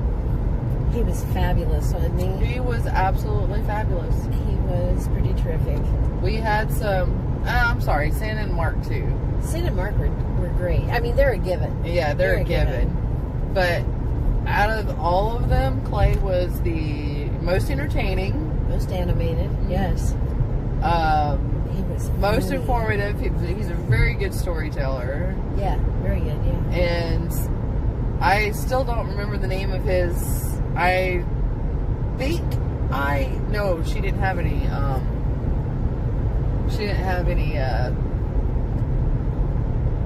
He was fabulous, wasn't he? He was absolutely fabulous. He was pretty terrific. We had some, I'm sorry, Sam and Mark too. Sid and Mark were great. I mean, they're a given. Yeah, they're a given. But out of all of them, Clay was the most entertaining, most animated. Yes. He was most funny. informative. He's a very good storyteller. Yeah, very good. Yeah. And I still don't remember the name of his. I think no, she didn't have any. She didn't have any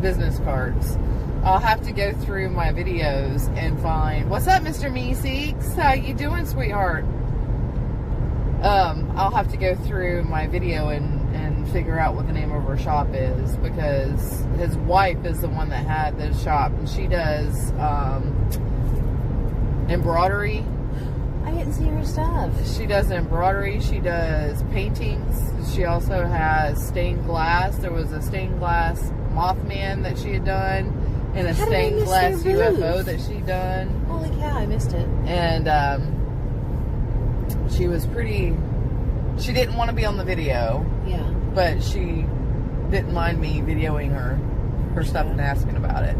business cards. I'll have to go through my videos and find. What's up, Mr. Meeseeks? How you doing, sweetheart? I'll have to go through my video and figure out what the name of her shop is, because his wife is the one that had the shop, and she does embroidery. I didn't see her stuff. She does embroidery. She does paintings. She also has stained glass. There was a stained glass Mothman that she had done, and a How did I stained miss glass their booth? UFO that she done. Holy cow, I missed it. And she was pretty. She didn't want to be on the video, Yeah. but she didn't mind me videoing her stuff and asking about it.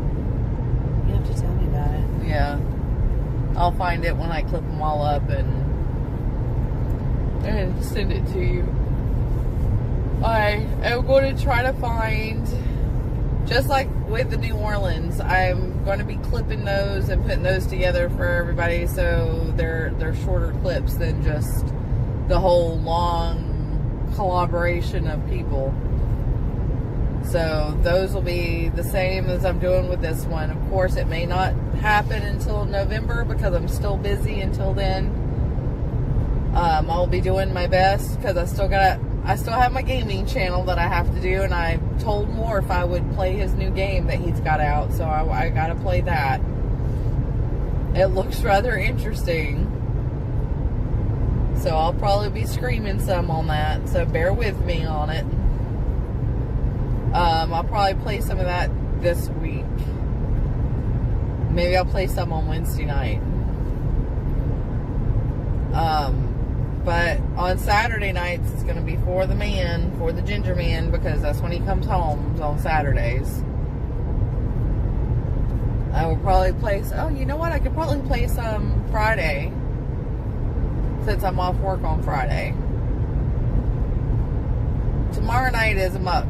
You have to tell me about it. Yeah. I'll find it when I clip them all up and send it to you. I am going to try to find, just like with the New Orleans, I'm going to be clipping those and putting those together for everybody, so they're shorter clips than just the whole long collaboration of people. So those will be the same as I'm doing with this one. Of course, it may not happen until November because I'm still busy until then. I'll be doing my best because I still have my gaming channel that I have to do, and I told Moore if I would play his new game that he's got out, so I got to play that. It looks rather interesting. So I'll probably be screaming some on that, so bear with me on it. I'll probably play some of that this week. Maybe I'll play some on Wednesday night. But on Saturday nights, it's going to be for the ginger man, because that's when he comes home, on Saturdays. I will probably play, oh, you know what? I could probably play some Friday, since I'm off work on Friday. Tomorrow night is A.M.O.K.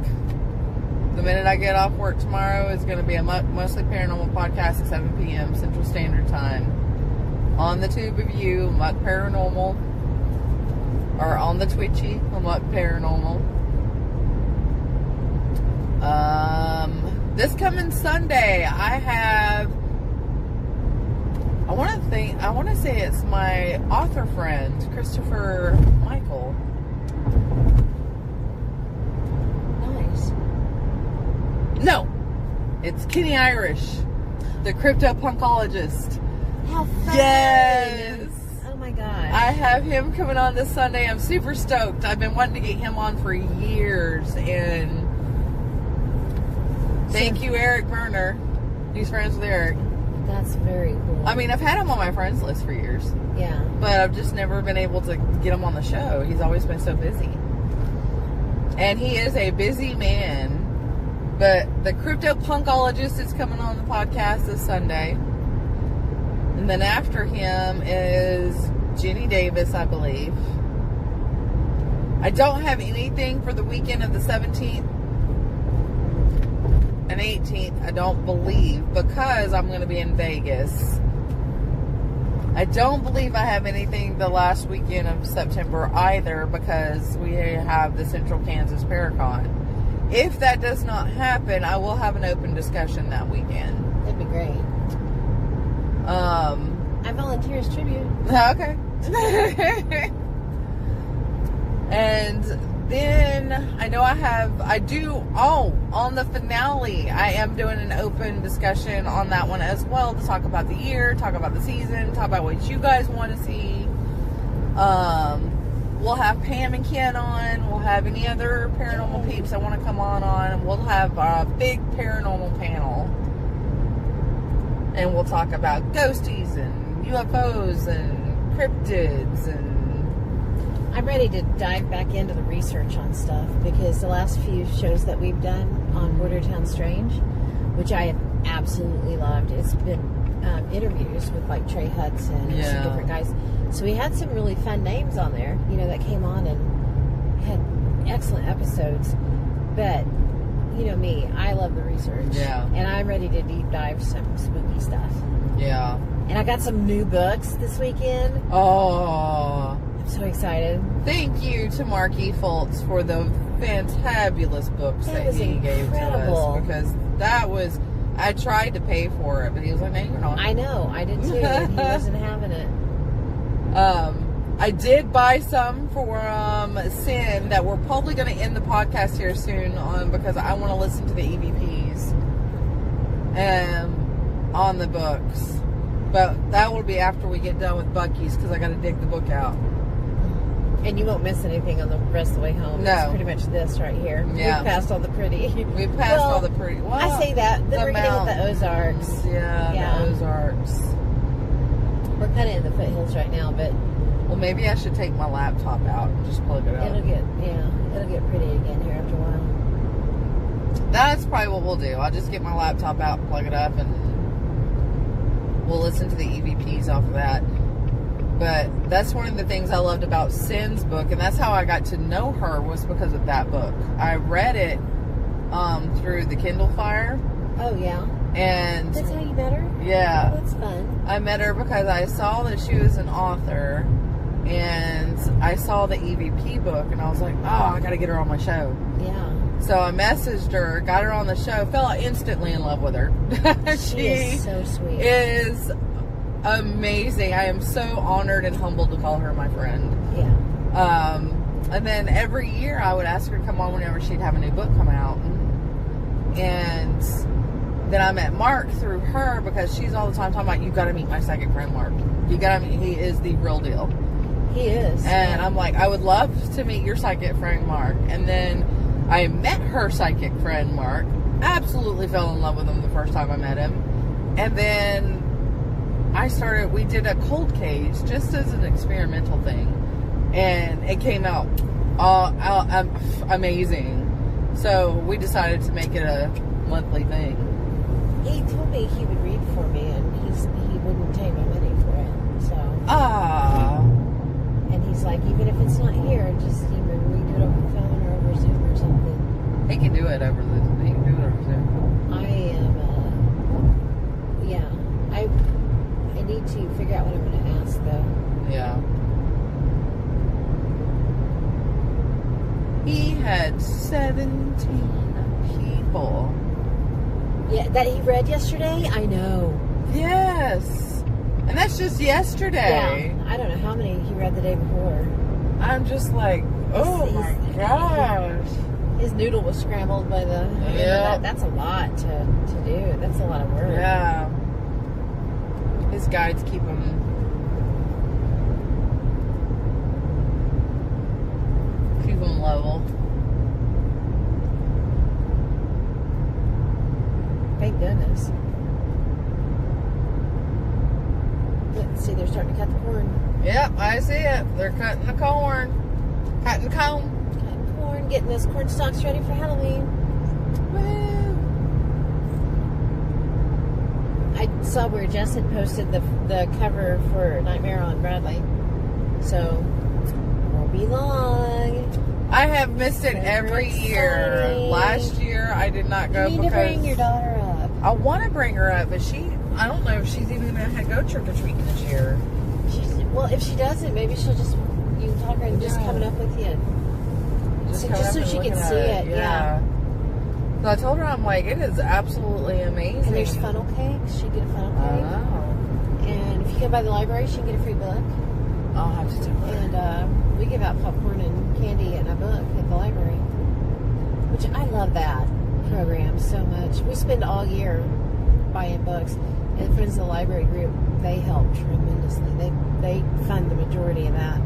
The minute I get off work tomorrow, is going to be A.M.O.K. Mostly Paranormal podcast at 7 p.m. Central Standard Time. On the Tube of You, A.M.O.K. Paranormal. Or on the Twitchy, A.M.O.K. Paranormal. This coming Sunday, I want to say it's my author friend, Christopher Michael. Nice. No, it's Kenny Irish, the crypto-punkologist. How fun. Yes. Oh my gosh. I have him coming on this Sunday. I'm super stoked. I've been wanting to get him on for years, and thank you, Eric Berner. He's friends with Eric. That's very cool. I mean, I've had him on my friends list for years, Yeah. but I've just never been able to get him on the show. He's always been so busy. And he is a busy man. But the crypto-punkologist is coming on the podcast this Sunday. And then after him is Jenny Davis, I believe. I don't have anything for the weekend of the 17th and 18th, I don't believe, because I'm going to be in Vegas. I don't believe I have anything the last weekend of September either, because we have the Central Kansas Paracon. If that does not happen, I will have an open discussion that weekend. That'd be great. I volunteer as tribute. Okay. And then I know on the finale, I am doing an open discussion on that one as well, to talk about the year, talk about the season, talk about what you guys want to see. We'll have Pam and Ken on. We'll have any other paranormal peeps that want to come on. And we'll have a big paranormal panel. And we'll talk about ghosties and UFOs and cryptids and... I'm ready to dive back into the research on stuff, because the last few shows that we've done on Bordertown Strange, which I have absolutely loved, it's been interviews with like Trey Hudson and some different guys. So we had some really fun names on there, you know, that came on and had excellent episodes. But, you know me, I love the research. Yeah. And I'm ready to deep dive some spooky stuff. Yeah. And I got some new books this weekend. Oh. I'm so excited. Thank you to Marky Fultz for the fantabulous books that was he gave to incredible. us. Because that was... I tried to pay for it, but he was like, no, you're not. I know. I did too. And he wasn't having it. I did buy some for Sin that we're probably going to end the podcast here soon because I want to listen to the EVPs on the books. But that will be after we get done with Bucky's because I got to dig the book out. And you won't miss anything on the rest of the way home. No. It's pretty much this right here. Yeah. We've passed all the pretty. We passed all the pretty. Well, I say that. Then we're getting with the Ozarks. Yeah, the Ozarks. We're kind of in the foothills right now, but Well, maybe I should take my laptop out and just plug it up. it'll get pretty again here after a while. That's probably what we'll do. I'll just get my laptop out, plug it up, and we'll listen to the EVPs off of that. But that's one of the things I loved about Sin's book, and that's how I got to know her, was because of that book. I read it through the Kindle Fire. Oh yeah. And That's how you met her? yeah. Oh, that's fun. I met her because I saw that she was an author, and I saw the EVP book, and I was like, oh, I got to get her on my show. Yeah. So I messaged her, got her on the show, fell instantly in love with her. She is so sweet. Is amazing. I am so honored and humbled to call her my friend. Yeah. And then every year I would ask her to come on whenever she'd have a new book come out. And then I met Mark through her because she's all the time talking about, you got to meet my psychic friend Mark. You got to meet, he is the real deal. He is. And I'm like, I would love to meet your psychic friend Mark. And then I met her psychic friend Mark. Absolutely fell in love with him the first time I met him. And then we did a cold cage just as an experimental thing. And it came out amazing. So we decided to make it a monthly thing. He told me he would read for me, and he wouldn't pay me money for it. So. And he's like, even if it's not here, just we do it over the phone or over Zoom or something. He can do it over Zoom. I need to figure out what I'm going to ask though. Yeah. He had 17 people. Yeah, that he read yesterday? I know. Yes. And that's just yesterday. Yeah. I don't know how many he read the day before. I'm just like, oh my gosh. His noodle was scrambled by the... Yeah. That's a lot to do. That's a lot of work. Yeah. His guides keep him level. Thank goodness. Let's see, they're starting to cut the corn. Yep, I see it. They're cutting the corn. Cutting comb. Cutting corn, getting those corn stalks ready for Halloween. Woo. I saw where Jess had posted the cover for Nightmare on Bradley. So, won't be long. I have missed it every year. Exciting. Last year, I did not go You need because to bring your daughter up. I want to bring her up, but I don't know if she's even going to go trick-or-treating this year. Well, if she doesn't, maybe she'll just, you can talk her into just coming up with you. Just so she can see it, yeah. So I told her, I'm like, it is absolutely amazing. And there's funnel cakes. She can get a funnel cake. Oh. And if you come by the library, she can get a free book. I'll have to do it. And we give out popcorn and candy and a book at the library. Which I love that program so much. We spend all year buying books. And Friends of the Library group, they help tremendously. They fund the majority of that.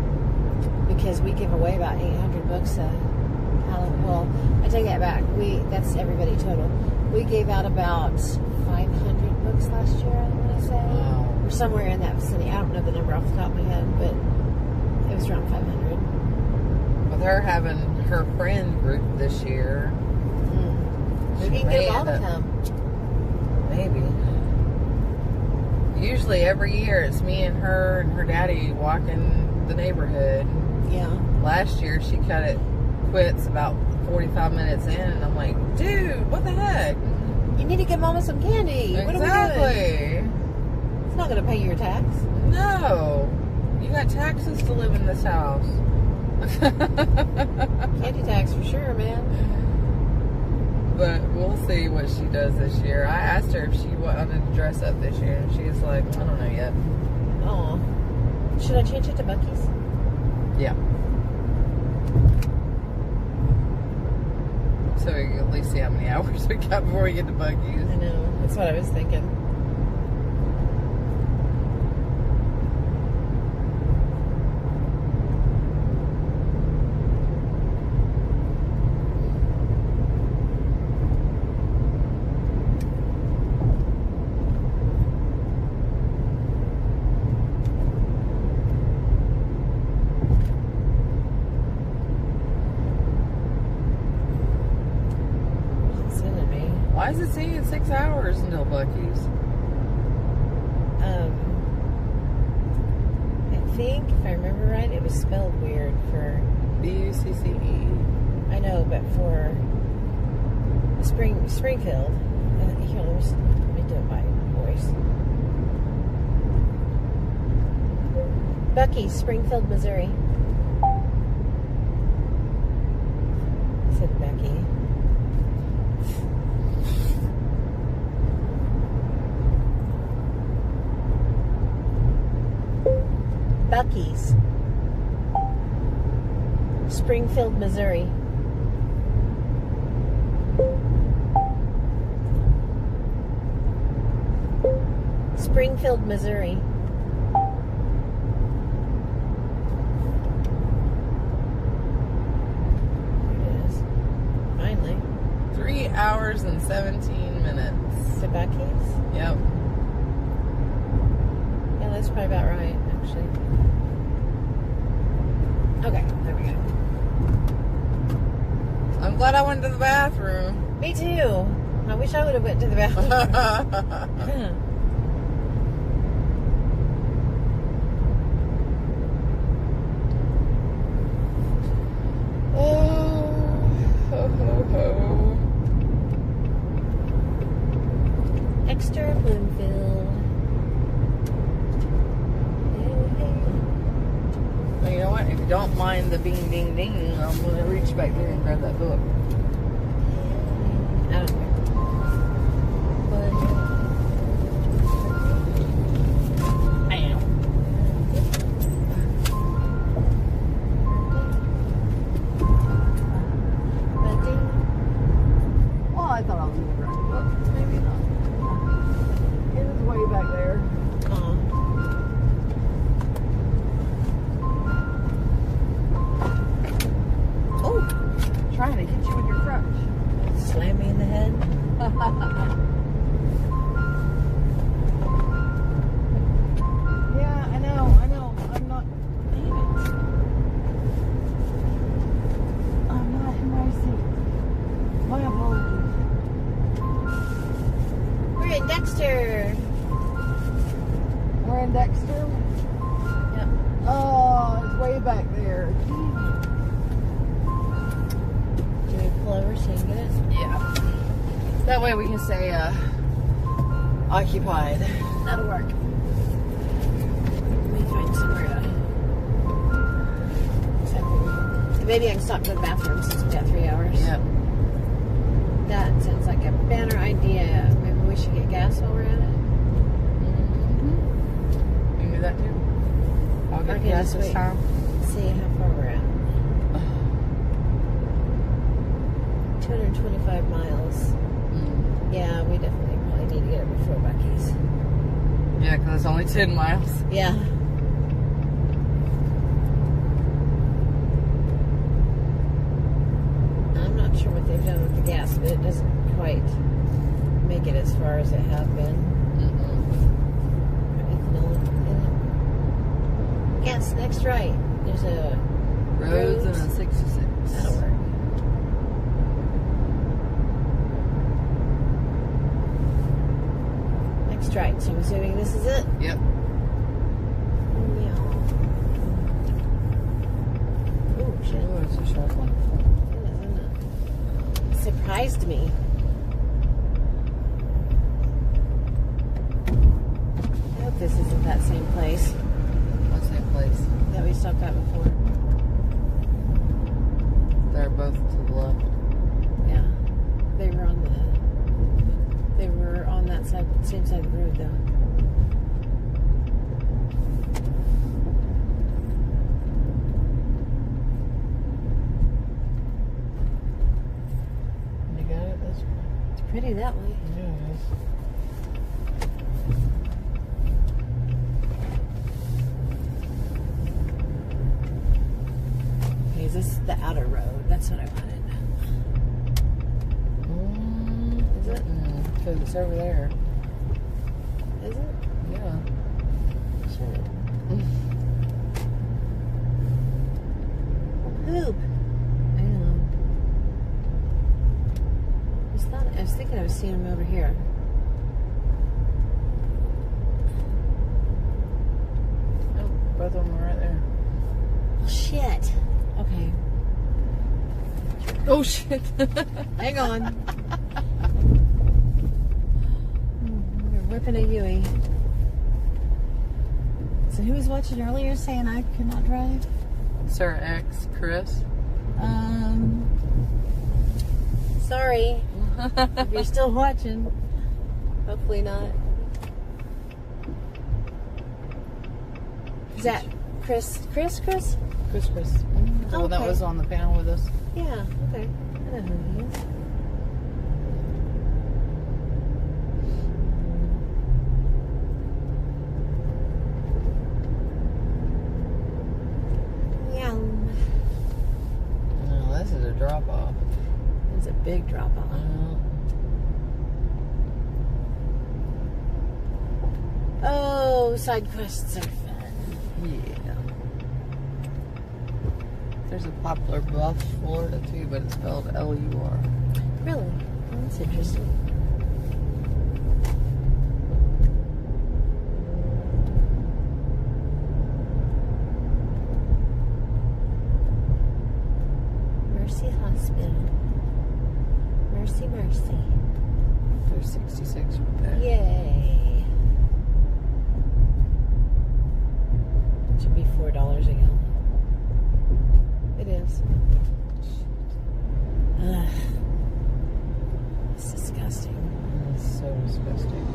Because we give away about 800 books well, I take that back. That's everybody total. We gave out about 500 books last year, I want to say. Wow. Or somewhere in that vicinity. I don't know the number off the top of my head, but it was around 500. With her having her friend group this year. Maybe you can get them all to come. Maybe. Usually every year it's me and her daddy walking the neighborhood. Yeah. Last year she cut it quits about 45 minutes in, and I'm like, dude, what the heck? You need to give Mama some candy. What are we doing? Exactly. It's not going to pay your tax. No. You got taxes to live in this house. Candy tax for sure, man. But we'll see what she does this year. I asked her if she wanted to dress up this year, and she's like, I don't know yet. Oh. Should I change it to Bucky's? Yeah. So we can at least see how many hours we got before we get to Bucky's. I know. That's what I was thinking. Why is it saying 6 hours until Bucky's? I think, if I remember right, it was spelled weird for... B-U-C-C-E. I know, but for Springfield. Here, let me do it by voice. Bucky's, Springfield, Missouri. I said Becky. Bucky's, Springfield, Missouri. Springfield, Missouri. There it is. Finally. 3 hours and 17 minutes. To Bucky's? Yep. Yeah, that's probably about right, actually. Okay, there we go. I'm glad I went to the bathroom. Me too. I wish I would have went to the bathroom. Extra Bloomfield. Well, you know what? If you don't mind the bing, ding, ding, I'm going to reach back there and grab that book. I don't care. Well, I thought I was going to grab the book. Maybe not. It was way back there. Oh, trying to hit you with your crutch. Slam me in the head. Yeah, I know. I'm not. Damn it. I'm not in my seat. My apologies. We're in Dexter. We're in Dexter? Yep. Oh, it's way back there. Do we pull over so you can get it? Yeah. That way we can stay occupied. That'll work. Let me find somewhere to... Maybe I can stop to the bathroom since we've got 3 hours. Yep. That sounds like a banner idea. Maybe we should get gas while we're at it. You can do that too. I'll get Okay, gas just this wait. time. See how far we're at. 225 miles. Yeah, we definitely probably need to get it before Bucky's. Yeah, because it's only 10 miles. Yeah. I'm not sure what they've done with the gas, but it doesn't quite make it as far as it has been. Ethanol in it. Gas next right. There's a Roads and a 66. That'll work. right, so I'm assuming this is it? Yep. Yeah. Oh, shit. Oh, it's a sharp one. It surprised me. I hope this isn't that same place What's that place? that we stopped at before. They're both to the left. Yeah. They were on that side, same side of the road though. You got it this way. It's pretty that way. Yeah, it is. Okay, is this the outer road? That's what I wanted. Is it? Because it's over there. Is it? Yeah. Shit. Poop. I know. I was thinking I was seeing him over here. Oh, both of them are right there. Oh, shit. Okay. Oh, shit. Hang on. We're whipping a Yui. So who was watching earlier saying I could not drive? Sir X, Chris. Sorry. If you're still watching. Hopefully not. Is that Chris? Chris. The Oh, one that okay. was on the panel with us. Yeah, okay. I know who he is. Yum. No, this is a drop off. It's a big drop off. Oh, side quests are fun. Yeah. There's a Poplar Bluff, Florida too, but it's spelled L-U-R. Really? Oh, that's interesting. Mercy Hospital. Mercy, mercy. There's 66 right there. Yay. Should be $4 a gallon. It is. Ugh. It's disgusting. It's so disgusting.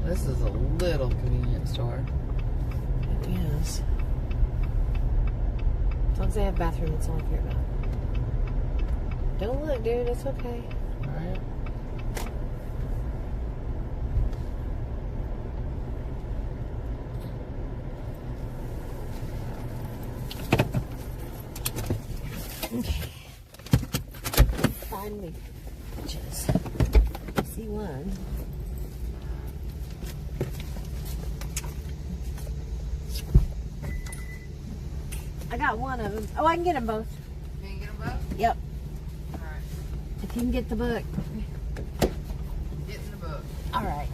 This is a little convenience store. It is. As long as they have a bathroom, that's all I care about. Don't look, dude. It's okay. Alright. Okay. Finally, bitches. See one. I got one of them. Oh, I can get them both. Can you get them both? Yep. Alright. If you can get the book. Get in the book. All right.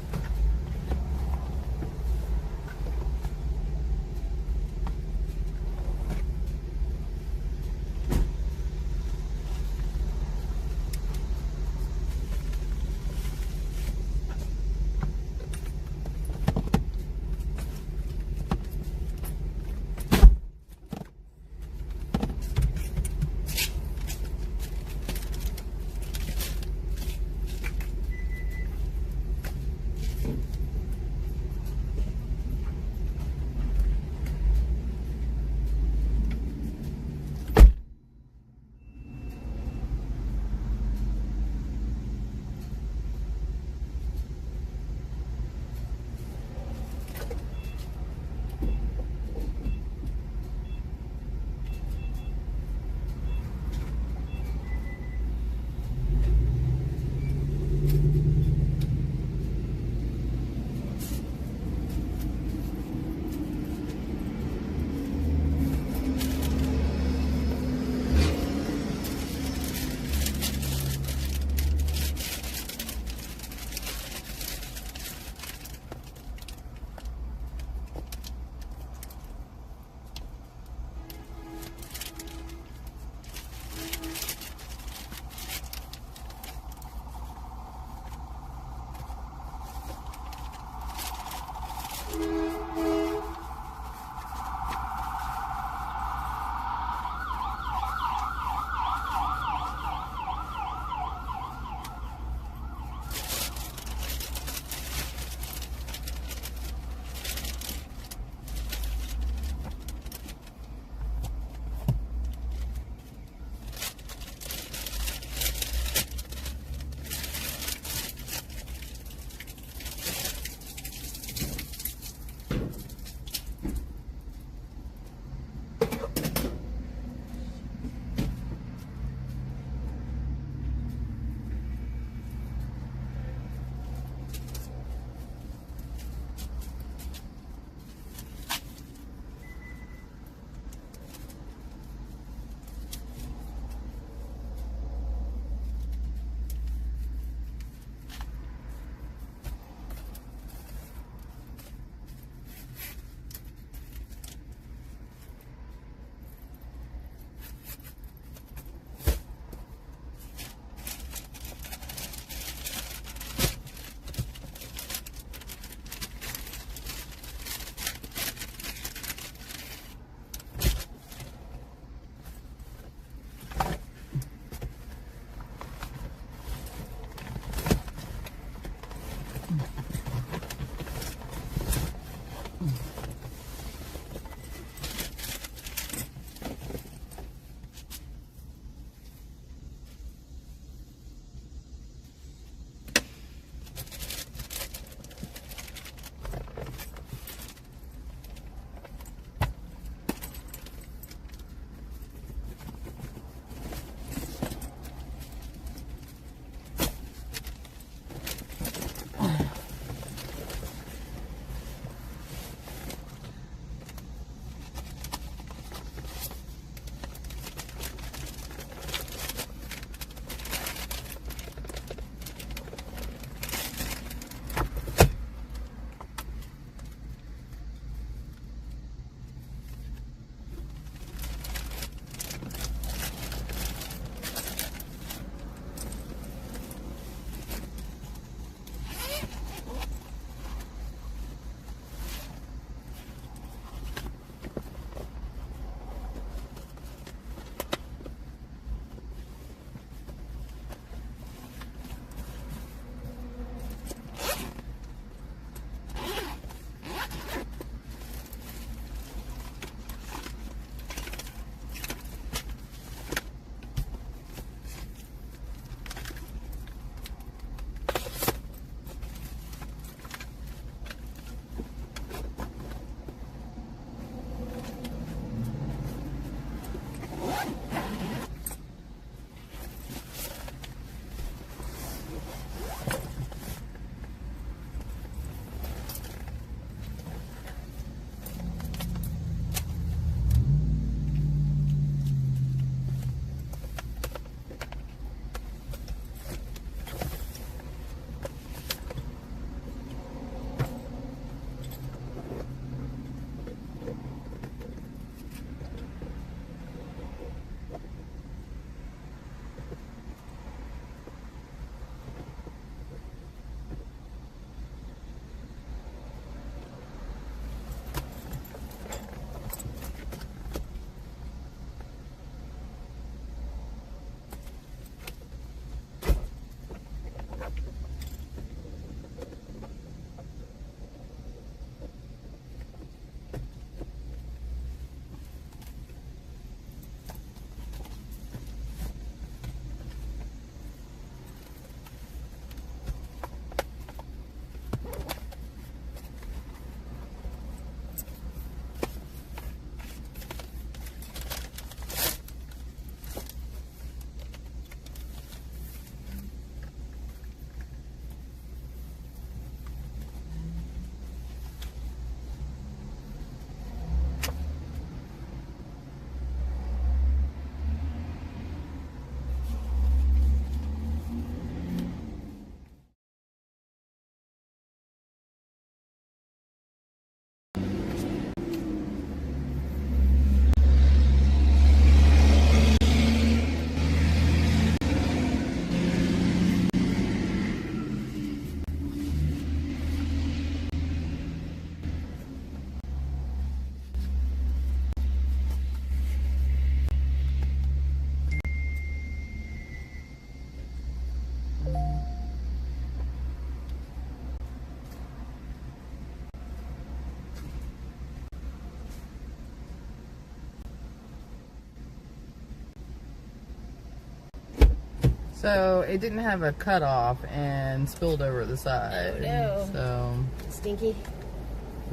So it didn't have a cutoff and spilled over the side. Oh, no. So Stinky.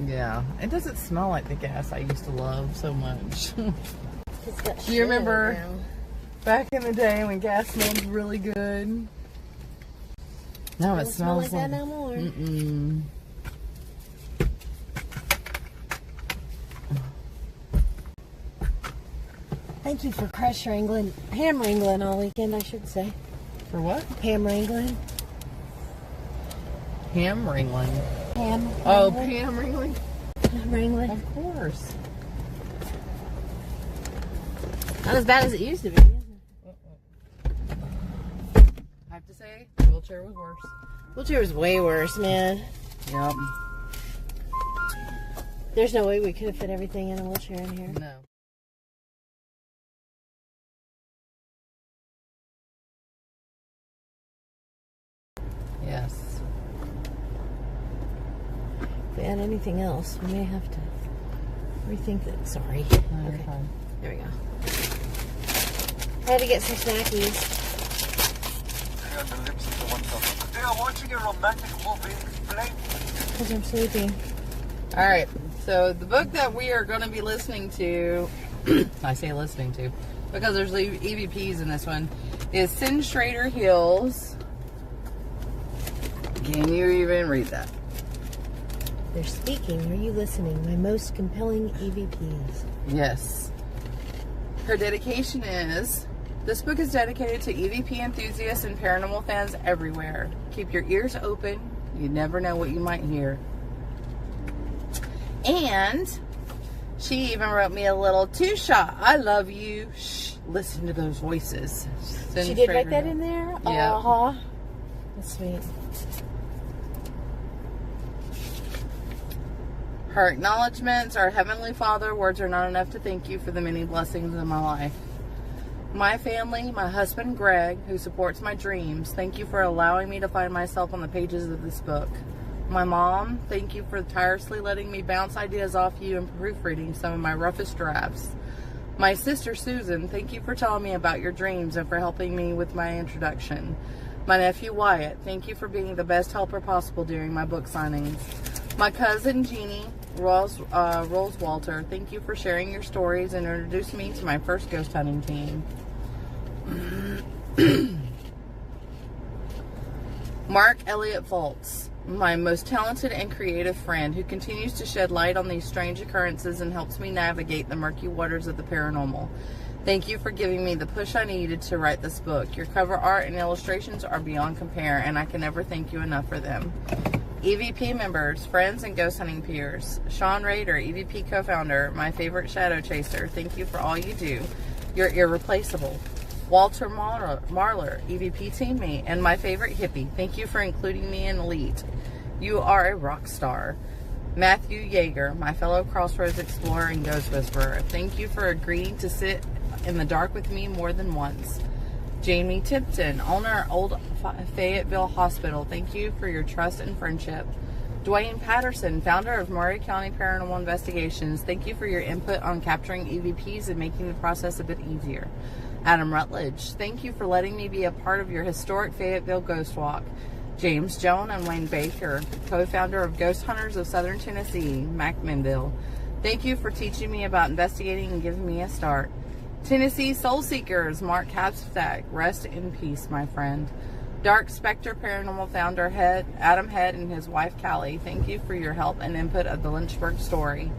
yeah, it doesn't smell like the gas I used to love so much. It's got Do you remember shit now. back in the day when gas smelled really good? Now it Doesn't smell smells like like that no more. Mm-mm. Thank you for crush wrangling, ham wrangling all weekend, I should say. For what? Ham wrangling. Ham wrangling. Ham. Oh, wrangling. ham wrangling? Ham wrangling. Of course. Not as bad as it used to be. Is it? I have to say, the wheelchair was worse. Wheelchair was way worse, man. Yep. There's no way we could have fit everything in a wheelchair in here. No. Yes. If we add anything else, we may have to rethink that. Sorry. No, you're Okay. fine. There we go. I had to get some snackies. On the lips of the one talking. They are watching a romantic movie. Explain. Because I'm sleepy. All right. So the book that we are going to be listening to, I say listening to, because there's EVPs in this one, is Sin Schrader Hill's. Can you even read that? They're speaking. Are you listening? My most compelling EVPs. Yes. Her dedication is, this book is dedicated to EVP enthusiasts and paranormal fans everywhere. Keep your ears open. You never know what you might hear. And she even wrote me a little two-shot. I love you. Shh, listen to those voices. She did write that in there? Yeah. Uh-huh. That's sweet. Her acknowledgments are, Heavenly Father, words are not enough to thank you for the many blessings in my life. My family, my husband Greg, who supports my dreams, thank you for allowing me to find myself on the pages of this book. My mom, thank you for tirelessly letting me bounce ideas off you and proofreading some of my roughest drafts. My sister Susan, thank you for telling me about your dreams and for helping me with my introduction. My nephew Wyatt, thank you for being the best helper possible during my book signings. My cousin Jeannie Rose Walter, thank you for sharing your stories and introducing me to my first ghost hunting team. Mark Elliott Fultz, my most talented and creative friend who continues to shed light on these strange occurrences and helps me navigate the murky waters of the paranormal. Thank you for giving me the push I needed to write this book. Your cover art and illustrations are beyond compare, and I can never thank you enough for them. EVP members, friends, and ghost hunting peers. Sean Rader, EVP co-founder, my favorite shadow chaser. Thank you for all you do. You're irreplaceable. Walter Marler, EVP teammate, and my favorite hippie. Thank you for including me in Elite. You are a rock star. Matthew Yeager, my fellow Crossroads explorer and ghost whisperer. Thank you for agreeing to sit in the dark with me more than once. Jamie Tipton, owner of Old Fayetteville Hospital. Thank you for your trust and friendship. Dwayne Patterson, founder of Murray County Paranormal Investigations. Thank you for your input on capturing EVPs and making the process a bit easier. Adam Rutledge, thank you for letting me be a part of your historic Fayetteville Ghost Walk. James Joan and Wayne Baker, co-founder of Ghost Hunters of Southern Tennessee, McMinnville. Thank you for teaching me about investigating and giving me a start. Tennessee Soul Seekers, Mark Capstack, rest in peace, my friend. Dark Spectre Paranormal founder Adam Head and his wife Callie, thank you for your help and input of the Lynchburg story.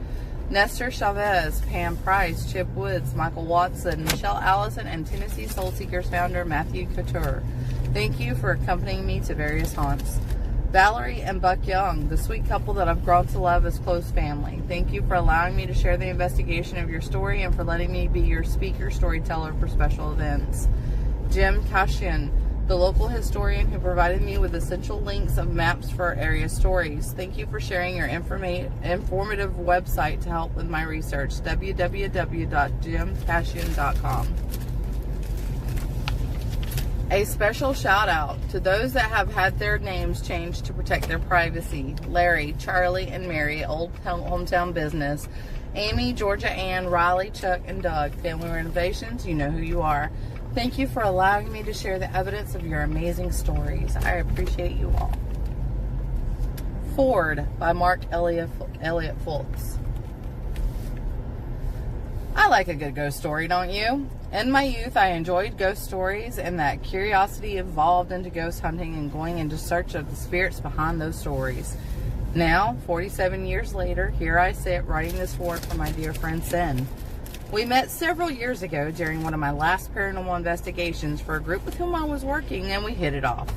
Nestor Chavez, Pam Price, Chip Woods, Michael Watson, Michelle Allison, and Tennessee Soul Seekers founder Matthew Couture. Thank you for accompanying me to various haunts. Valerie and Buck Young, the sweet couple that I've grown to love as close family. Thank you for allowing me to share the investigation of your story and for letting me be your speaker storyteller for special events. Jim Cashian, the local historian who provided me with essential links of maps for area stories. Thank you for sharing your informative website to help with my research, www.jimcashian.com. A special shout out to those that have had their names changed to protect their privacy. Larry, Charlie, and Mary, Old Hometown Business. Amy, Georgia Ann, Riley, Chuck, and Doug. Family Renovations, you know who you are. Thank you for allowing me to share the evidence of your amazing stories. I appreciate you all. Ford by Mark Elliott Fultz. I like a good ghost story, don't you? In my youth, I enjoyed ghost stories, and that curiosity evolved into ghost hunting and going into search of the spirits behind those stories. Now, 47 years later, here I sit writing this forward for my dear friend Sin. We met several years ago during one of my last paranormal investigations for a group with whom I was working, and we hit it off.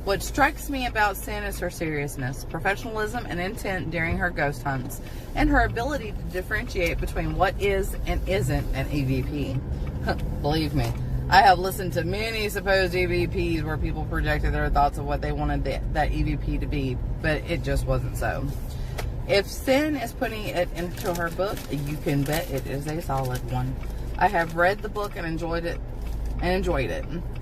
What strikes me about Sin is her seriousness, professionalism, and intent during her ghost hunts, and her ability to differentiate between what is and isn't an EVP. Believe me, I have listened to many supposed EVPs where people projected their thoughts of what they wanted that EVP to be, but it just wasn't so. If Sin is putting it into her book, you can bet it is a solid one. I have read the book and enjoyed it.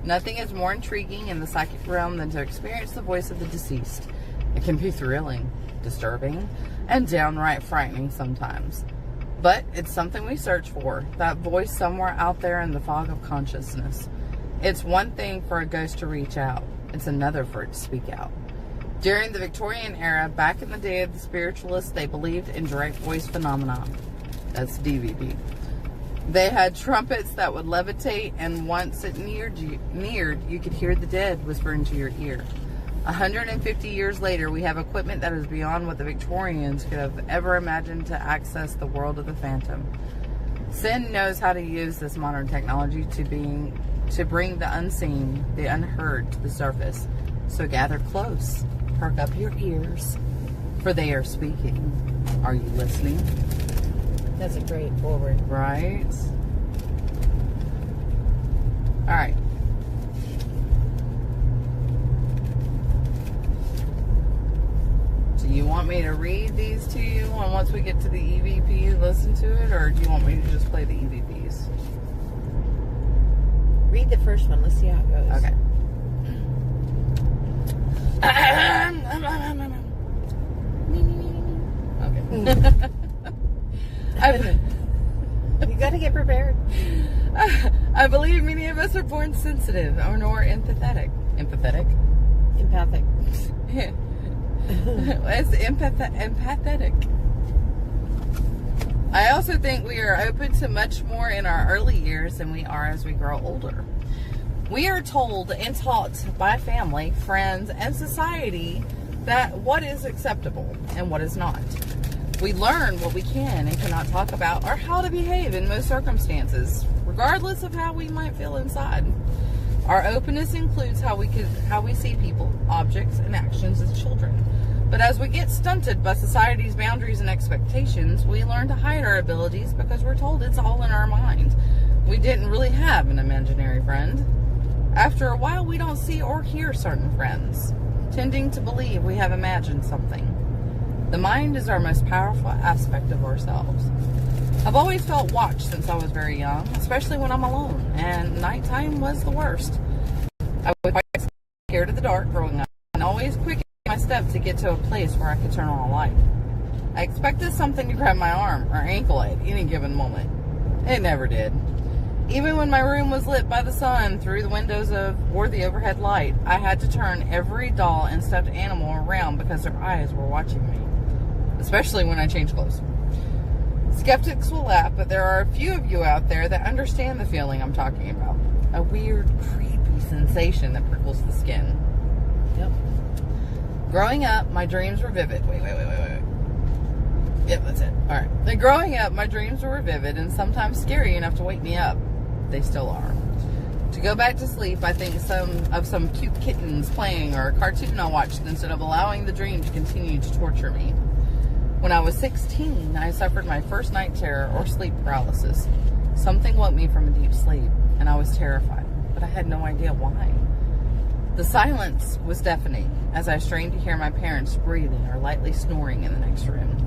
Nothing is more intriguing in the psychic realm than to experience the voice of the deceased. It can be thrilling, disturbing, and downright frightening sometimes. But it's something we search for, that voice somewhere out there in the fog of consciousness. It's one thing for a ghost to reach out. It's another for it to speak out. During the Victorian era, back in the day of the spiritualists, they believed in direct voice phenomena. That's DVP. They had trumpets that would levitate, and once it neared, you could hear the dead whisper into your ear. 150 years later, we have equipment that is beyond what the Victorians could have ever imagined to access the world of the phantom. Sin knows how to use this modern technology to bring the unseen, the unheard to the surface. So gather close, perk up your ears, for they are speaking. Are you listening? That's a great forward. Right? All right. Do you want me to read these to you, and once we get to the EVPs, listen to it, or do you want me to just play the EVPs? Read the first one. Let's see how it goes. Okay. Okay. You got to get prepared. I believe many of us are born sensitive or nor empathetic. Empathic. It's empathetic. I also think we are open to much more in our early years than we are as we grow older. We are told and taught by family, friends, and society that what is acceptable and what is not. We learn what we can and cannot talk about or how to behave in most circumstances, regardless of how we might feel inside. Our openness includes how we see people, objects, and actions as children. But as we get stunted by society's boundaries and expectations, we learn to hide our abilities because we're told it's all in our mind. We didn't really have an imaginary friend. After a while, we don't see or hear certain friends, tending to believe we have imagined something. The mind is our most powerful aspect of ourselves. I've always felt watched since I was very young, especially when I'm alone, and nighttime was the worst. I was quite scared of the dark growing up, and always quickened my step to get to a place where I could turn on a light. I expected something to grab my arm or ankle at any given moment. It never did. Even when my room was lit by the sun through the windows or the overhead light, I had to turn every doll and stuffed animal around because their eyes were watching me, especially when I changed clothes. Skeptics will laugh, but there are a few of you out there that understand the feeling I'm talking about. A weird, creepy sensation that prickles the skin. Yep. Growing up, my dreams were vivid. Wait. Yep, that's it. All right. Growing up, my dreams were vivid and sometimes scary enough to wake me up. They still are. To go back to sleep, I think of some cute kittens playing or a cartoon I watched instead of allowing the dream to continue to torture me. When I was 16, I suffered my first night terror or sleep paralysis. Something woke me from a deep sleep, and I was terrified, but I had no idea why. The silence was deafening as I strained to hear my parents breathing or lightly snoring in the next room.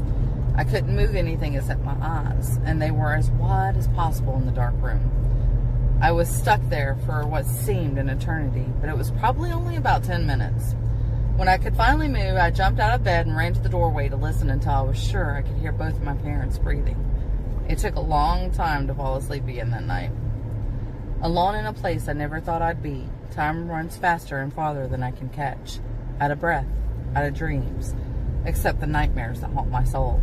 I couldn't move anything except my eyes, and they were as wide as possible in the dark room. I was stuck there for what seemed an eternity, but it was probably only about 10 minutes. When I could finally move, I jumped out of bed and ran to the doorway to listen until I was sure I could hear both of my parents breathing. It took a long time to fall asleep again that night. Alone in a place I never thought I'd be. Time runs faster and farther than I can catch. Out of breath, out of dreams, except the nightmares that haunt my soul.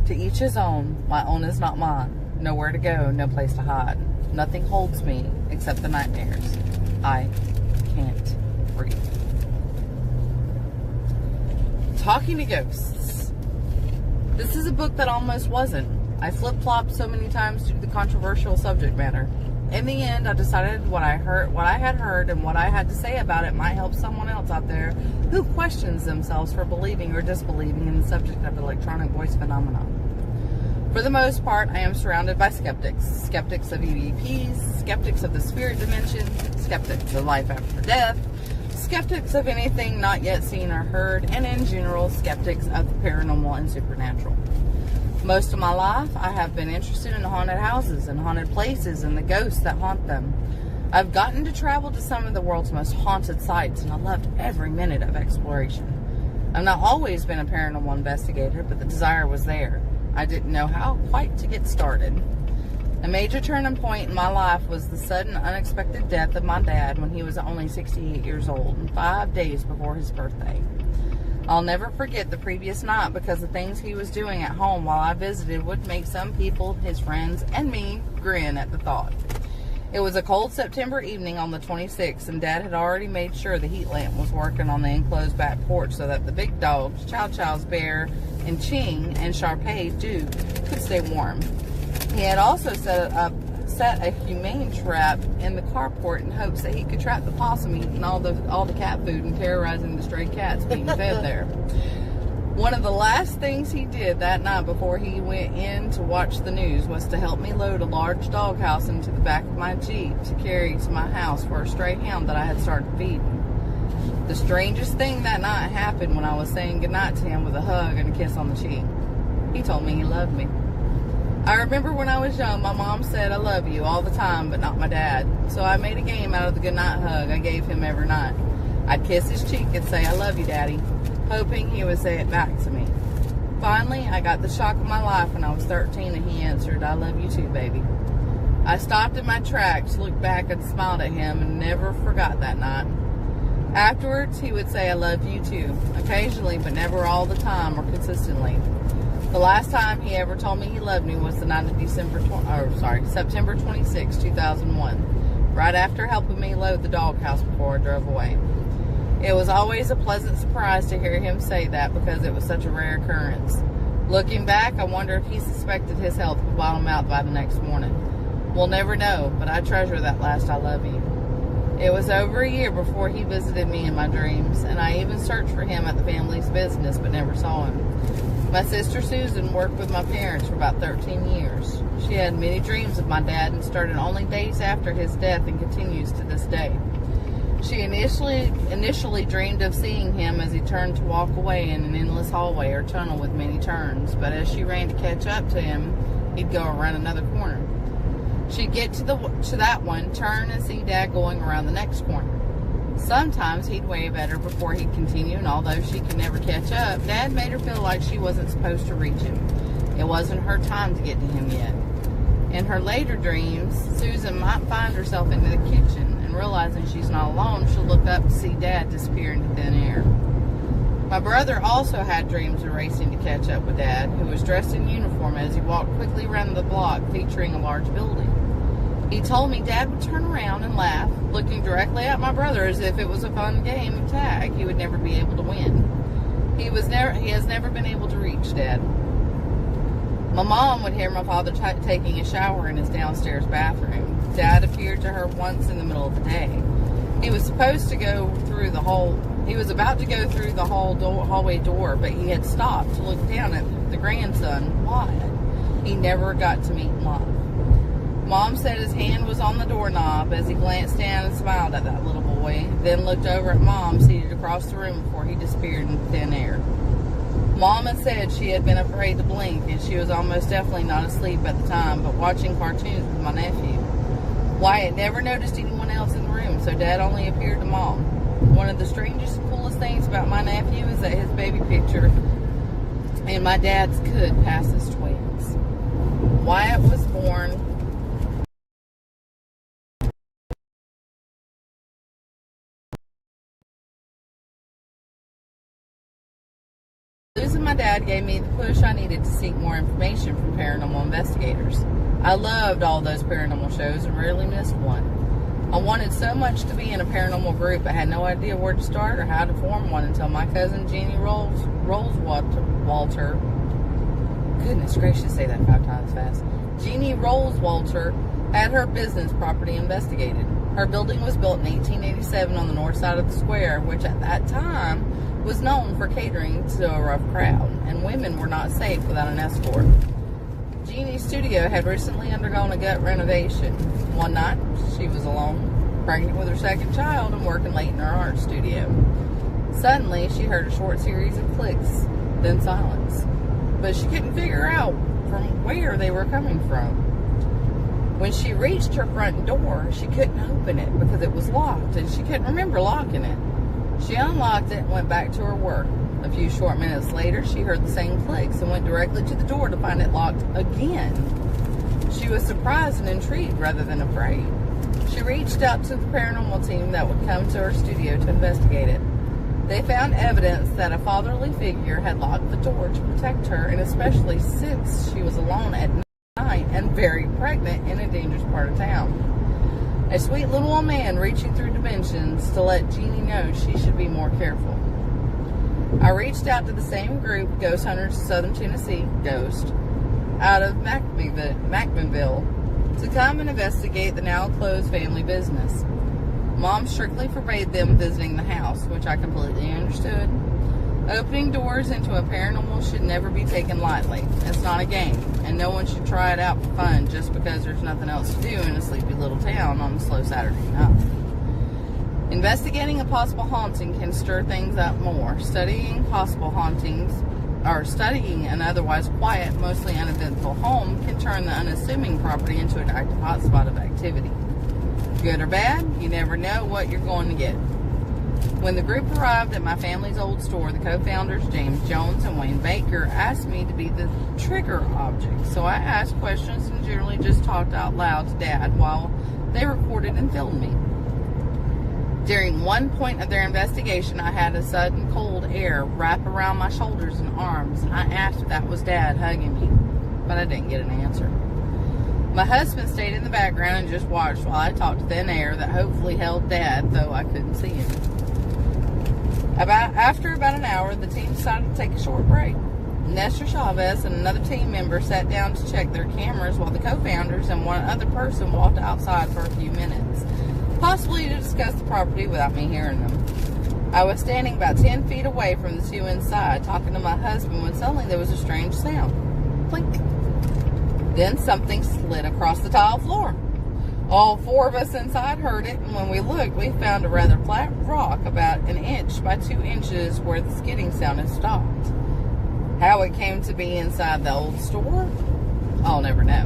To each his own, my own is not mine. Nowhere to go, no place to hide. Nothing holds me except the nightmares. I can't breathe. Talking to Ghosts. This is a book that almost wasn't. I flip-flopped so many times due to the controversial subject matter. In the end, I decided what I had heard and what I had to say about it might help someone else out there who questions themselves for believing or disbelieving in the subject of electronic voice phenomena. For the most part, I am surrounded by skeptics. Skeptics of EVPs, skeptics of the spirit dimension, skeptics of life after death, skeptics of anything not yet seen or heard, and in general, skeptics of the paranormal and supernatural. Most of my life, I have been interested in haunted houses and haunted places and the ghosts that haunt them. I've gotten to travel to some of the world's most haunted sites, and I loved every minute of exploration. I've not always been a paranormal investigator, but the desire was there. I didn't know how quite to get started. A major turning point in my life was the sudden, unexpected death of my dad when he was only 68 years old and 5 days before his birthday. I'll never forget the previous night because the things he was doing at home while I visited would make some people, his friends, and me grin at the thought. It was a cold September evening on the 26th, and Dad had already made sure the heat lamp was working on the enclosed back porch so that the big dogs, Chow Chow's Bear, and Ching, and Sharpei, Duke, could stay warm. He had also set a humane trap in the carport in hopes that he could trap the possum eating all the cat food and terrorizing the stray cats being fed there. One of the last things he did that night before he went in to watch the news was to help me load a large doghouse into the back of my Jeep to carry to my house for a stray hound that I had started feeding. The strangest thing that night happened when I was saying goodnight to him with a hug and a kiss on the cheek. He told me he loved me. I remember when I was young, my mom said, "I love you," all the time, but not my dad. So I made a game out of the goodnight hug I gave him every night. I'd kiss his cheek and say, "I love you, Daddy," hoping he would say it back to me. Finally, I got the shock of my life when I was 13 and he answered, "I love you too, baby." I stopped in my tracks, looked back and smiled at him and never forgot that night. Afterwards, he would say, "I love you too," occasionally, but never all the time or consistently. The last time he ever told me he loved me was the night of September 26, 2001, right after helping me load the doghouse before I drove away. It was always a pleasant surprise to hear him say that because it was such a rare occurrence. Looking back, I wonder if he suspected his health would bottom out by the next morning. We'll never know, but I treasure that last "I love you." It was over a year before he visited me in my dreams, and I even searched for him at the family's business but never saw him. My sister Susan worked with my parents for about 13 years. She had many dreams of my dad and started only days after his death and continues to this day. She initially dreamed of seeing him as he turned to walk away in an endless hallway or tunnel with many turns, but as she ran to catch up to him, he'd go around another corner. She'd get to that one, turn, and see Dad going around the next corner. Sometimes he'd wave at her before he'd continue, and although she could never catch up, Dad made her feel like she wasn't supposed to reach him. It wasn't her time to get to him yet. In her later dreams, Susan might find herself in the kitchen, and realizing she's not alone, she'll look up to see Dad disappear into thin air. My brother also had dreams of racing to catch up with Dad, who was dressed in uniform as he walked quickly around the block featuring a large building. He told me Dad would turn around and laugh, looking directly at my brother as if it was a fun game of tag he would never be able to win. He has never been able to reach Dad. My mom would hear my father taking a shower in his downstairs bathroom. Dad appeared to her once in the middle of the day. He was about to go through the hallway door, but he had stopped to look down at the grandson, Wyatt. He never got to meet him live. Mom said his hand was on the doorknob as he glanced down and smiled at that little boy, then looked over at Mom seated across the room before he disappeared in thin air. Mom had said she had been afraid to blink, and she was almost definitely not asleep at the time, but watching cartoons with my nephew. Wyatt never noticed anyone else in the room, so Dad only appeared to Mom. One of the strangest, coolest things about my nephew is that his baby picture and my dad's could pass as twins. Wyatt was born my dad gave me the push I needed to seek more information from paranormal investigators. I loved all those paranormal shows and rarely missed one. I wanted so much to be in a paranormal group, I had no idea where to start or how to form one until my cousin Jeannie Walter. Goodness gracious, say that 5 times fast. Jeannie Walter had her business property investigated. Her building was built in 1887 on the north side of the square, which at that time was known for catering to a rough crowd, and women were not safe without an escort. Jeannie's studio had recently undergone a gut renovation. One night, she was alone, pregnant with her second child, and working late in her art studio. Suddenly, she heard a short series of clicks, then silence. But she couldn't figure out from where they were coming from. When she reached her front door, she couldn't open it because it was locked, and she couldn't remember locking it. She unlocked it and went back to her work. A few short minutes later, she heard the same clicks and went directly to the door to find it locked again. She was surprised and intrigued rather than afraid. She reached out to the paranormal team that would come to her studio to investigate it. They found evidence that a fatherly figure had locked the door to protect her, and especially since she was alone at night and very pregnant in a dangerous part of town. A sweet little old man reaching through dimensions to let Jeannie know she should be more careful. I reached out to the same group, Ghost Hunters of Southern Tennessee, Ghost, out of McMinnville, to come and investigate the now closed family business. Mom strictly forbade them visiting the house, which I completely understood. Opening doors into a paranormal should never be taken lightly. It's not a game, and no one should try it out for fun just because there's nothing else to do in a sleepy little town on a slow Saturday night. Investigating a possible haunting can stir things up more. Studying possible hauntings, or studying an otherwise quiet, mostly uneventful home can turn the unassuming property into an active hotspot of activity. Good or bad, you never know what you're going to get. When the group arrived at my family's old store, the co-founders, James Jones and Wayne Baker, asked me to be the trigger object. So I asked questions and generally just talked out loud to Dad while they recorded and filmed me. During one point of their investigation, I had a sudden cold air wrap around my shoulders and arms, and I asked if that was Dad hugging me, but I didn't get an answer. My husband stayed in the background and just watched while I talked to thin air that hopefully held Dad, though I couldn't see him. After about an hour, the team decided to take a short break. Nestor Chavez and another team member sat down to check their cameras while the co-founders and one other person walked outside for a few minutes, possibly to discuss the property without me hearing them. I was standing about 10 feet away from the two inside, talking to my husband, when suddenly there was a strange sound. Clink. Then something slid across the tile floor. All 4 of us inside heard it, and when we looked, we found a rather flat rock about 1 inch by 2 inches where the skidding sound had stopped. How it came to be inside the old store, I'll never know.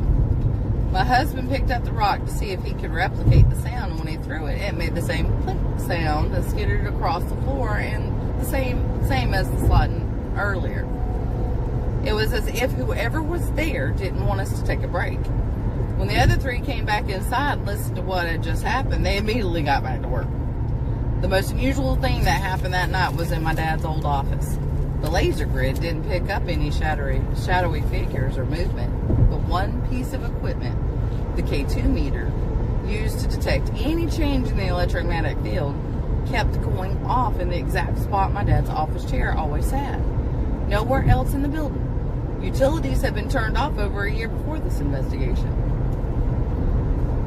My husband picked up the rock to see if he could replicate the sound. When he threw it, it made the same clink sound that skittered across the floor, and the same as the sliding earlier. It was as if whoever was there didn't want us to take a break. When the other 3 came back inside and listened to what had just happened, they immediately got back to work. The most unusual thing that happened that night was in my dad's old office. The laser grid didn't pick up any shadowy figures or movement, but one piece of equipment, the K2 meter, used to detect any change in the electromagnetic field, kept going off in the exact spot my dad's office chair always sat. Nowhere else in the building. Utilities had been turned off over a year before this investigation.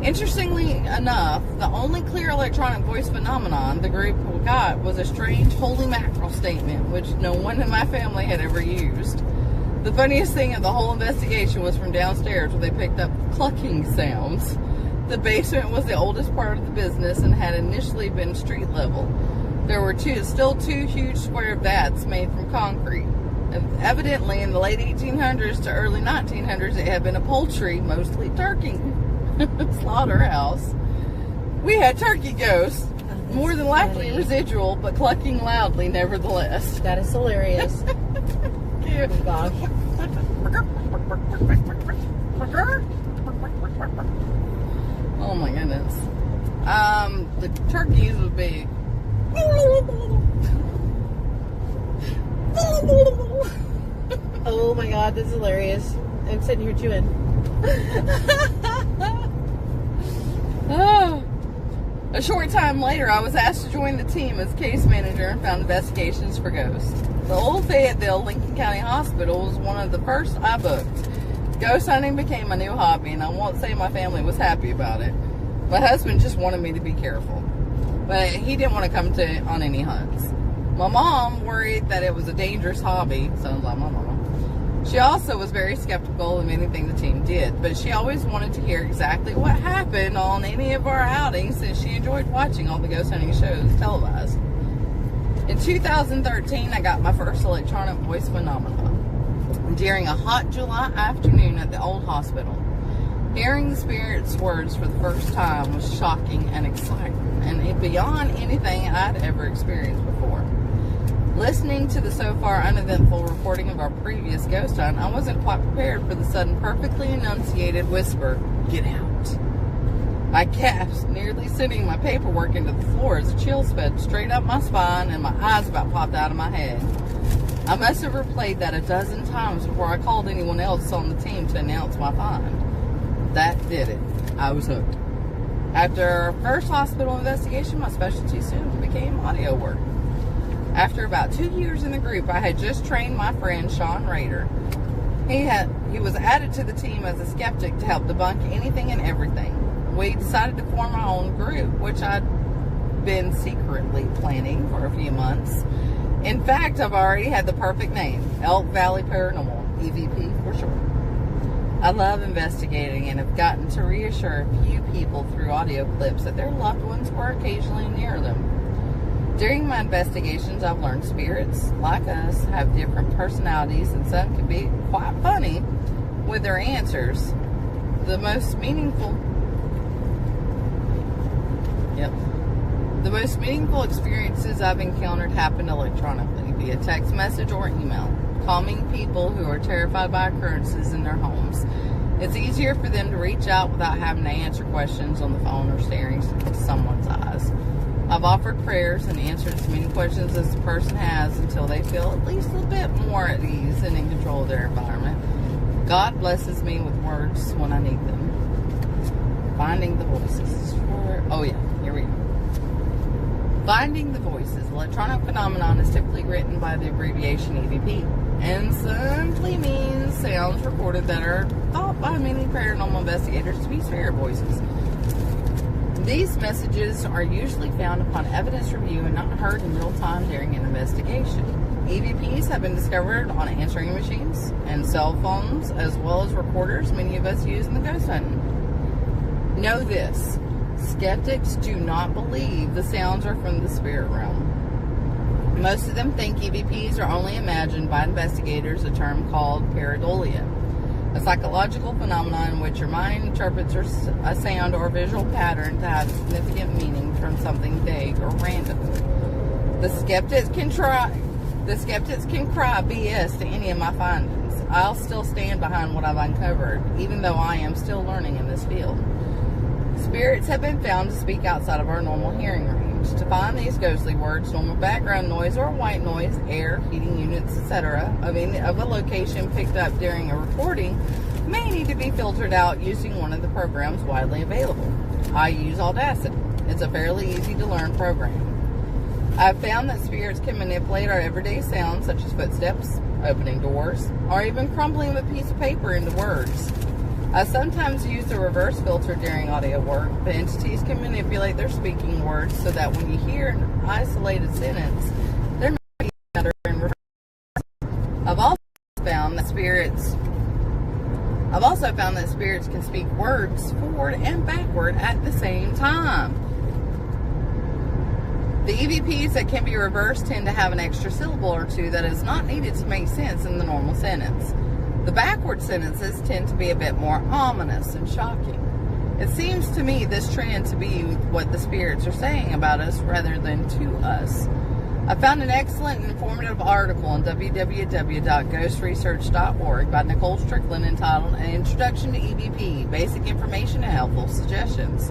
Interestingly enough, the only clear electronic voice phenomenon the group got was a strange holy mackerel statement, which no one in my family had ever used. The funniest thing of the whole investigation was from downstairs, where they picked up clucking sounds. The basement was the oldest part of the business and had initially been street level. There were still two huge square vats made from concrete. Evidently, in the late 1800s to early 1900s, it had been a poultry, mostly turkey, slaughterhouse. We had turkey ghosts, more than likely residual, but clucking loudly nevertheless. That is hilarious. Cute. Oh, gosh. Oh my goodness. The turkeys would be God, this is hilarious. I'm sitting here chewing. Oh. A short time later, I was asked to join the team as case manager and found investigations for ghosts. The old Fayetteville Lincoln County Hospital was one of the first I booked. Ghost hunting became my new hobby, and I won't say my family was happy about it. My husband just wanted me to be careful, but he didn't want to come on any hunts. My mom worried that it was a dangerous hobby. Sounds like my mama. She also was very skeptical of anything the team did, but she always wanted to hear exactly what happened on any of our outings since she enjoyed watching all the ghost hunting shows televised. In 2013, I got my first electronic voice phenomenon during a hot July afternoon at the old hospital. Hearing the spirit's words for the first time was shocking and exciting, and beyond anything I'd ever experienced before. Listening to the so far uneventful reporting of our previous ghost hunt, I wasn't quite prepared for the sudden perfectly enunciated whisper, "Get out." I gasped, nearly sending my paperwork into the floor as a chill sped straight up my spine and my eyes about popped out of my head. I must have replayed that a dozen times before I called anyone else on the team to announce my find. That did it. I was hooked. After our first hospital investigation, my specialty soon became audio work. After about 2 years in the group, I had just trained my friend Sean Rader. He was added to the team as a skeptic to help debunk anything and everything. We decided to form our own group, which I'd been secretly planning for a few months. In fact, I've already had the perfect name, Elk Valley Paranormal, EVP for short. I love investigating and have gotten to reassure a few people through audio clips that their loved ones were occasionally near them. During my investigations, I've learned spirits, like us, have different personalities, and some can be quite funny with their answers. The most meaningful experiences I've encountered happen electronically, via text message or email, calming people who are terrified by occurrences in their homes. It's easier for them to reach out without having to answer questions on the phone or staring into someone's eyes. I've offered prayers and answered as many questions as the person has until they feel at least a bit more at ease and in control of their environment. God blesses me with words when I need them. Finding the voices. Here we go. Finding the voices. Electronic phenomenon is typically written by the abbreviation EVP, and simply means sounds recorded that are thought by many paranormal investigators to be spirit voices. These messages are usually found upon evidence review and not heard in real time during an investigation. EVPs have been discovered on answering machines and cell phones, as well as recorders many of us use in the ghost hunting. Know this: skeptics do not believe the sounds are from the spirit realm. Most of them think EVPs are only imagined by investigators, a term called pareidolia, a psychological phenomenon in which your mind interprets a sound or visual pattern to have significant meaning from something vague or random. The skeptics can cry BS to any of my findings. I'll still stand behind what I've uncovered, even though I am still learning in this field. Spirits have been found to speak outside of our normal hearing range. To find these ghostly words, normal background noise or white noise, air, heating units, etc., of a location picked up during a recording may need to be filtered out using one of the programs widely available. I use Audacity. It's a fairly easy to learn program. I've found that spirits can manipulate our everyday sounds, such as footsteps, opening doors, or even crumpling a piece of paper into words. I sometimes use the reverse filter during audio work. The entities can manipulate their speaking words so that when you hear an isolated sentence, there may be another in reverse. I've also found that spirits can speak words forward and backward at the same time. The EVPs that can be reversed tend to have an extra syllable or two that is not needed to make sense in the normal sentence. The backward sentences tend to be a bit more ominous and shocking. It seems to me this trend to be what the spirits are saying about us rather than to us. I found an excellent and informative article on www.ghostresearch.org by Nicole Strickland entitled An Introduction to EVP, Basic Information and Helpful Suggestions.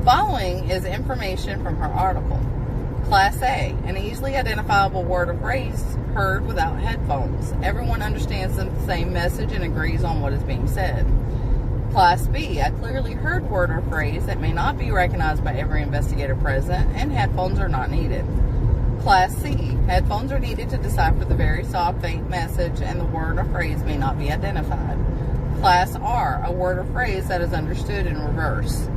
Following is information from her article. Class A, an easily identifiable word or phrase heard without headphones. Everyone understands the same message and agrees on what is being said. Class B, a clearly heard word or phrase that may not be recognized by every investigator present, and headphones are not needed. Class C, headphones are needed to decipher the very soft, faint message, and the word or phrase may not be identified. Class R, a word or phrase that is understood in reverse.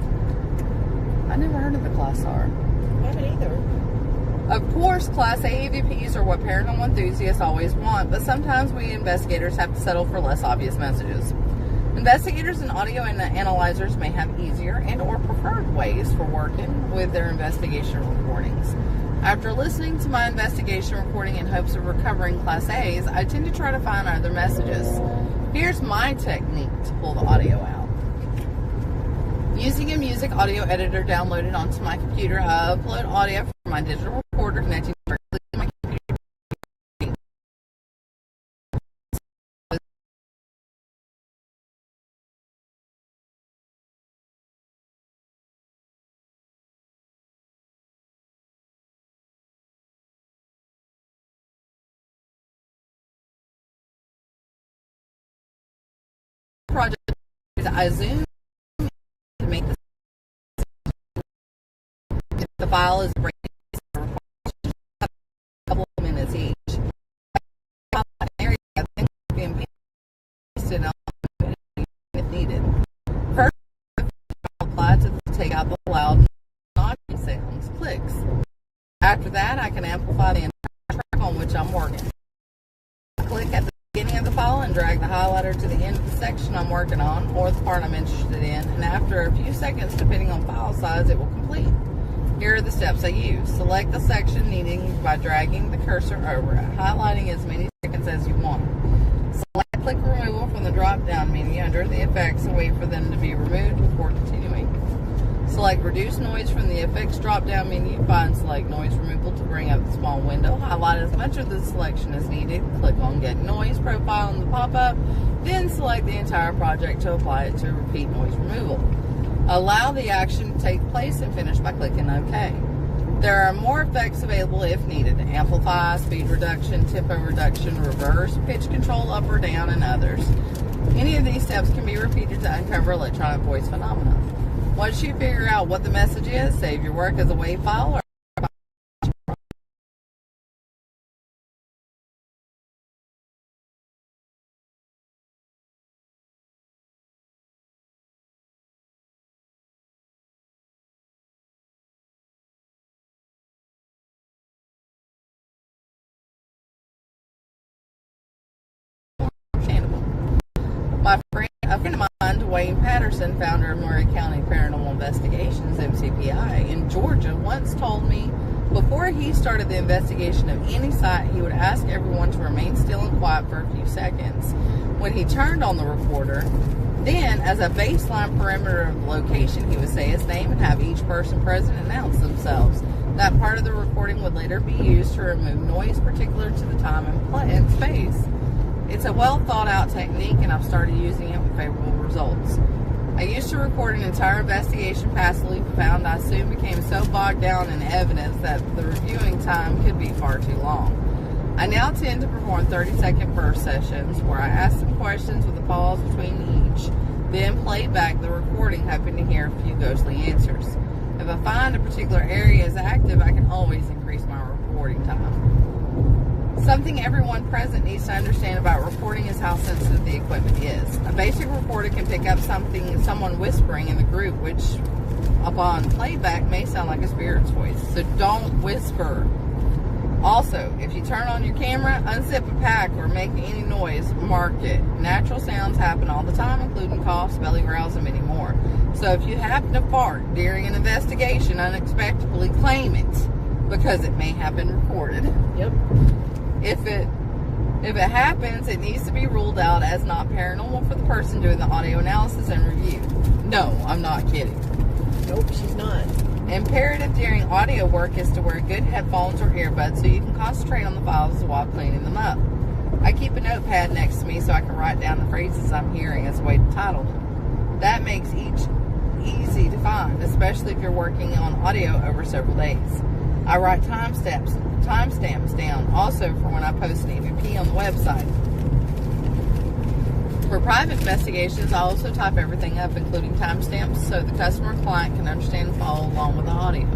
I never heard of the Class R. I haven't either. Of course, Class A EVPs are what paranormal enthusiasts always want, but sometimes we investigators have to settle for less obvious messages. Investigators and audio analyzers may have easier and or preferred ways for working with their investigation recordings. After listening to my investigation recording in hopes of recovering Class A's, I tend to try to find other messages. Here's my technique to pull the audio out. Using a music audio editor downloaded onto my computer, I upload audio from my digital recorder connecting directly to my computer. Project I zoom to make the file is breaking a couple of minutes each. Area things being pasted on if needed. First, I'll apply to take out the loud knocking sounds, clicks. After that, I can amplify the entire track on which I'm working. Click at the beginning of the file and drag the highlighter to the end of the section I'm working on or the part I'm interested in, and after a few seconds, depending on file size, it will complete. Here are the steps I use. Select the section needing by dragging the cursor over it, highlighting as many seconds as you want. Select click removal from the drop-down menu under the effects and wait for them to be removed before continuing. Select reduce noise from the effects drop-down menu. Find select noise removal to bring up the small window. Highlight as much of the selection as needed. Click on get noise profile in the pop-up. Then select the entire project to apply it to repeat noise removal. Allow the action to take place and finish by clicking OK. There are more effects available if needed. Amplify, speed reduction, tempo reduction, reverse, pitch control up or down, and others. Any of these steps can be repeated to uncover electronic voice phenomena. Once you figure out what the message is, save your work as a WAV file or a friend of mine, Wayne Patterson, founder of Murray County Paranormal Investigations, MCPI, in Georgia, once told me before he started the investigation of any site, he would ask everyone to remain still and quiet for a few seconds. When he turned on the recorder, then, as a baseline perimeter of the location, he would say his name and have each person present announce themselves. That part of the recording would later be used to remove noise particular to the time and space. It's a well thought out technique, and I've started using it with favorable results. I used to record an entire investigation passively, but found I soon became so bogged down in evidence that the reviewing time could be far too long. I now tend to perform 30-second burst sessions where I ask some questions with a pause between each, then play back the recording, hoping to hear a few ghostly answers. If I find a particular area is active, I can always increase my recording time. Something everyone present needs to understand about recording is how sensitive the equipment is. A basic recorder can pick up someone whispering in the group, which upon playback may sound like a spirit's voice. So don't whisper. Also, if you turn on your camera, unzip a pack, or make any noise, mark it. Natural sounds happen all the time, including coughs, belly growls, and many more. So if you happen to fart during an investigation, unexpectedly claim it, because it may have been recorded. Yep. If it happens, it needs to be ruled out as not paranormal for the person doing the audio analysis and review. No, I'm not kidding. Nope, she's not. Imperative during audio work is to wear good headphones or earbuds so you can concentrate on the files while cleaning them up. I keep a notepad next to me so I can write down the phrases I'm hearing as a way to title them. That makes each easy to find, especially if you're working on audio over several days. I write timestamps down also for when I post an EVP on the website. For private investigations, I also type everything up, including timestamps, so the customer or client can understand and follow along with the audio.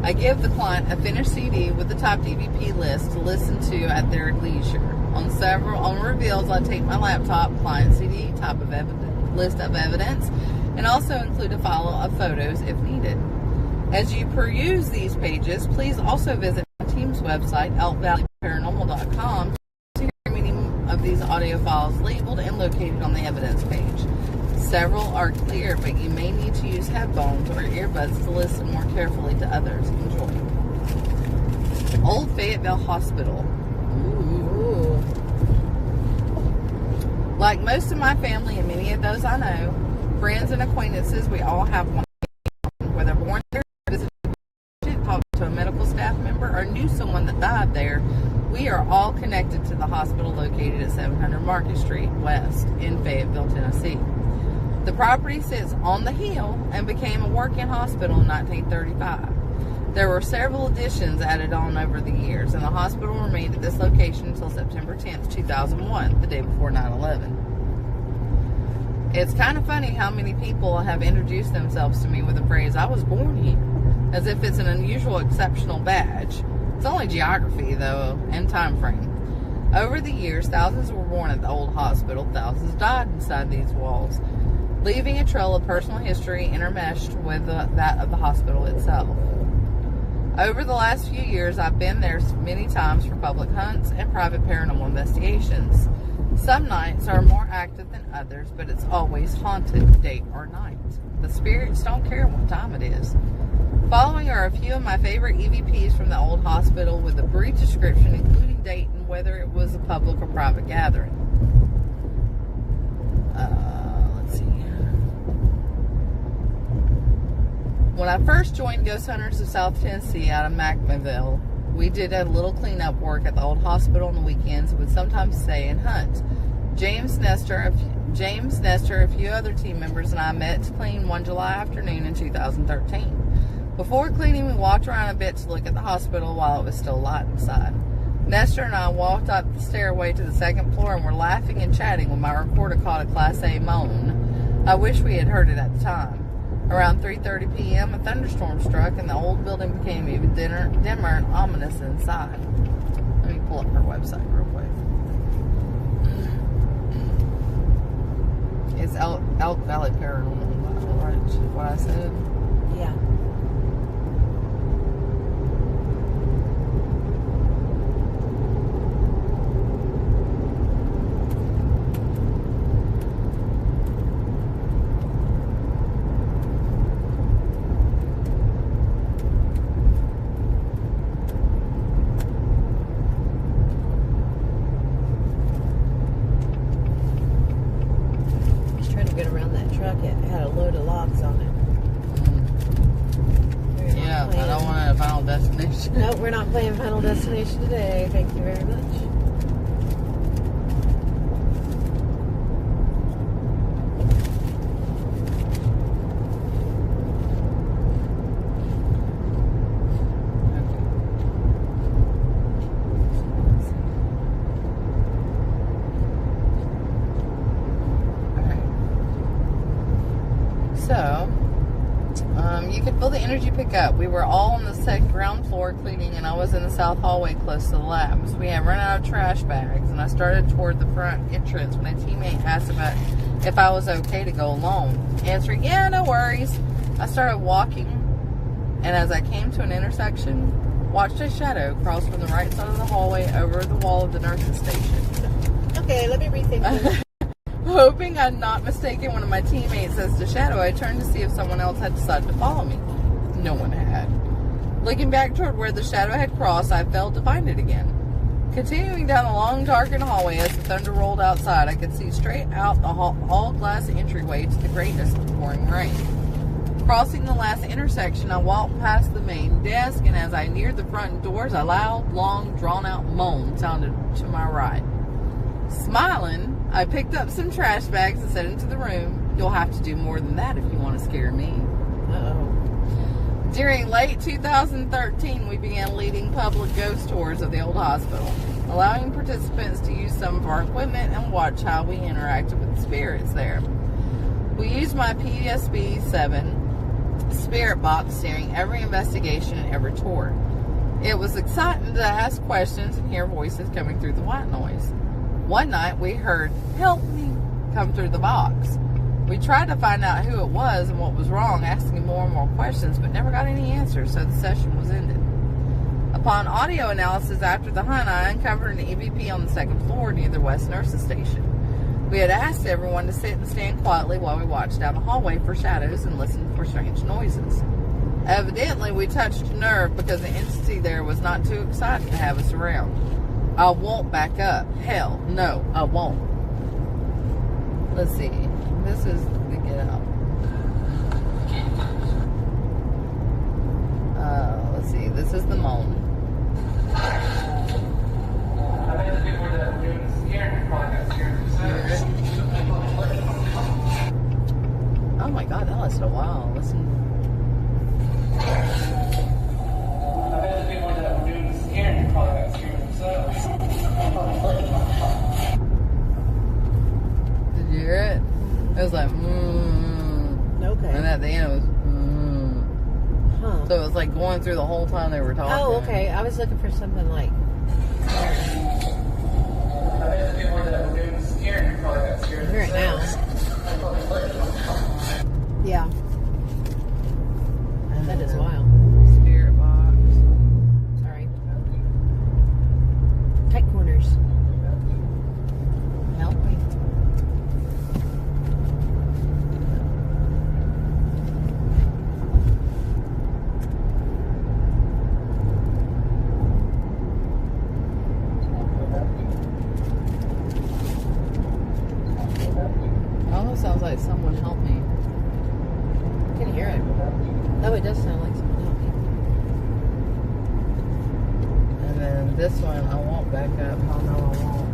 I give the client a finished CD with the typed EVP list to listen to at their leisure. On reveals, I take my laptop, client CD, type of list of evidence, and also include a file of photos if needed. As you peruse these pages, please also visit my team's website, elkvalleyparanormal.com, to hear many of these audio files labeled and located on the evidence page. Several are clear, but you may need to use headphones or earbuds to listen more carefully to others. Enjoy. Old Fayetteville Hospital. Ooh. Like most of my family and many of those I know, friends and acquaintances, we all have one, whether born there, visited, talked to a medical staff member, or knew someone that died there. We are all connected to the hospital located at 700 Market Street West in Fayetteville, Tennessee. The property sits on the hill and became a working hospital in 1935. There were several additions added on over the years, and the hospital remained at this location until September 10th, 2001, the day before 9/11. It's kind of funny how many people have introduced themselves to me with the phrase, "I was born here," as if it's an unusual, exceptional badge. It's only geography, though, and time frame. Over the years, thousands were born at the old hospital, thousands died inside these walls, leaving a trail of personal history intermeshed with that of the hospital itself. Over the last few years, I've been there many times for public hunts and private paranormal investigations. Some nights are more active than others, but it's always haunted, day or night. The spirits don't care what time it is. Following are a few of my favorite EVPs from the old hospital with a brief description, including date and whether it was a public or private gathering. Let's see. When I first joined Ghost Hunters of South Tennessee out of McMinnville, we did a little cleanup work at the old hospital on the weekends and would sometimes stay and hunt. James Nestor, a few other team members, and I met to clean one July afternoon in 2013. Before cleaning, we walked around a bit to look at the hospital while it was still light inside. Nestor and I walked up the stairway to the second floor and were laughing and chatting when my recorder caught a Class A moan. I wish we had heard it at the time. Around 3:30 p.m., a thunderstorm struck and the old building became even dimmer and ominous inside. Let me pull up her website real quick. It's Elk Valley Paranormal, right? What I said? Yeah. Get around that truck. It had a load of logs on it. Yeah, I don't want a Final Destination. Nope, we're not playing Final Destination today. Thank you very much. So, you could feel the energy pick up. We were all on the ground floor cleaning, and I was in the south hallway close to the labs. We had run out of trash bags, and I started toward the front entrance when a teammate asked about if I was okay to go alone. Answering, yeah, no worries. I started walking, and as I came to an intersection, watched a shadow cross from the right side of the hallway over the wall of the nurse's station. Okay, let me rethink this. Hoping I'd not mistaken one of my teammates as the shadow, I turned to see if someone else had decided to follow me. No one had. Looking back toward where the shadow had crossed, I failed to find it again. Continuing down the long, darkened hallway as the thunder rolled outside, I could see straight out the all-glass entryway to the greatness of the pouring rain. Crossing the last intersection, I walked past the main desk, and as I neared the front doors, a loud, long, drawn-out moan sounded to my right. Smiling, I picked up some trash bags and set into the room. You'll have to do more than that if you want to scare me. Uh-oh. During late 2013, we began leading public ghost tours of the old hospital, allowing participants to use some of our equipment and watch how we interacted with the spirits there. We used my PSB-7 spirit box during every investigation and every tour. It was exciting to ask questions and hear voices coming through the white noise. One night we heard, "Help me," come through the box. We tried to find out who it was and what was wrong, asking more and more questions, but never got any answers, so the session was ended. Upon audio analysis after the hunt, I uncovered an EVP on the second floor near the West Nurses Station. We had asked everyone to sit and stand quietly while we watched down the hallway for shadows and listened for strange noises. Evidently, we touched a nerve because the entity there was not too excited to have us around. I won't back up. Hell, no, I won't. Let's see. This is the get out. Let's see. This is the moan. Oh my god, that lasted a while. Listen. I bet the people that were doing the scaring probably got scared themselves. Did you hear it? It was like, Okay. And at the end it was, Huh. So it was like going through the whole time they were talking. Oh, okay. I was looking for something like. I bet the people that were doing the scaring probably got scared I hear it now. Yeah. And That is then wild. Spirit box. Sorry. Tight corners. Help me. Almost sounds like someone help me. I can hear it. Oh, it does sound like someone helped me. And then this one, I won't back up. Oh no, I won't.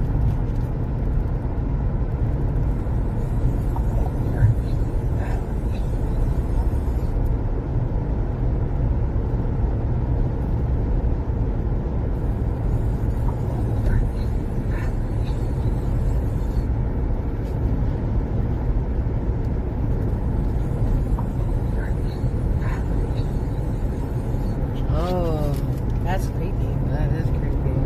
Oh, That's creepy. that is creepy.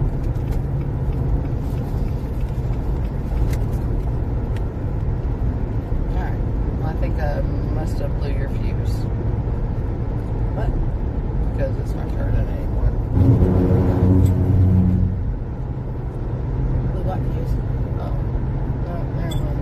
Alright. Well, I think I must have blew your fuse. What? Because it's not turning anymore. Blue what fuse? Oh. No, never mind.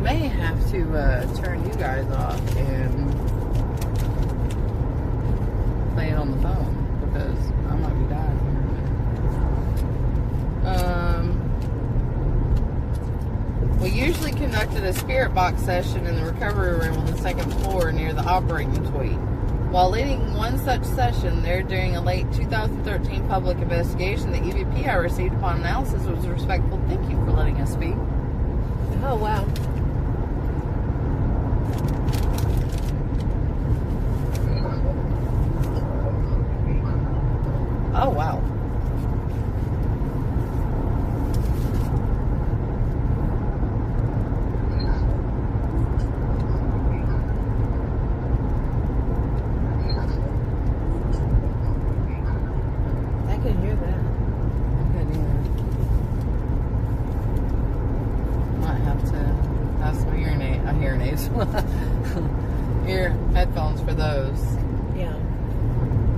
May have to turn you guys off and play it on the phone because I might be dying here. We usually conducted a spirit box session in the recovery room on the second floor near the operating suite. While leading one such session there during a late 2013 public investigation, the EVP I received upon analysis was a respectful "Thank you for letting us speak." Oh, wow. Oh, wow. I can hear that. Might have to have some hearing aids. Ear headphones for those. Yeah.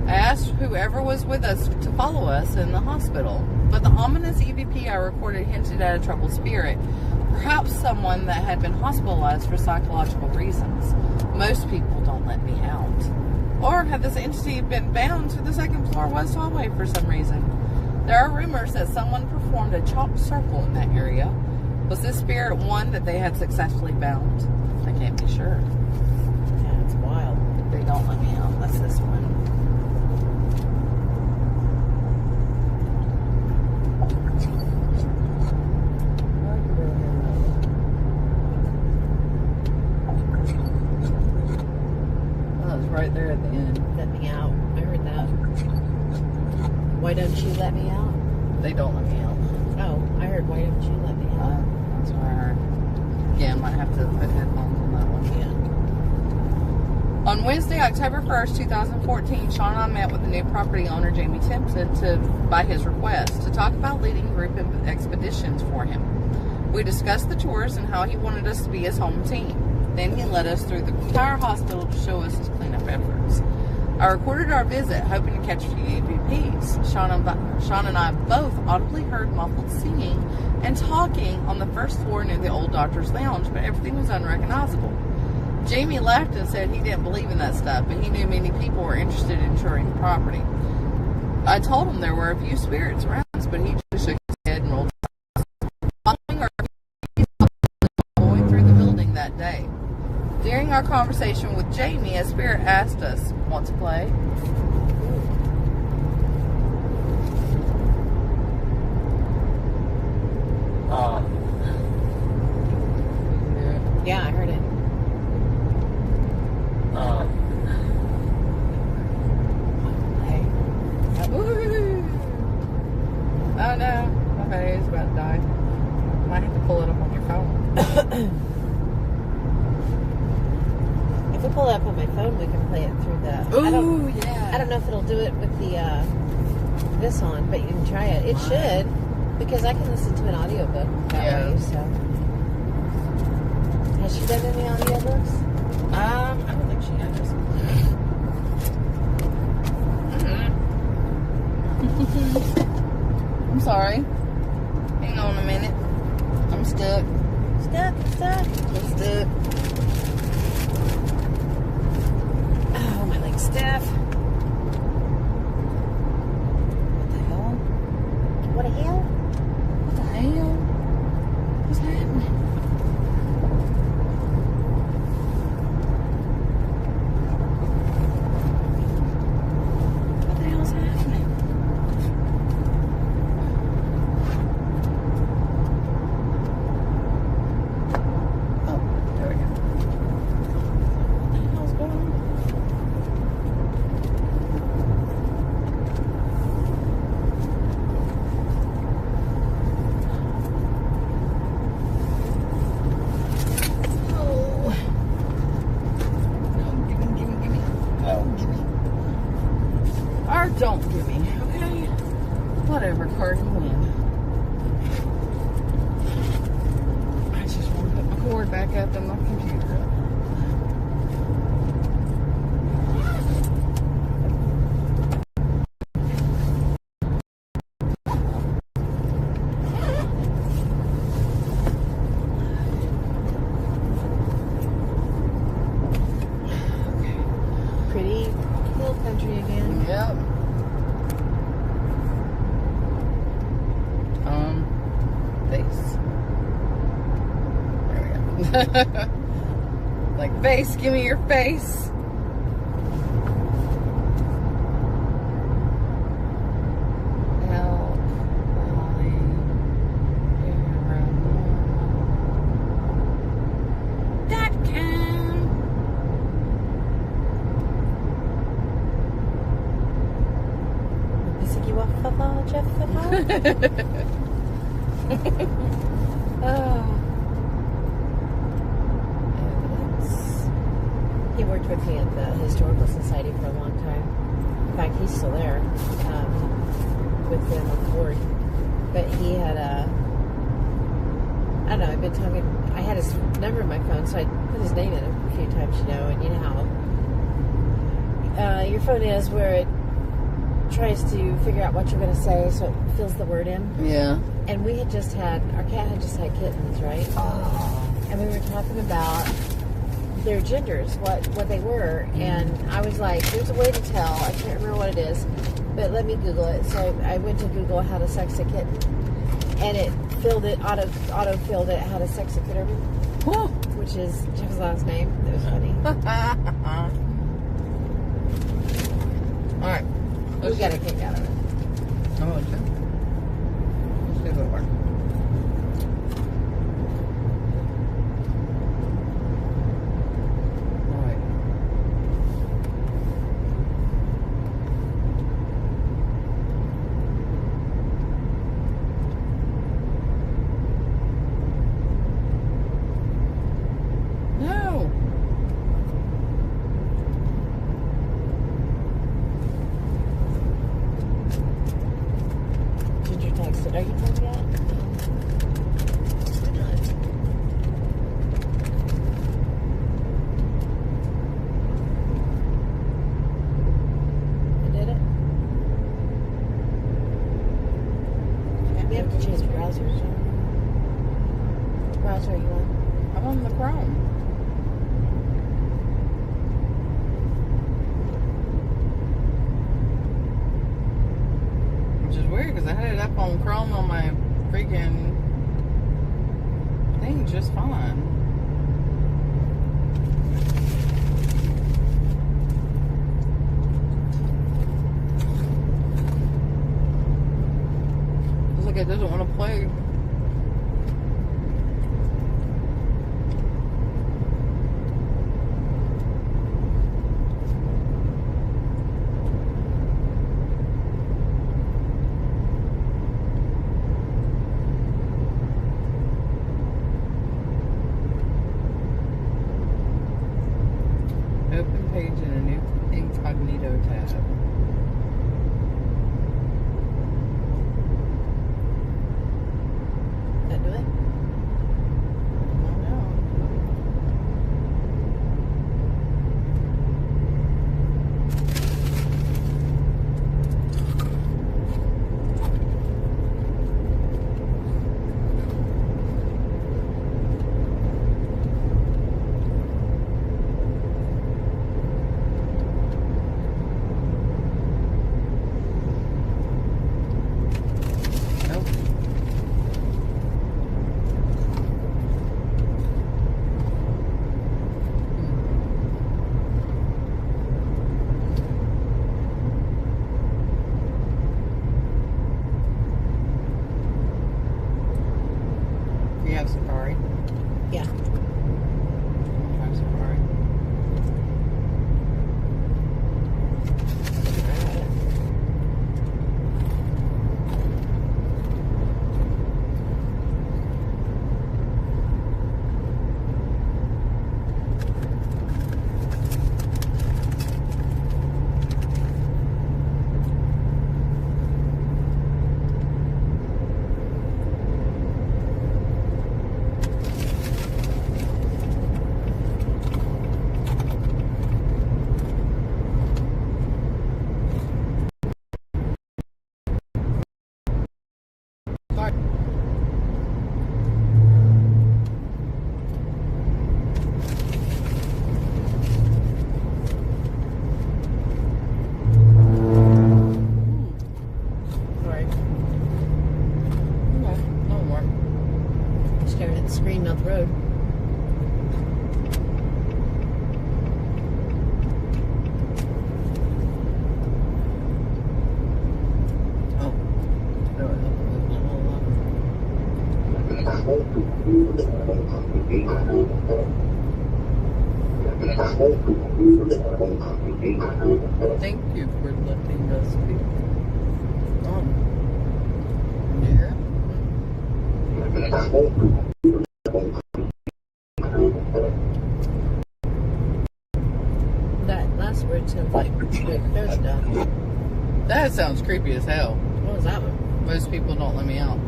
I asked whoever was with us to follow us in the hospital, but the ominous EVP I recorded hinted at a troubled spirit, perhaps someone that had been hospitalized for psychological reasons. Most people don't let me out. Or had this entity been bound to the second floor west hallway for some reason? There are rumors that someone performed a chalk circle in that area. Was this spirit one that they had successfully bound? I can't be sure. Yeah, it's wild. They don't let me out. That's this one. Why don't you let me out? They don't let me out. Oh, I heard, why don't you let me out? That's what I heard. Yeah, I might have to put headphones on that one. Yeah. On Wednesday, October 1st, 2014, Sean and I met with the new property owner, Jamie Timpson, by his request, to talk about leading group expeditions for him. We discussed the tours and how he wanted us to be his home team. Then he led us through the entire hospital to show us his cleanup efforts. I recorded our visit, hoping to catch a few EVPs. Sean and I both audibly heard muffled singing and talking on the first floor near the old doctor's lounge, but everything was unrecognizable. Jamie laughed and said he didn't believe in that stuff, but he knew many people were interested in touring the property. I told him there were a few spirits around us, but he just shook his head and rolled his eyes. Going through the building that day. During our conversation with Jamie, a spirit asked us, "Want to play?" Yeah, I heard it. Oh no, my battery is about to die. Might have to pull it up on your phone. If we pull it up on my phone, we can play it through the... Ooh, yeah. I don't know if it'll do it with the this on, but you can try it. It should, because I can listen to an audiobook that way, so... Has she done any audiobooks? I don't think she has. I'm sorry. Hang on a minute. I'm stuck. Stuck. I'm stuck. Oh, my leg's stiff. What the hell? What the hell? What the hell? What's happening? What the hell's happening? Oh, there we go. What the hell's going on? Or don't give me, okay? Whatever card you win. I just want to put my cord back up in my computer. Pretty hill country again. Yep. Face. There we go. Like, face, give me your face. Help, Molly. .com. Bisiki waffle, Jeff He worked with me at the Historical Society for a long time. In fact, he's still there with them on board. But he had I don't know, I've been talking, I had his number in my phone, so I put his name in it a few times, you know, and you know how your phone is where it tries to figure out what you're going to say so it fills the word in. Yeah. And we had just had, our cat had just had kittens, right? Oh. And we were talking about their genders, what they were. And I was like, there's a way to tell. I can't remember what it is, but let me Google it. So I went to Google how to sex a kitten. And it filled it, auto-filled it how to sex a kitten, which is Jeff's last name. It was funny. All right. We got a kick out of it. Oh, okay. Let's do it work. All right. texted. Are you home yet? Why not? I did it. We have to change browsers. What browser are you on? I'm on the Chrome. Which is weird because I had it up on Chrome on my freaking thing just fine. It's like it doesn't want to play. Open page in a new incognito tab. That do it? Oh no. Nope. You have Safari? Yeah. I have Safari. Sorry. Sorry. Okay, no more. Staring at the screen, not the road. Oh. There we go. Thank you for letting us speak. Yeah. That last word sounds like there's stuff. That sounds creepy as hell. What was that one? Most people don't let me out.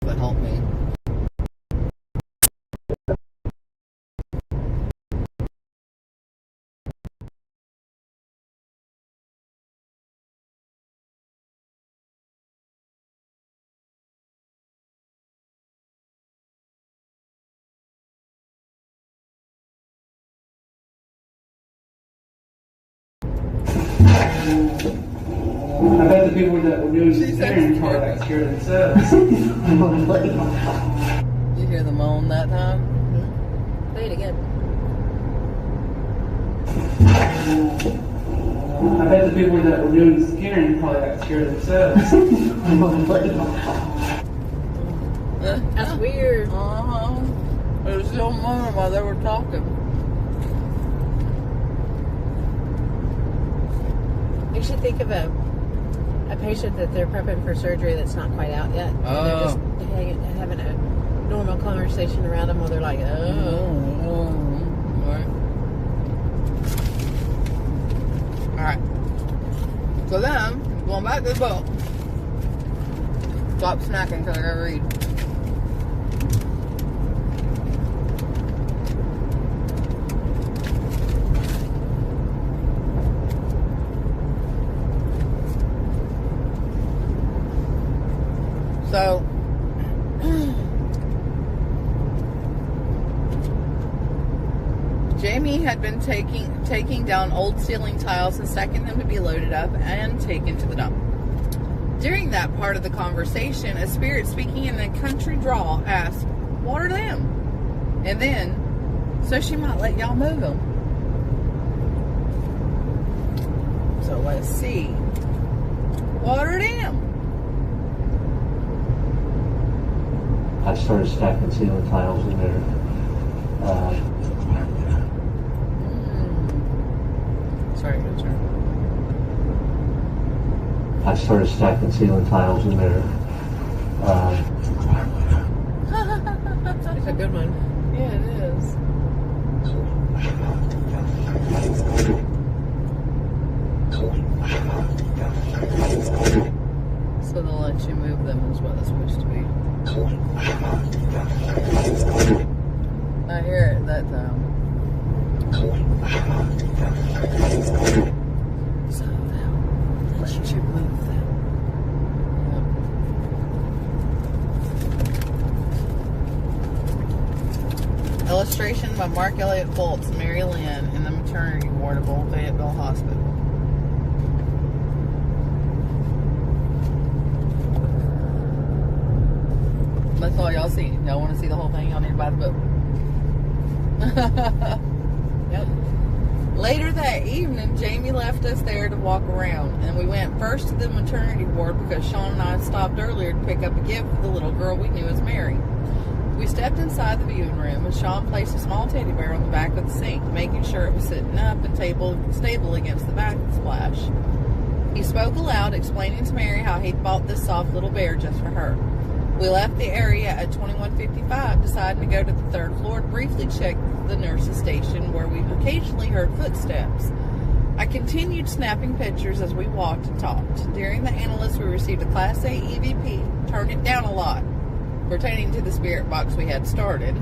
That helped me. I bet the people that were doing the steering part got scared themselves. You hear the moan that time? Play it again. I bet the people that were doing the steering probably got scared themselves. weird. It was still moving while they were talking. You should think of a patient that they're prepping for surgery that's not quite out yet. And they're just having a normal conversation around them while they're like, Right. Alright. So then, going back to the book. Stop snacking because I gotta read. So, Jamie had been taking down old ceiling tiles and stacking them to be loaded up and taken to the dump. During that part of the conversation, a spirit speaking in a country drawl asked, "What are them?" And then, so she might let y'all move them. So let's see. What are them? I started stacking ceiling tiles in there. Sorry, good turn. I started stacking ceiling tiles in there. it's a good one. Yeah, it is. So they'll let you move them is what it's supposed to be. I hear it that time. So they'll let you move them. Yep. Illustration by Mark Elliott Foltz, Mary Lynn, in the maternity ward of Old Fayetteville Hospital. That's all y'all see. Y'all want to see the whole thing? Y'all need to buy the book. Yep. Later that evening, Jamie left us there to walk around, and we went first to the maternity ward because Sean and I stopped earlier to pick up a gift for the little girl we knew as Mary. We stepped inside the viewing room, and Sean placed a small teddy bear on the back of the sink, making sure it was sitting up and stable against the backsplash. He spoke aloud, explaining to Mary how he'd bought this soft little bear just for her. We left the area at 21:55, deciding to go to the third floor to briefly check the nurse's station where we occasionally heard footsteps. I continued snapping pictures as we walked and talked. During the analyst, we received a Class A EVP, turned it down a lot, pertaining to the spirit box we had started.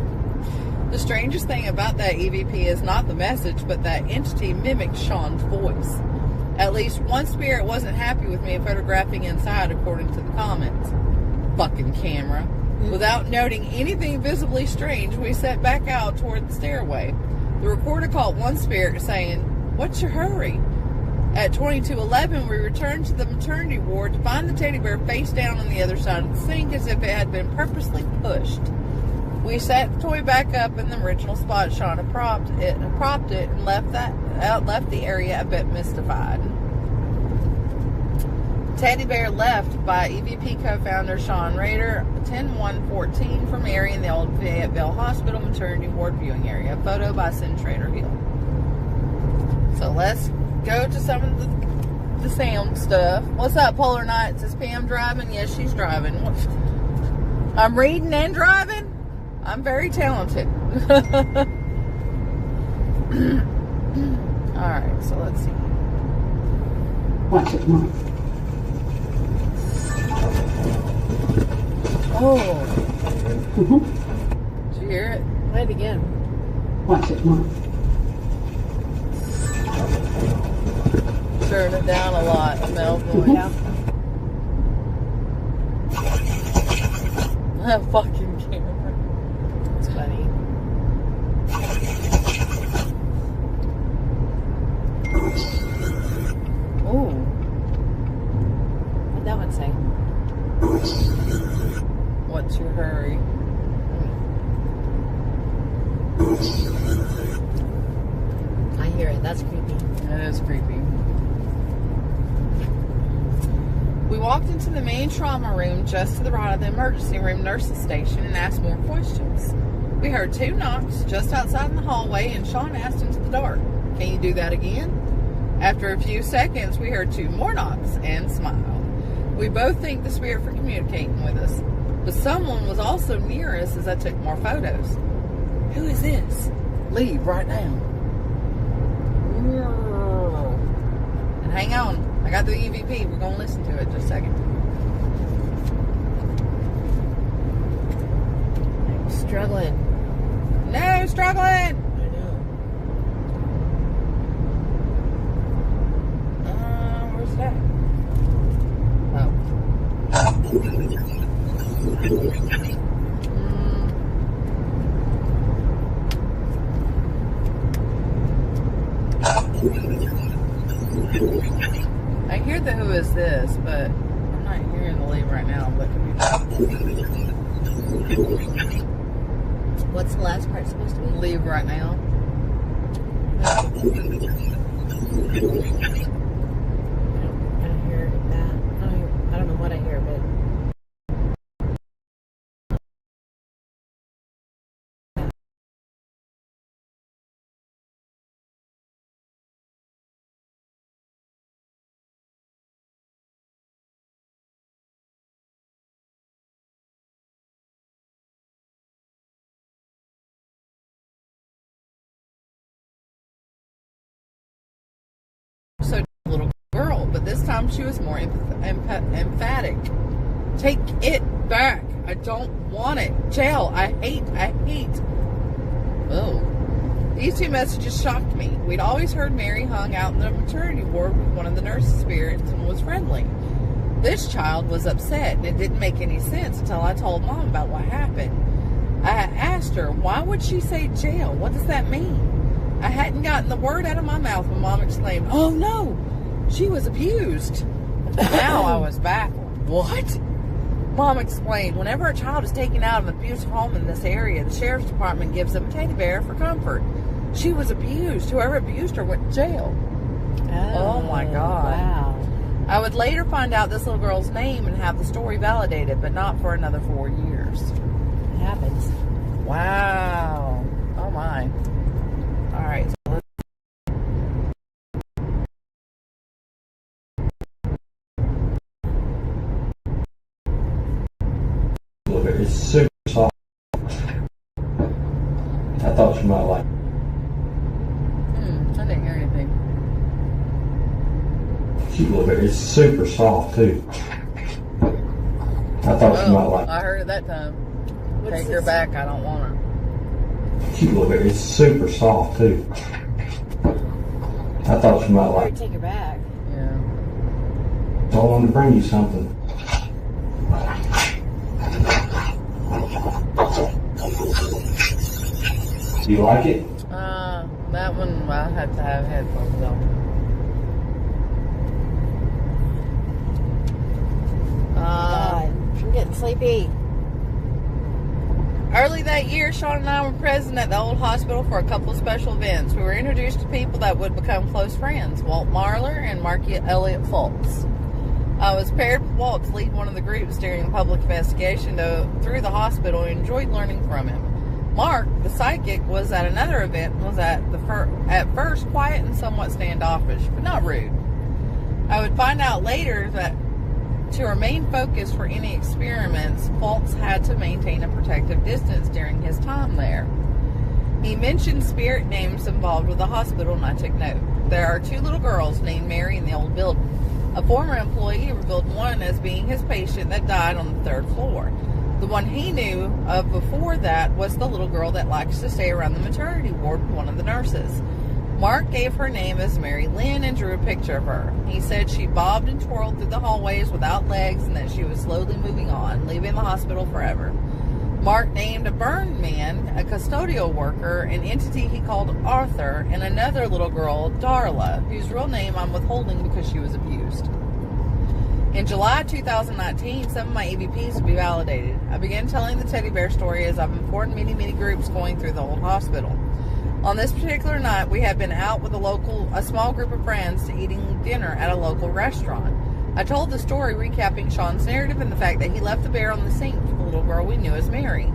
The strangest thing about that EVP is not the message, but that entity mimicked Sean's voice. At least one spirit wasn't happy with me photographing inside, according to the comments. Fucking camera. Without noting anything visibly strange, we set back out toward the stairway. The recorder caught one spirit saying, "What's your hurry?" At 22:11, we returned to the maternity ward to find the teddy bear face down on the other side of the sink as if it had been purposely pushed. We set the toy back up in the original spot Sean had propped it and left the area a bit mystified. Teddy bear left by EVP co-founder Sean Rader, 10/1/14 for Mary in the Old Fayetteville Hospital maternity ward viewing area. Photo by Trader Hill. So let's go to some of the sound stuff. What's up, Polar Nights? Is Pam driving? Yes, she's driving. I'm reading and driving. I'm very talented. Alright, so let's see. Watch it, Mom. Oh. Did you hear it? Play it again. Watch it, Mom. Turn it down a lot, Melville. Yeah. That fucking camera. It's funny. Oh. What'd that one say? What's your hurry? I hear it. That's creepy. That is creepy. We walked into the main trauma room just to the right of the emergency room nurses station and asked more questions. We heard 2 knocks just outside in the hallway, and Sean asked into the dark, "Can you do that again?" After a few seconds, we heard 2 more knocks and smiled. We both thanked the spirit for communicating with us, but someone was also near us as I took more photos. "Who is this?" "Leave right now." And hang on, I got the EVP. We're going to listen to it in just a second. I'm struggling. No struggling! I know. Where's that? Oh. I hear the "who is this," but I'm not hearing the "leave right now." But What's the last part supposed to be? "leave right now." I don't hear that. I don't know what I hear, but So little girl, but this time she was more emphatic. "Take it back. I don't want it. Jail. I hate. Oh. These 2 messages shocked me. We'd always heard Mary hung out in the maternity ward with one of the nurses' spirits and was friendly. This child was upset, and it didn't make any sense until I told Mom about what happened. I asked her, why would she say jail? What does that mean? I hadn't gotten the word out of my mouth when Mom exclaimed, "Oh no, she was abused." Now I was baffled. What? Mom explained, whenever a child is taken out of an abusive home in this area, the sheriff's department gives them a teddy bear for comfort. She was abused. Whoever abused her went to jail. Oh my God. Wow. I would later find out this little girl's name and have the story validated, but not for another 4 years. It happens. Wow. Oh my. All right. So let's... It's super soft. I thought you might like it. I didn't hear anything. Cute little bit. It's super soft too. I thought you might like it. I heard it that time. What's Take her this? back. I don't want her. Cute little bit. It's super soft too. I thought you might like it. Take her back. Yeah. So I wanted to bring you something. Do you like it? That one I have to have headphones on. God, I'm getting sleepy. Early that year, Sean and I were present at the old hospital for a couple of special events. We were introduced to people that would become close friends, Walt Marler and Marky Elliott Fultz. I was paired with Walt to lead one of the groups during the public investigation through the hospital and enjoyed learning from him. Mark, the psychic, was at another event and was at first quiet and somewhat standoffish, but not rude. I would find out later that to remain focused for any experiments, Fultz had to maintain a protective distance during his time there. He mentioned spirit names involved with the hospital, and I took note. There are 2 little girls named Mary in the old building. A former employee revealed one as being his patient that died on the 3rd floor. The one he knew of before that was the little girl that likes to stay around the maternity ward with one of the nurses. Mark gave her name as Mary Lynn and drew a picture of her. He said she bobbed and twirled through the hallways without legs and that she was slowly moving on, leaving the hospital forever. Mark named a burn man, a custodial worker, an entity he called Arthur, and another little girl, Darla, whose real name I'm withholding because she was abused. In July 2019, some of my EVPs would be validated. I began telling the teddy bear story as I've informed many groups going through the old hospital. On this particular night, we had been out with a small group of friends to eating dinner at a local restaurant. I told the story recapping Sean's narrative and the fact that he left the bear on the sink for the little girl we knew as Mary.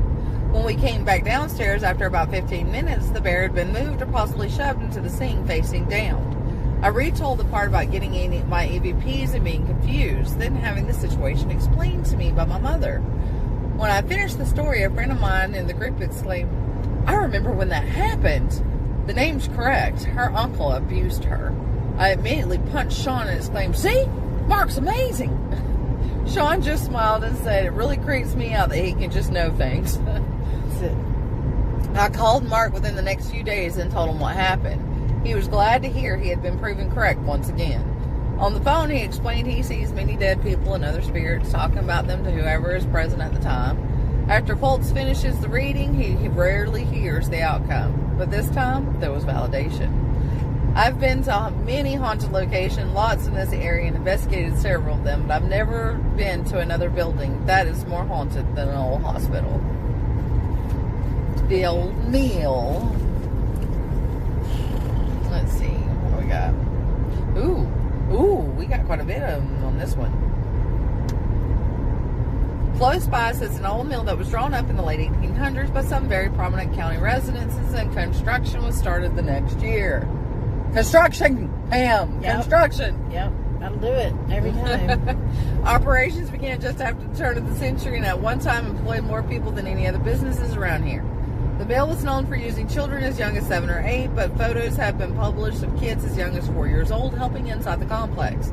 When we came back downstairs after about 15 minutes, the bear had been moved or possibly shoved into the sink facing down. I retold the part about getting my EVPs and being confused, then having the situation explained to me by my mother. When I finished the story, a friend of mine in the group exclaimed, "I remember when that happened." The name's correct. Her uncle abused her. I immediately punched Sean and exclaimed, "See? Mark's amazing." Sean just smiled and said, "It really creeps me out that he can just know things." I called Mark within the next few days and told him what happened. He was glad to hear he had been proven correct once again. On the phone, he explained he sees many dead people and other spirits, talking about them to whoever is present at the time. After Fultz finishes the reading, he rarely hears the outcome, but this time, there was validation. I've been to many haunted locations, lots in this area, and investigated several of them, but I've never been to another building that is more haunted than an old hospital. The old mill. Let's see, what do we got? Ooh, we got quite a bit of them on this one. Close by sits an old mill that was drawn up in the late 1800s by some very prominent county residences, and construction was started the next year. Construction, Pam! Yep. Construction! Yep, that'll do it every time. Operations began just after the turn of the century and at one time employed more people than any other businesses around here. The mill was known for using children as young as 7 or 8, but photos have been published of kids as young as 4 years old helping inside the complex.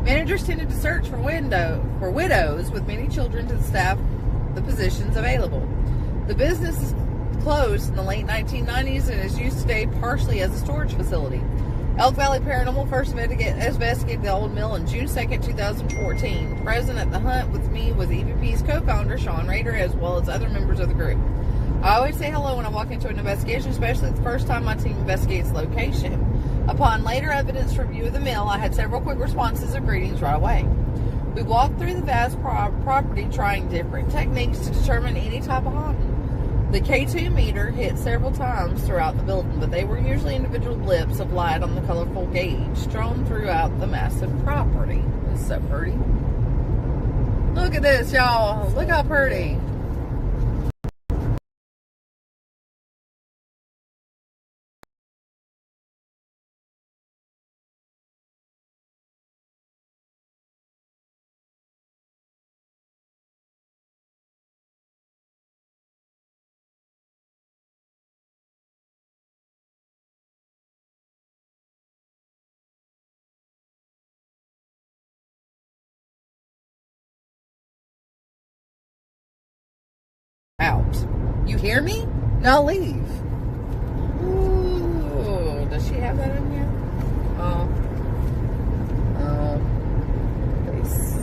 Managers tended to search for widows with many children to staff the positions available. The business is closed in the late 1990s and is used today partially as a storage facility. Elk Valley Paranormal first investigated the old mill on June 2nd, 2014. Present at the hunt with me was EVP's co-founder, Sean Rader, as well as other members of the group. I always say hello when I walk into an investigation, especially the first time my team investigates location. Upon later evidence review of the mill, I had several quick responses and greetings right away. We walked through the vast property trying different techniques to determine any type of haunting. The K2 meter hit several times throughout the building, but they were usually individual blips of light on the colorful gauge strewn throughout the massive property. It's so pretty. Look at this, y'all. Look how pretty. Out. You hear me? Now leave. Ooh, does she have that in here? Face.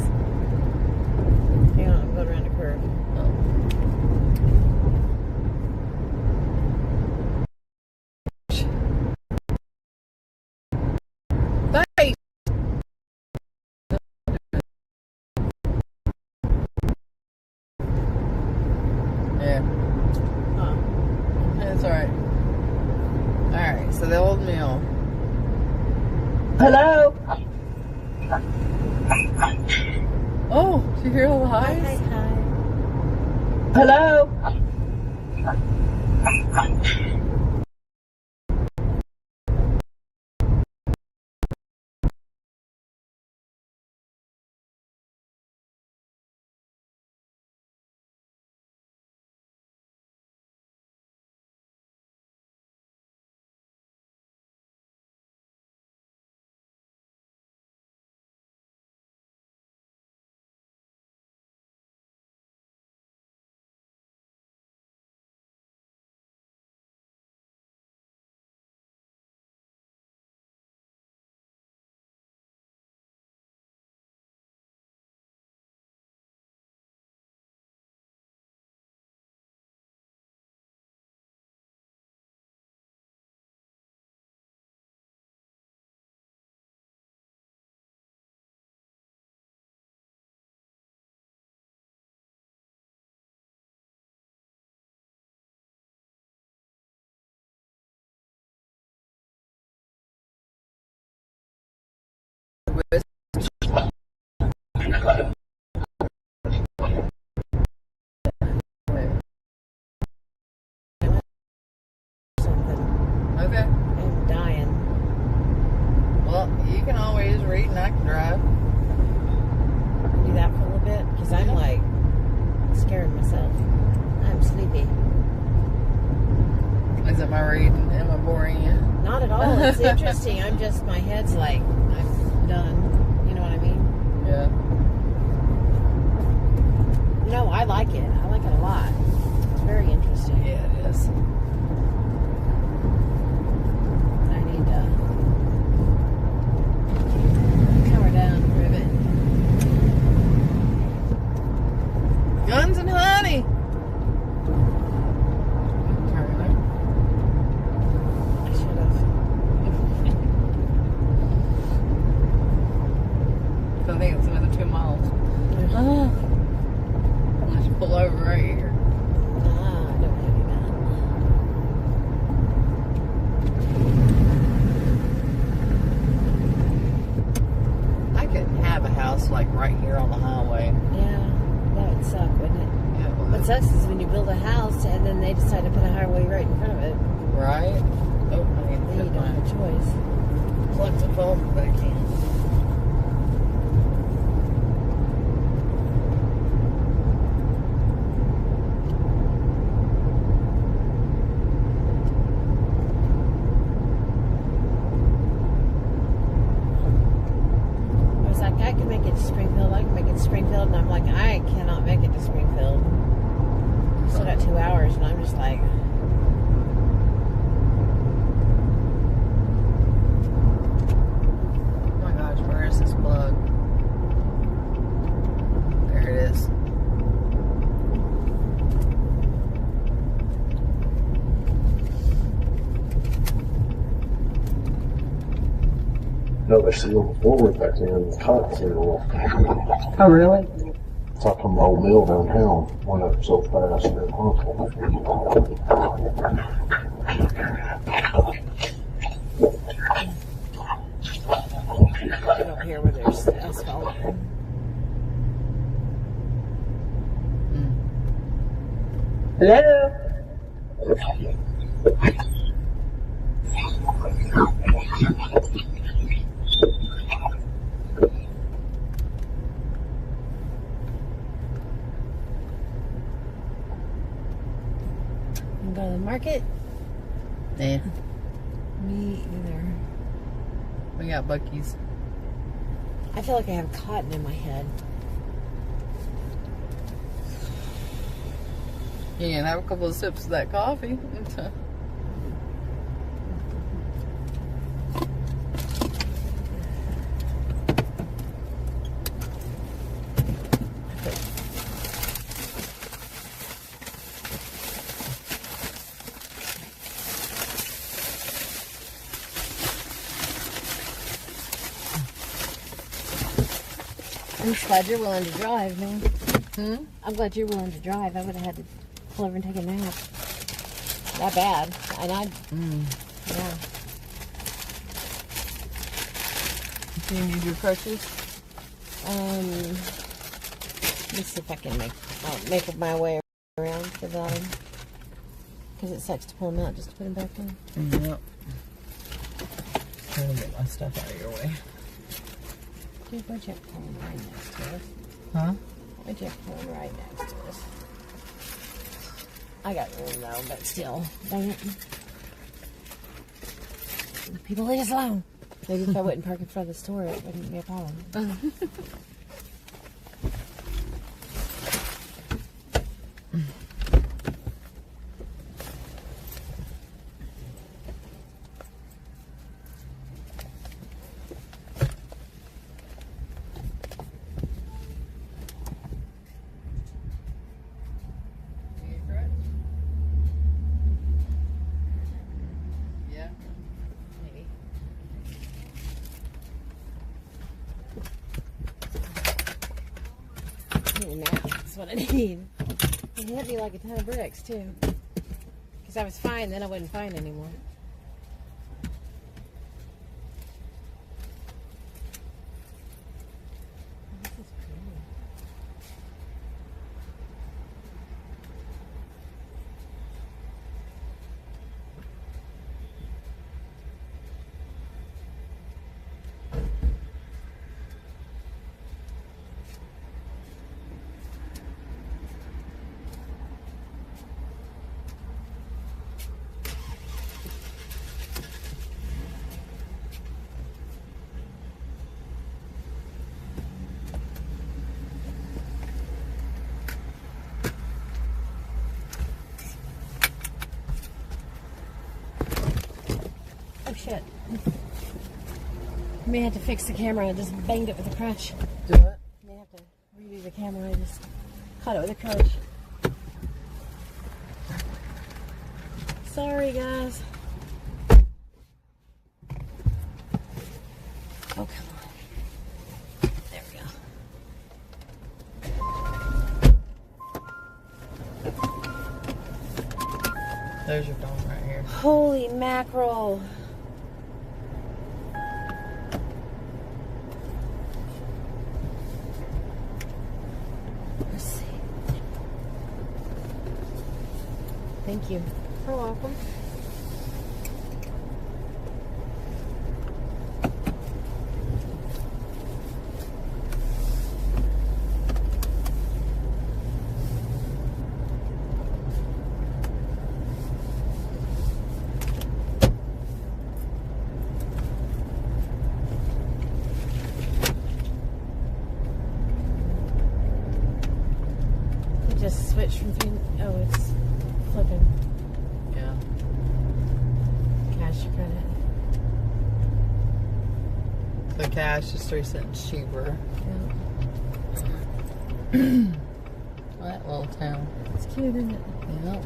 Hang on, I'm going around a curve. Face. Yeah. That's alright. Alright, so the old mill. Hello? Oh, did you hear all the highs? Hello? scaring myself. I'm sleepy. Is it my reading? Am I boring you? Not at all. It's interesting. I'm just, my head's like, I'm done. You know what I mean? Yeah. No, I like it. I like it a lot. It's very interesting. Yeah, it is. I need to cover down a bit. Guns and honey. I should have. I think it's another 2 miles. Let's pull over right here. Nah, I don't want to do that. I couldn't have a house like right here on the highway. Yeah, that would suck, wouldn't it? Yeah, it What would. sucks is when you build a house and then they decide to put a highway right in front of it. Right? Oh, I need Then to you put don't have a my choice. collective phone back in. I was like, I can make it to Springfield. I can make it to Springfield. And I'm like, I cannot make it to Springfield. Still got 2 hours, and I'm just like, Oh my gosh, where is this plug? There it is. No, they sealed the forward back then. The cotton seal. Oh, really? It's like from the old mill downtown. Went up so fast and get up here where there's asphalt. Hello? You go to the market? Yeah. Me either. We got Buc-ee's. I feel like I have cotton in my head. You can have a couple of sips of that coffee. I'm just glad you're willing to drive, man. Hmm? I'm glad you're willing to drive. I would have had to pull over and take a nap. That bad. And I'd, yeah. Do you need your crutches? Let me see if I can make my way around without them. Because it sucks to pull them out just to put them back in. Yep. Trying to get my stuff out of your way. Dude, why'd you have to pull them right next to us? Huh? Why'd you have to pull them right next to us? I got room though, but still. Dang it. People leave us alone. Maybe if I wouldn't park in front of the store, it wouldn't be a problem. Yeah. Maybe. I need a nap. That's what I need. It hit me like a ton of bricks, too. Because I was fine, then I wasn't fine anymore. This is pretty. May have to fix the camera. I just banged it with a crutch. Do it. May have to redo the camera. I just caught it with a crutch. Sorry, guys. Oh, come on. There we go. There's your phone right here. Holy mackerel. Let's see. Thank you. You're welcome. It just switched from 3. Oh, it's flipping. Yeah. Cash credit. The cash is 3 cents cheaper. Yeah. That little town. It's cute, isn't it? Yep.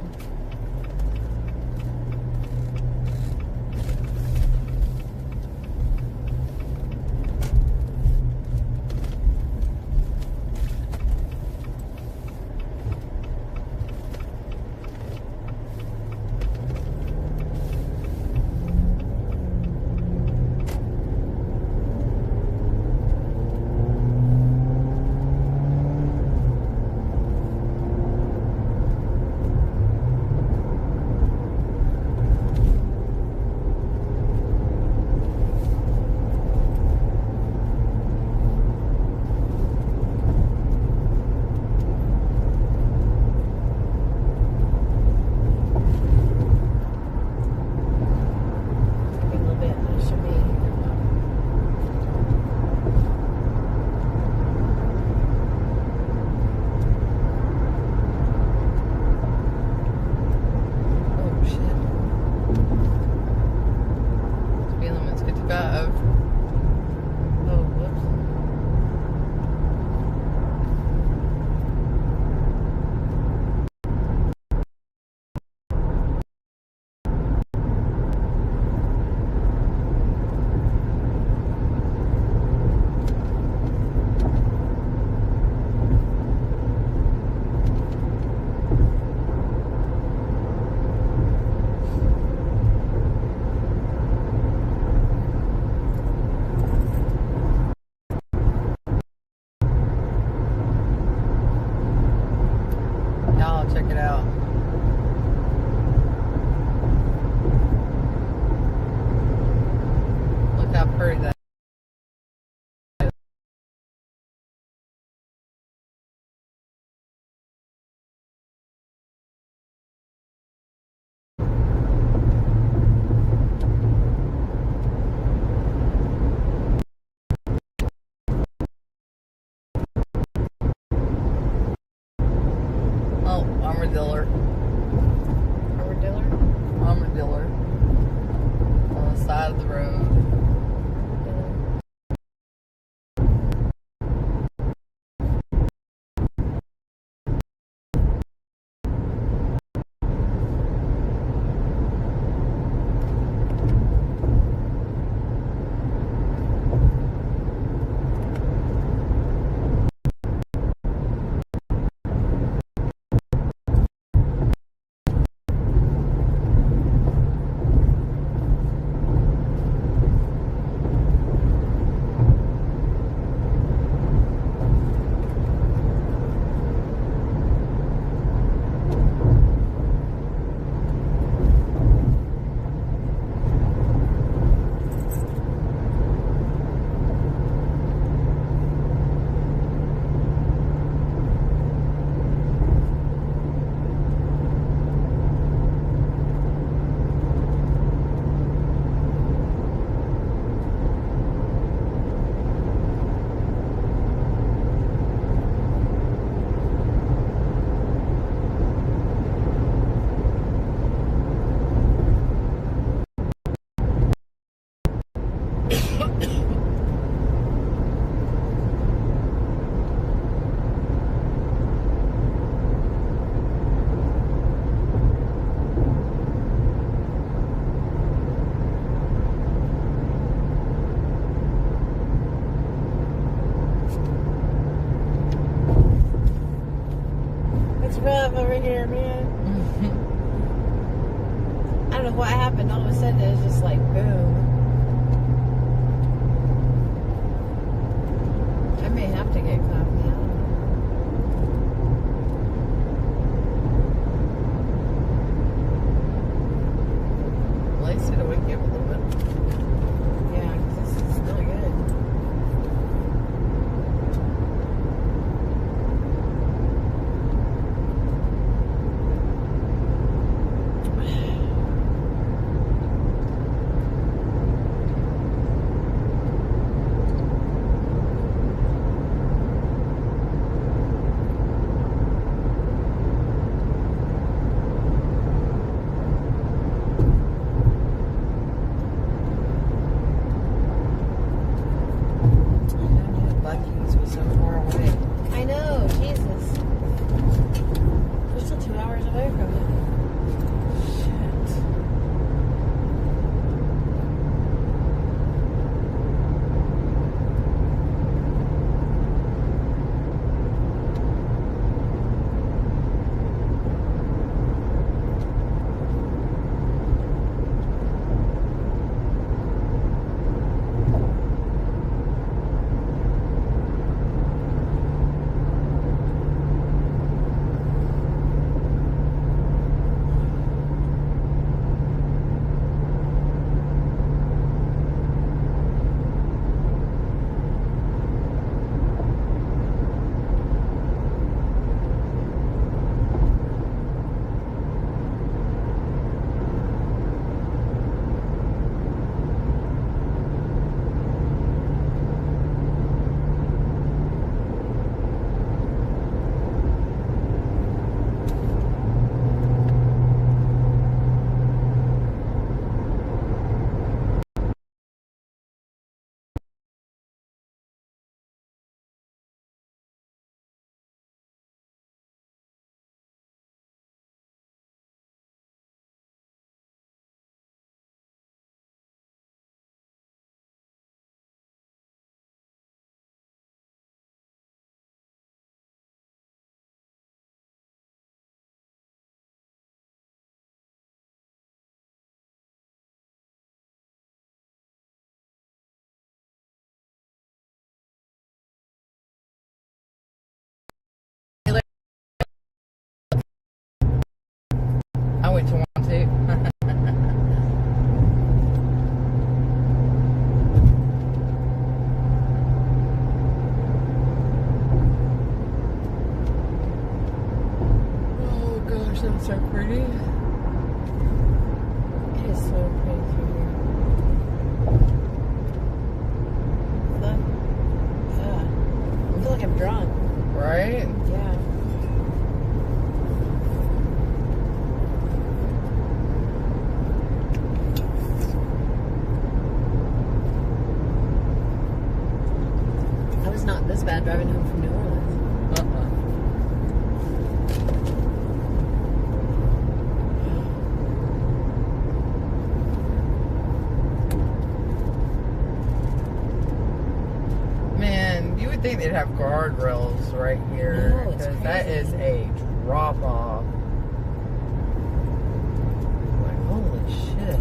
A little bit. It should be. Oh shit. Speed limit's 55. Oh, whoops. Y'all check it out. Look how pretty that. Oh, armadillo. Armadillo? Armadillo. On the side of the road. rough over here, man. I don't know what happened. All of a sudden, it was just like boom. I may have to get coffee. I don't know. At least it'll wake you up a little bit. Yeah, 'cause this is still good. Lucky's was so far away. I know, Jesus. We're still 2 hours away from it. Shit. I went to one too. Oh gosh, that's so pretty. It is so pretty through here. I feel like I'm drunk. Right? Yeah. I was not this bad driving home from New Orleans. Man, you would think they'd have guardrails right here. No, it's Because that crazy. is a drop off. Like, holy shit.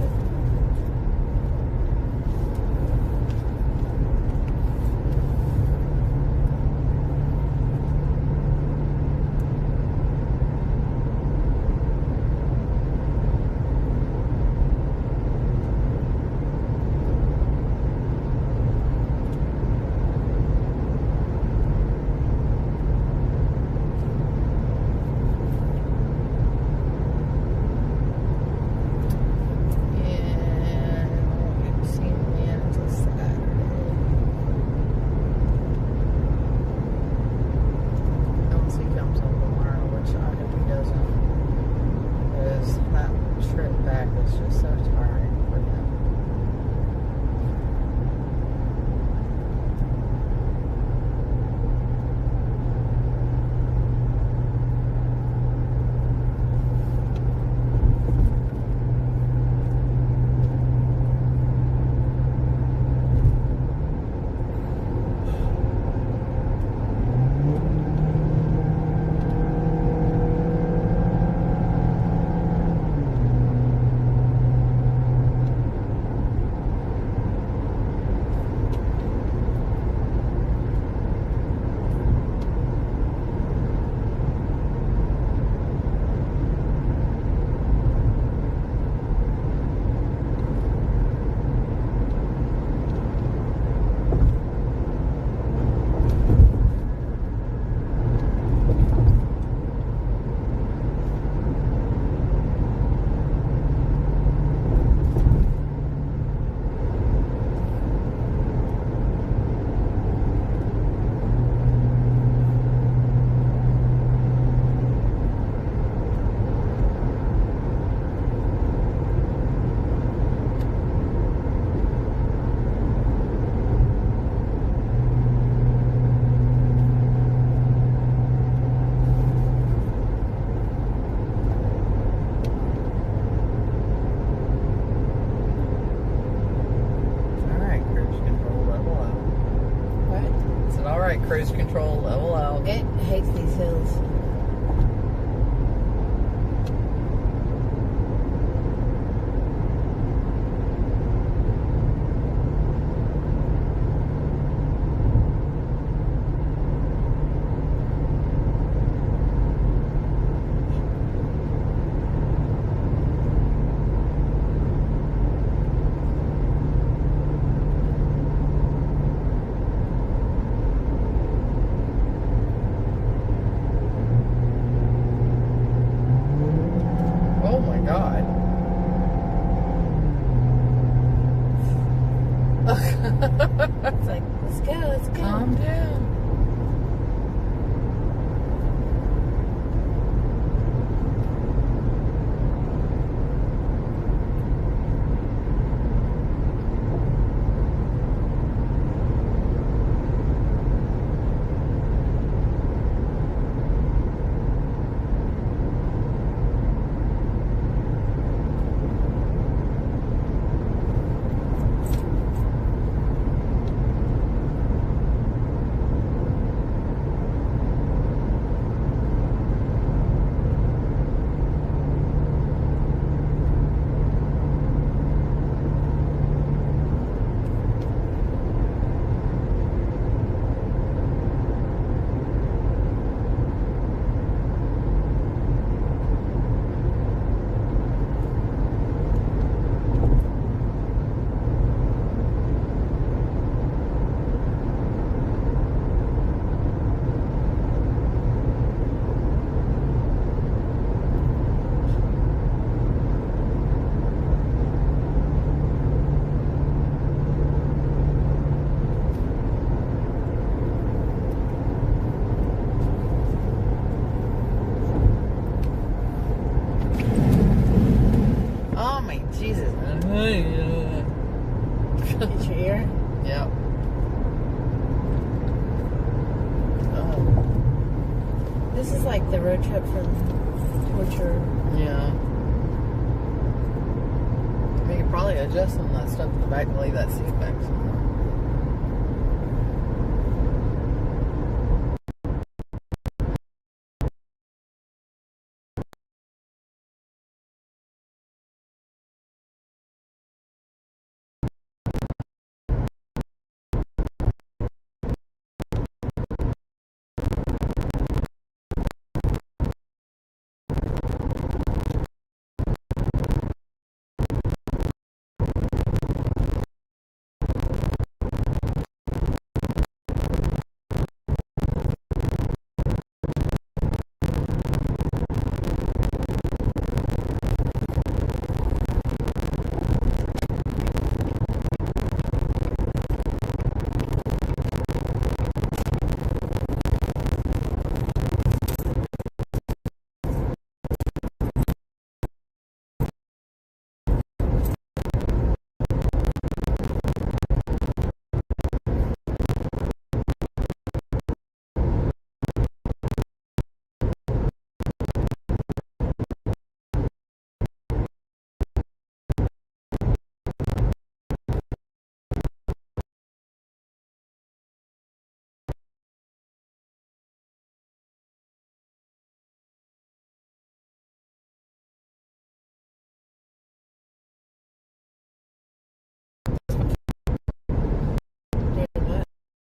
cruise control, level out. It hates these hills. Oh my god. It's like, let's go, let's go. Calm down. Oh my Jesus. Get your ear. Yep. This is like the road trip from Torture. Yeah. We could probably adjust some of that stuff in the back and leave that seat back somewhere.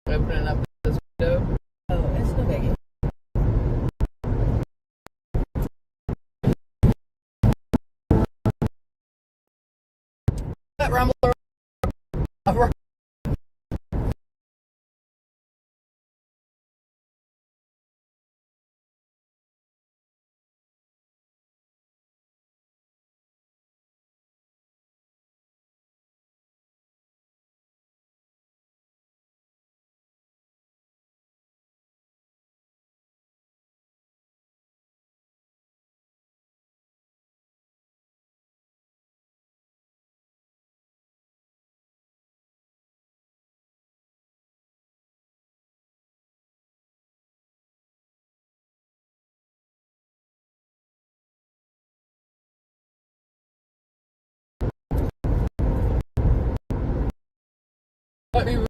Opening up this window. Oh, it's no biggie. That rumble. Let me